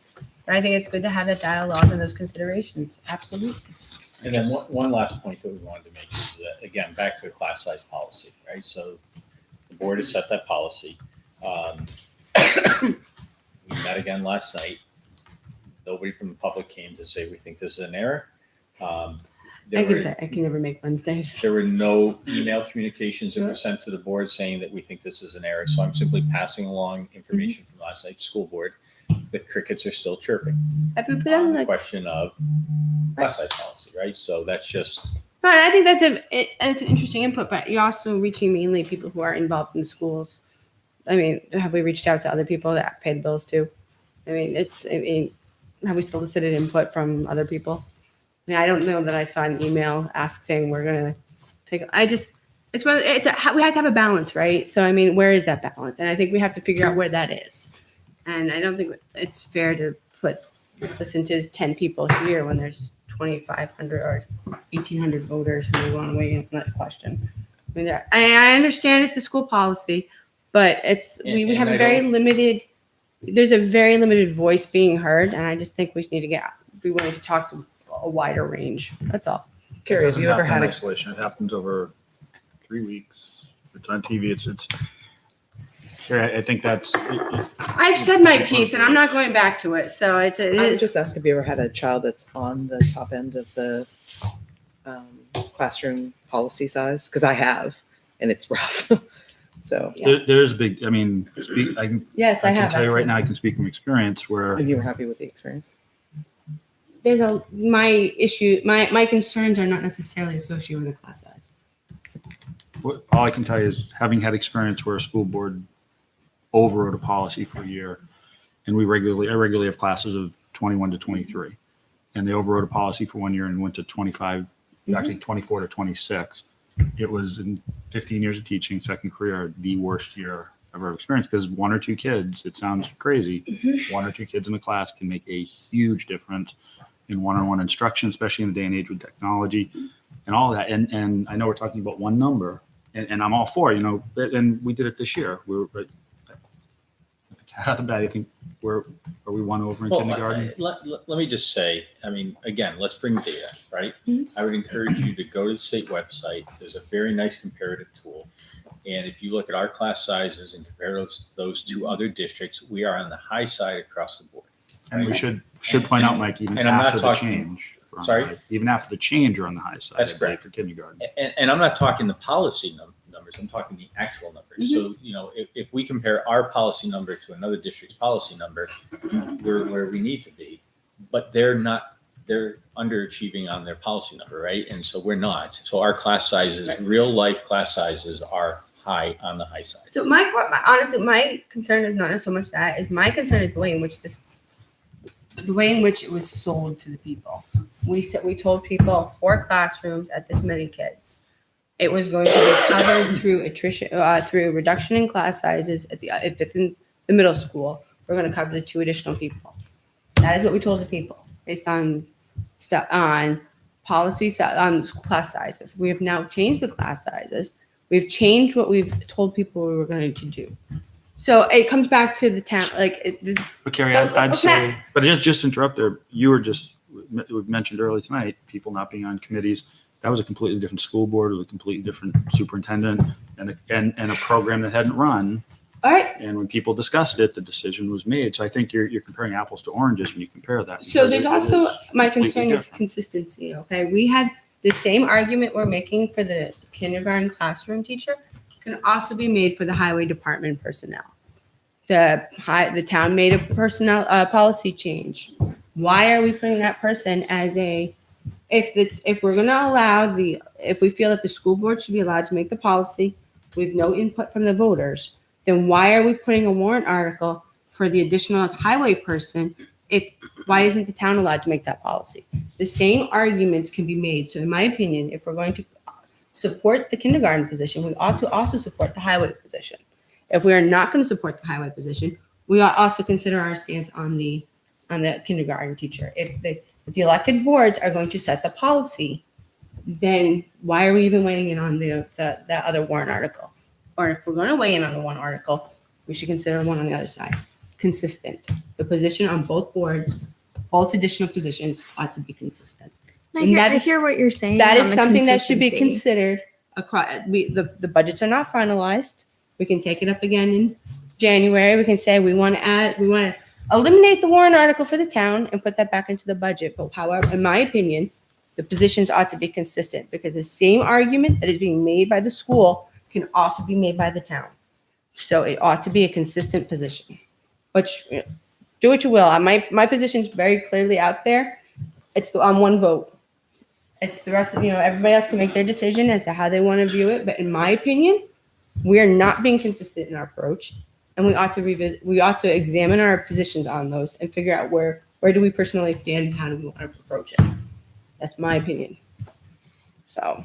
But I think it's good to have that dialogue and those considerations. Absolutely. And then one last point that we wanted to make is that, again, back to the class size policy, right? So the board has set that policy. We met again last night. Nobody from the public came to say we think this is an error. I can never make Wednesdays. There were no email communications that were sent to the board saying that we think this is an error. So I'm simply passing along information from last night's school board. The crickets are still chirping. Have we put on The question of class size policy, right? So that's just. No, I think that's an interesting input, but you're also reaching mainly people who are involved in the schools. I mean, have we reached out to other people that pay the bills too? I mean, have we solicited input from other people? I mean, I don't know that I saw an email saying we're going to take, we have to have a balance, right? So, I mean, where is that balance? And I think we have to figure out where that is. And I don't think it's fair to listen to 10 people here when there's 2,500 or 1,800 voters who want to weigh in on that question. I mean, I understand it's the school policy, but we have a very limited, there's a very limited voice being heard. And I just think we need to be willing to talk to a wider range. That's all. Carrie, have you ever had isolation? It happens over 3 weeks. It's on TV. It's Carrie, I think that's. I've said my piece, and I'm not going back to it. So I would just ask if you ever had a child that's on the top end of the classroom policy size, because I have, and it's rough. So There's big. I mean, yes, I have. Tell you right now, I can speak from experience where. And you were happy with the experience? My concerns are not necessarily associated with the class size. All I can tell you is having had experience where a school board overrode a policy for a year, and I regularly have classes of 21 to 23, and they overrode a policy for 1 year and went to 25, actually 24 to 26. It was in 15 years of teaching, second career, the worst year I've ever experienced, because one or two kids, it sounds crazy, one or two kids in the class can make a huge difference in one-on-one instruction, especially in the day and age with technology and all that. And I know we're talking about one number, and I'm all for, and we did it this year. We were out of the bag. I think we won over in kindergarten. Let me just say, I mean, again, let's bring data, right? I would encourage you to go to the state website. There's a very nice comparative tool. And if you look at our class sizes and compare those to other districts, we are on the high side across the board. And we should point out, Mike, even after the change. Sorry? Even after the change, you're on the high side. That's correct. For kindergarten. And I'm not talking the policy numbers. I'm talking the actual numbers. So, if we compare our policy number to another district's policy number, we're where we need to be. But they're underachieving on their policy number, right? And so we're not. So our class sizes, real life class sizes, are high on the high side. So honestly, my concern is not so much that. My concern is the way in which the way in which it was sold to the people. We told people 4 classrooms at this many kids. It was going to be covered through attrition, through reduction in class sizes. If it's in the middle school, we're going to cover the 2 additional people. That is what we told the people based on policy on class sizes. We have now changed the class sizes. We've changed what we've told people we were going to do. So it comes back to the town, But Carrie, I'd say, but just interrupt there. You were we mentioned earlier tonight, people not being on committees. That was a completely different school board with a completely different superintendent and a program that hadn't run. All right. And when people discussed it, the decision was made. So I think you're comparing apples to oranges when you compare that. So there's also, my concern is consistency, okay? We had the same argument we're making for the kindergarten classroom teacher can also be made for the highway department personnel. The town made a personnel policy change. Why are we putting that person as if we're going to allow if we feel that the school board should be allowed to make the policy with no input from the voters, then why are we putting a warrant article for the additional highway person? Why isn't the town allowed to make that policy? The same arguments can be made. So in my opinion, if we're going to support the kindergarten position, we ought to also support the highway position. If we are not going to support the highway position, we ought also consider our stance on the kindergarten teacher. If the elected boards are going to set the policy, then why are we even weighing in on the other warrant article? Or if we're going to weigh in on the one article, we should consider one on the other side. Consistent. The position on both boards, both additional positions ought to be consistent. I hear what you're saying. That is on the something that should be consistency. considered across. The budgets are not finalized. We can take it up again in January. We can say we want to eliminate the warrant article for the town and put that back into the budget. But however, in my opinion, the positions ought to be consistent because the same argument that is being made by the school can also be made by the town. So it ought to be a consistent position. But do what you will. My position is very clearly out there. It's on one vote. It's the rest of, everybody else can make their decision as to how they want to view it. But in my opinion, we are not being consistent in our approach. And we ought to examine our positions on those and figure out where do we personally stand and how do we want to approach it. That's my opinion. So,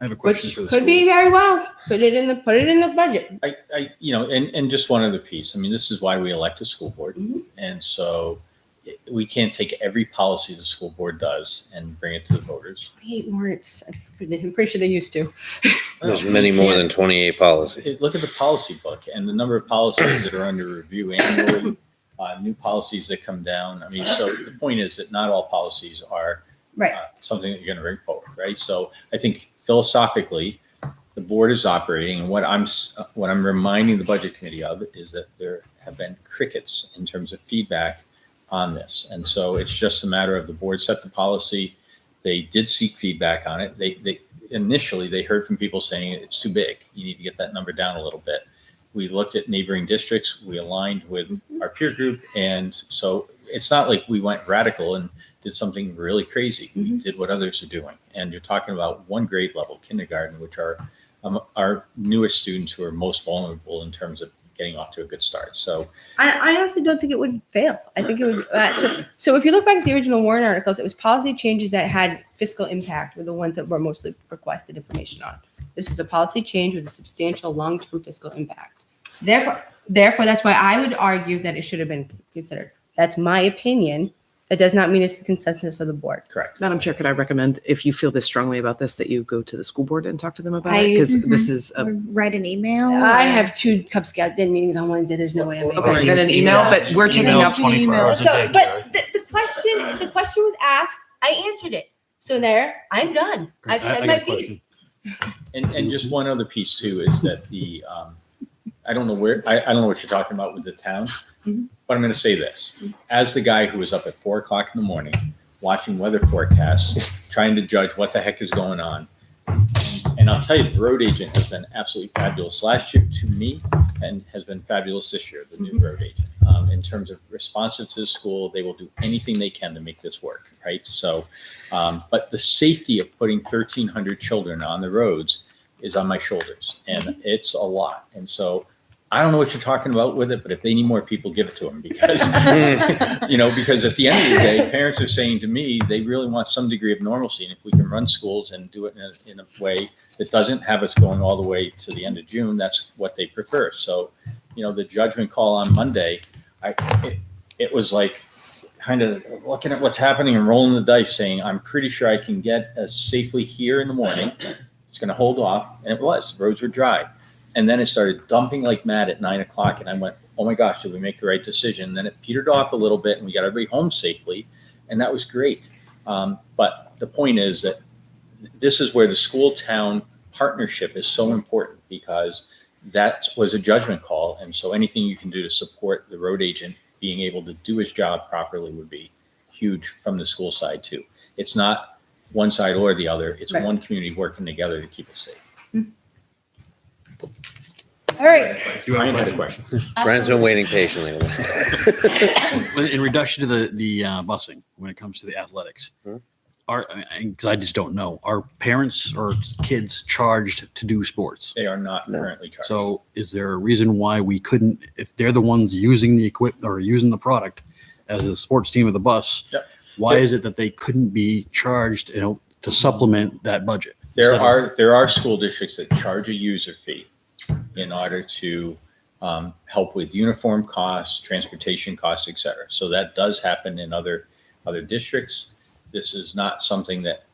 I have a question which for the could school. be very well put it in the budget. And just one other piece. I mean, this is why we elect a school board. Mhm. And so we can't take every policy the school board does and bring it to the voters. I hate warrants. I'm pretty sure they used to. There's many more than 28 policies. Look at the policy book and the number of policies that are under review annually, new policies that come down. I mean, so the point is that not all policies are Right. something that you're going to bring forward, right? So I think philosophically, the board is operating, and what I'm reminding the budget committee of is that there have been crickets in terms of feedback on this, and so it's just a matter of the board set the policy. They did seek feedback on it. They initially heard from people saying it's too big. You need to get that number down a little bit. We looked at neighboring districts. We aligned with our peer group, and so it's not like we went radical and did something really crazy. We did what others are doing. And you're talking about one grade level, kindergarten, which are our newest students who are most vulnerable in terms of getting off to a good start. So I honestly don't think it would fail. I think it would. So if you look back at the original warrant articles, it was policy changes that had fiscal impact were the ones that were mostly requested information on. This was a policy change with a substantial long-term fiscal impact. Therefore, that's why I would argue that it should have been considered. That's my opinion. That does not mean it's the consensus of the board. correct. Madam Chair, could I recommend, if you feel this strongly about this, that you go to the school board and talk to them about it? I- Because this is Or write an email. I or- have 2 Cub Scout den meetings on Wednesday. There's no way I'm making Okay, it. then an email, but we're taking Email's up 24 hours a So, day. but the question was asked. I answered it. So there, I'm done. I've said I my got a piece. And just one other piece too is that I don't know what you're talking about with the town, but I'm going to say this. As the guy who was up at 4:00 in the morning, watching weather forecasts, trying to judge what the heck is going on. And I'll tell you, the road agent has been absolutely fabulous last year to me and has been fabulous this year, the new road agent. In terms of responsive to the school, they will do anything they can to make this work, right? So, but the safety of putting 1,300 children on the roads is on my shoulders, and it's a lot. And so I don't know what you're talking about with it, but if they need more people, give it to them because, because at the end of the day, parents are saying to me, they really want some degree of normalcy. And if we can run schools and do it in a way that doesn't have us going all the way to the end of June, that's what they prefer. So, the judgment call on Monday, it was like kind of looking at what's happening and rolling the dice saying, I'm pretty sure I can get us safely here in the morning. It's going to hold off. And it was. The roads were dry. And then it started dumping like mad at 9:00. And I went, oh my gosh, did we make the right decision? And then it petered off a little bit and we got everybody home safely. And that was great. But the point is that this is where the school-town partnership is so important because that was a judgment call. And so anything you can do to support the road agent being able to do his job properly would be huge from the school side too. It's not one side or the other. It's one community working together to keep us safe. All right. Brian had a question. Brian's been waiting patiently. In reduction to the busing, when it comes to the athletics, because I just don't know, are parents or kids charged to do sports? They are not currently charged. So is there a reason why we couldn't, if they're the ones using the equipment or using the product as the sports team of the bus, why is it that they couldn't be charged, to supplement that budget? There are school districts that charge a user fee in order to help with uniform costs, transportation costs, et cetera. So that does happen in other districts. This is not something that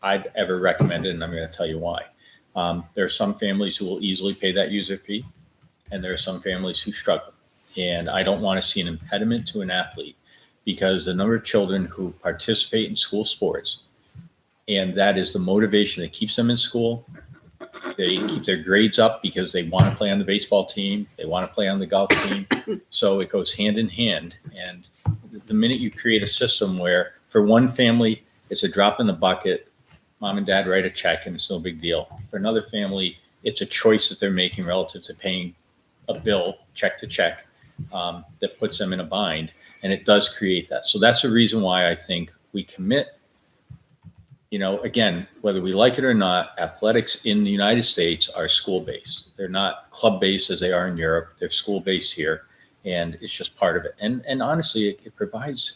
I've ever recommended, and I'm going to tell you why. There are some families who will easily pay that user fee, and there are some families who struggle. And I don't want to see an impediment to an athlete because the number of children who participate in school sports, and that is the motivation that keeps them in school. They keep their grades up because they want to play on the baseball team. They want to play on the golf team. So it goes hand in hand. And the minute you create a system where for one family, it's a drop in the bucket, mom and dad write a check and it's no big deal. For another family, it's a choice that they're making relative to paying a bill, check to check, that puts them in a bind. And it does create that. So that's the reason why I think we commit. Again, whether we like it or not, athletics in the United States are school-based. They're not club-based as they are in Europe. They're school-based here, and it's just part of it. And honestly, it provides,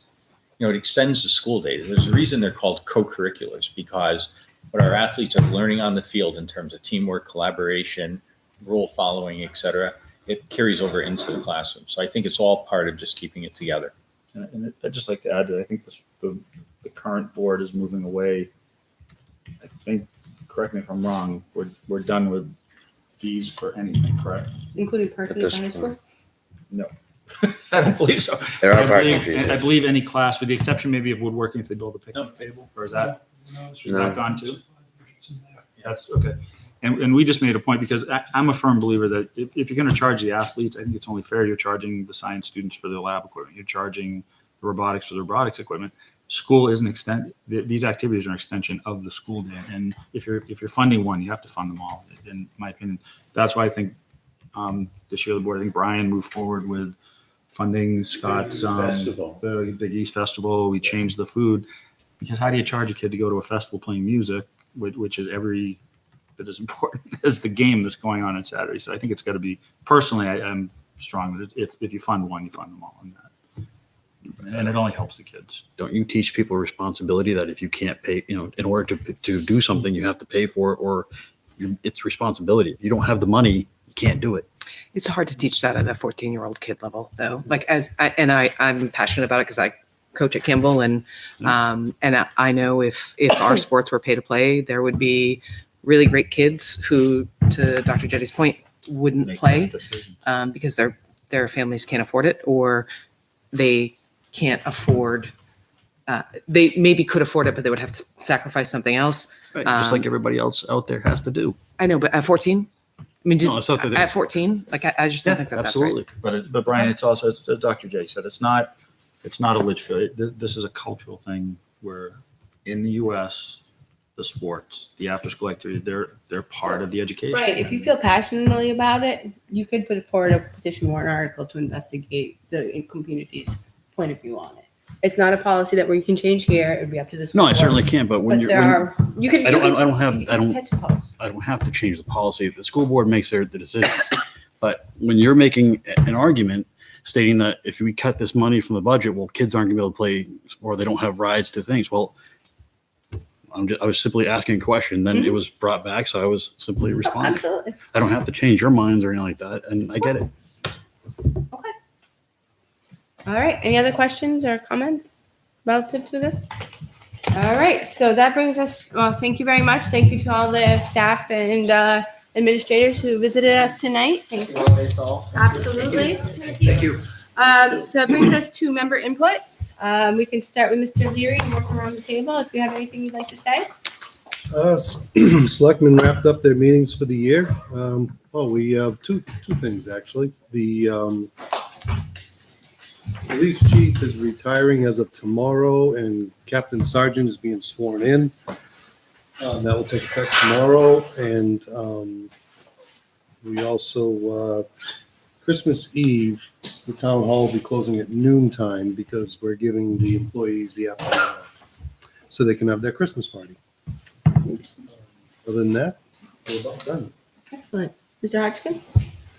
it extends the school day. There's a reason they're called co-curriculars because what our athletes are learning on the field in terms of teamwork, collaboration, rule following, et cetera, it carries over into the classroom. So I think it's all part of just keeping it together. And I'd just like to add that I think the current board is moving away. I think, correct me if I'm wrong, we're done with fees for anything, correct? Including parking at the high school? No, I don't believe so. There are I parking believe, fees. I believe any class, with the exception maybe of woodworking, if they build a picnic table, or is that gone too? That's okay. And we just made a point because I'm a firm believer that if you're going to charge the athletes, I think it's only fair you're charging the science students for their lab equipment. You're charging the robotics for the robotics equipment. School is an extent. These activities are an extension of the school day, and if you're funding one, you have to fund them all. In my opinion, that's why I think this year the board, I think Brian moved forward with funding Scott's the Geese Festival. We changed the food because how do you charge a kid to go to a festival playing music, which is every bit as important as the game that's going on Saturday? So I think it's got to be. Personally, I'm strong that if you fund one, you fund them all. And it only helps the kids. Don't you teach people responsibility that if you can't pay, in order to do something, you have to pay for it, or it's responsibility. If you don't have the money, you can't do it. It's hard to teach that at a 14-year-old kid level, though. Like I'm passionate about it because I coach at Kimball, and I know if our sports were pay to play, there would be really great kids who, to Dr. Jetty's point, wouldn't play because their families can't afford it, or they can't afford. They maybe could afford it, but they would have to sacrifice something else. Right, just like everybody else out there has to do. I know, but at 14, I mean, at 14, like I just don't think that absolutely. That's right. But Brian, it's also, as Dr. J said, it's not a Litchfield. This is a cultural thing where in the U.S., the sports, the after-school activity, they're part of the education. Right. If you feel passionately about it, you could put forward a petition warrant article to investigate the community's point of view on it. It's not a policy that where you can change here. It would be up to the school. No, I certainly can't. But when I don't have to change the policy. The school board makes the decisions, But when you're making an argument stating that if we cut this money from the budget, well, kids aren't gonna be able to play, or they don't have rides to things. Well, I was simply asking a question, then it was brought back, so I was simply responding. Absolutely. I don't have to change your minds or anything like that, and I get it. Okay. All right. Any other questions or comments relative to this? All right. So that brings us, well, thank you very much. Thank you to all the staff and administrators who visited us tonight. Thank you. Absolutely. Thank you. So that brings us to member input. We can start with Mr. Leary and work around the table if you have anything you'd like to say. Selectmen wrapped up their meetings for the year. We have two things, actually. The police chief is retiring as of tomorrow, and Captain Sergeant is being sworn in. That will take effect tomorrow. And we also, Christmas Eve, the town hall will be closing at noontime because we're giving the employees the afternoon off so they can have their Christmas party. Other than that, we're about done. Excellent. Mr. Hodgkin,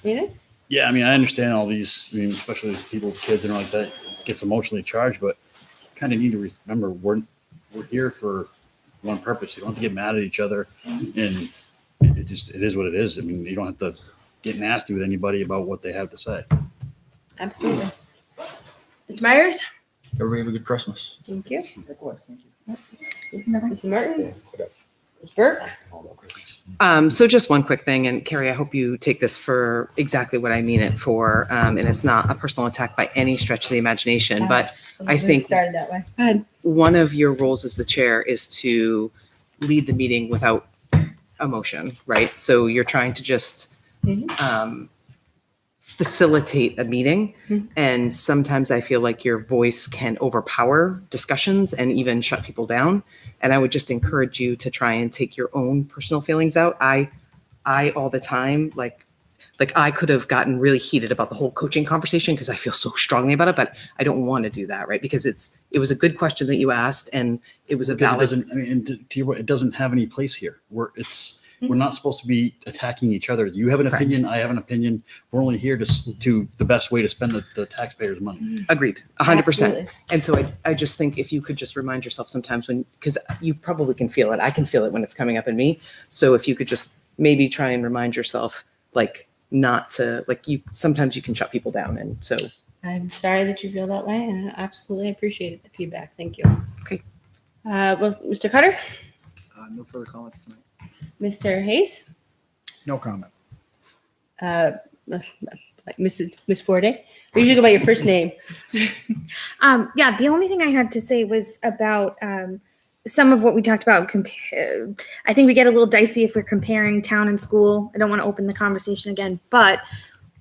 anything? Yeah, I mean, I understand all these, I mean, especially people with kids and all like that, it gets emotionally charged, but kind of need to remember we're here for one purpose. You don't have to get mad at each other, and it is what it is. I mean, you don't have to get nasty with anybody about what they have to say. Absolutely. Mr. Myers? Everybody have a good Christmas. Thank you. Likewise, thank you. Mrs. Martin? Ms. Burke? So just one quick thing, and Carrie, I hope you take this for exactly what I mean it for, and it's not a personal attack by any stretch of the imagination, but I think Started that way. one of your roles as the chair is to lead the meeting without emotion, right? So you're trying to just facilitate a meeting, and sometimes I feel like your voice can overpower discussions and even shut people down. And I would just encourage you to try and take your own personal feelings out. I all the time, like I could have gotten really heated about the whole coaching conversation because I feel so strongly about it, but I don't want to do that, right? Because it was a good question that you asked, and it was a Because valid. it doesn't, I mean, and to your point, it doesn't have any place here. We're not supposed to be attacking each other. You have an Correct. opinion, I have an opinion. We're only here to the best way to spend the taxpayers' money. Agreed, 100%. Absolutely. And so I just think if you could just remind yourself sometimes because you probably can feel it. I can feel it when it's coming up in me. So if you could just maybe try and remind yourself, not to, sometimes you can shut people down. And so. I'm sorry that you feel that way, and I absolutely appreciate the feedback. Thank you. Okay. Well, Mr. Cutter? No further comments tonight. Mr. Hayes? No comment. Miss Forte? We usually go by your first name. Yeah, the only thing I had to say was about some of what we talked about. I think we get a little dicey if we're comparing town and school. I don't want to open the conversation again, but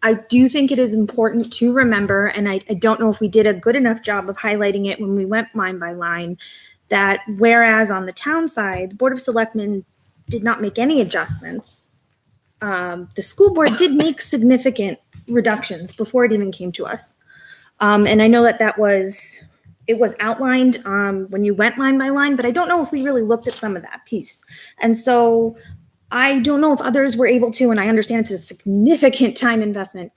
I do think it is important to remember, and I don't know if we did a good enough job of highlighting it when we went line by line, that whereas on the town side, the Board of Selectmen did not make any adjustments, the school board did make significant reductions before it even came to us. And I know that it was outlined when you went line by line, but I don't know if we really looked at some of that piece. And so I don't know if others were able to, and I understand it's a significant time investment.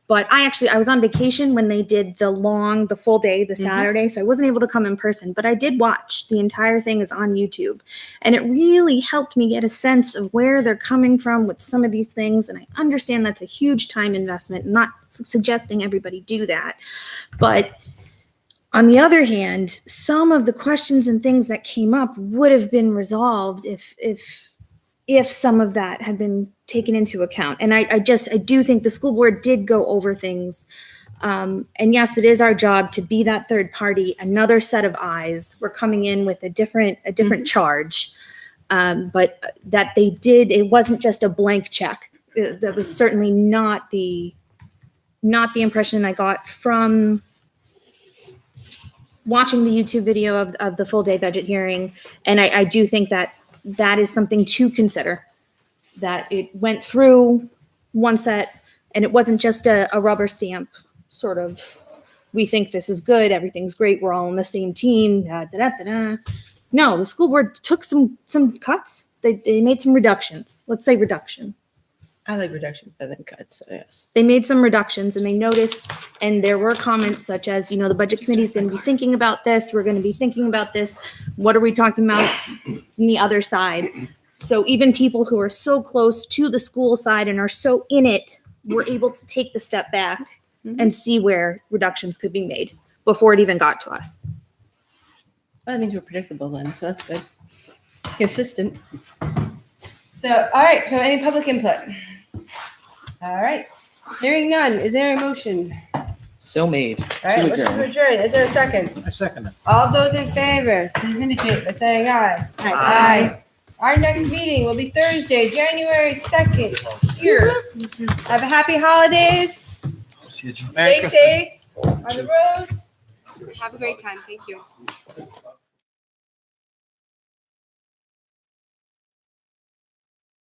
But I was on vacation when they did the full day, the Saturday, so I wasn't able to come in person, but I did watch. The entire thing is on YouTube. And it really helped me get a sense of where they're coming from with some of these things. And I understand that's a huge time investment, not suggesting everybody do that. But on the other hand, some of the questions and things that came up would have been resolved if some of that had been taken into account. And I do think the school board did go over things. And yes, it is our job to be that third party, another set of eyes. We're coming in with a different charge. But that they did, it wasn't just a blank check. That was certainly not the impression I got from watching the YouTube video of the full day budget hearing. And I do think that is something to consider, that it went through one set and it wasn't just a rubber stamp sort of, we think this is good, everything's great, we're all on the same team, No, the school board took some cuts. They made some reductions. Let's say reduction. I like reduction better than cuts, so yes. They made some reductions and they noticed, and there were comments such as, the budget committee is going to be thinking about this. We're going to be thinking about this. What are we talking about on the other side? So even people who are so close to the school side and are so in it were able to take the step back and see where reductions could be made before it even got to us. Well, that means we're predictable then, so that's good. Consistent. So, all right, so any public input? All right, hearing none, is there a motion? So made. All right, motion to adjourn, is there a second? I second it. All those in favor, please indicate by saying aye. Aye. Our next meeting will be Thursday, January 2nd, here. Have a happy holidays. Stay safe on the roads. Have a great time, thank you.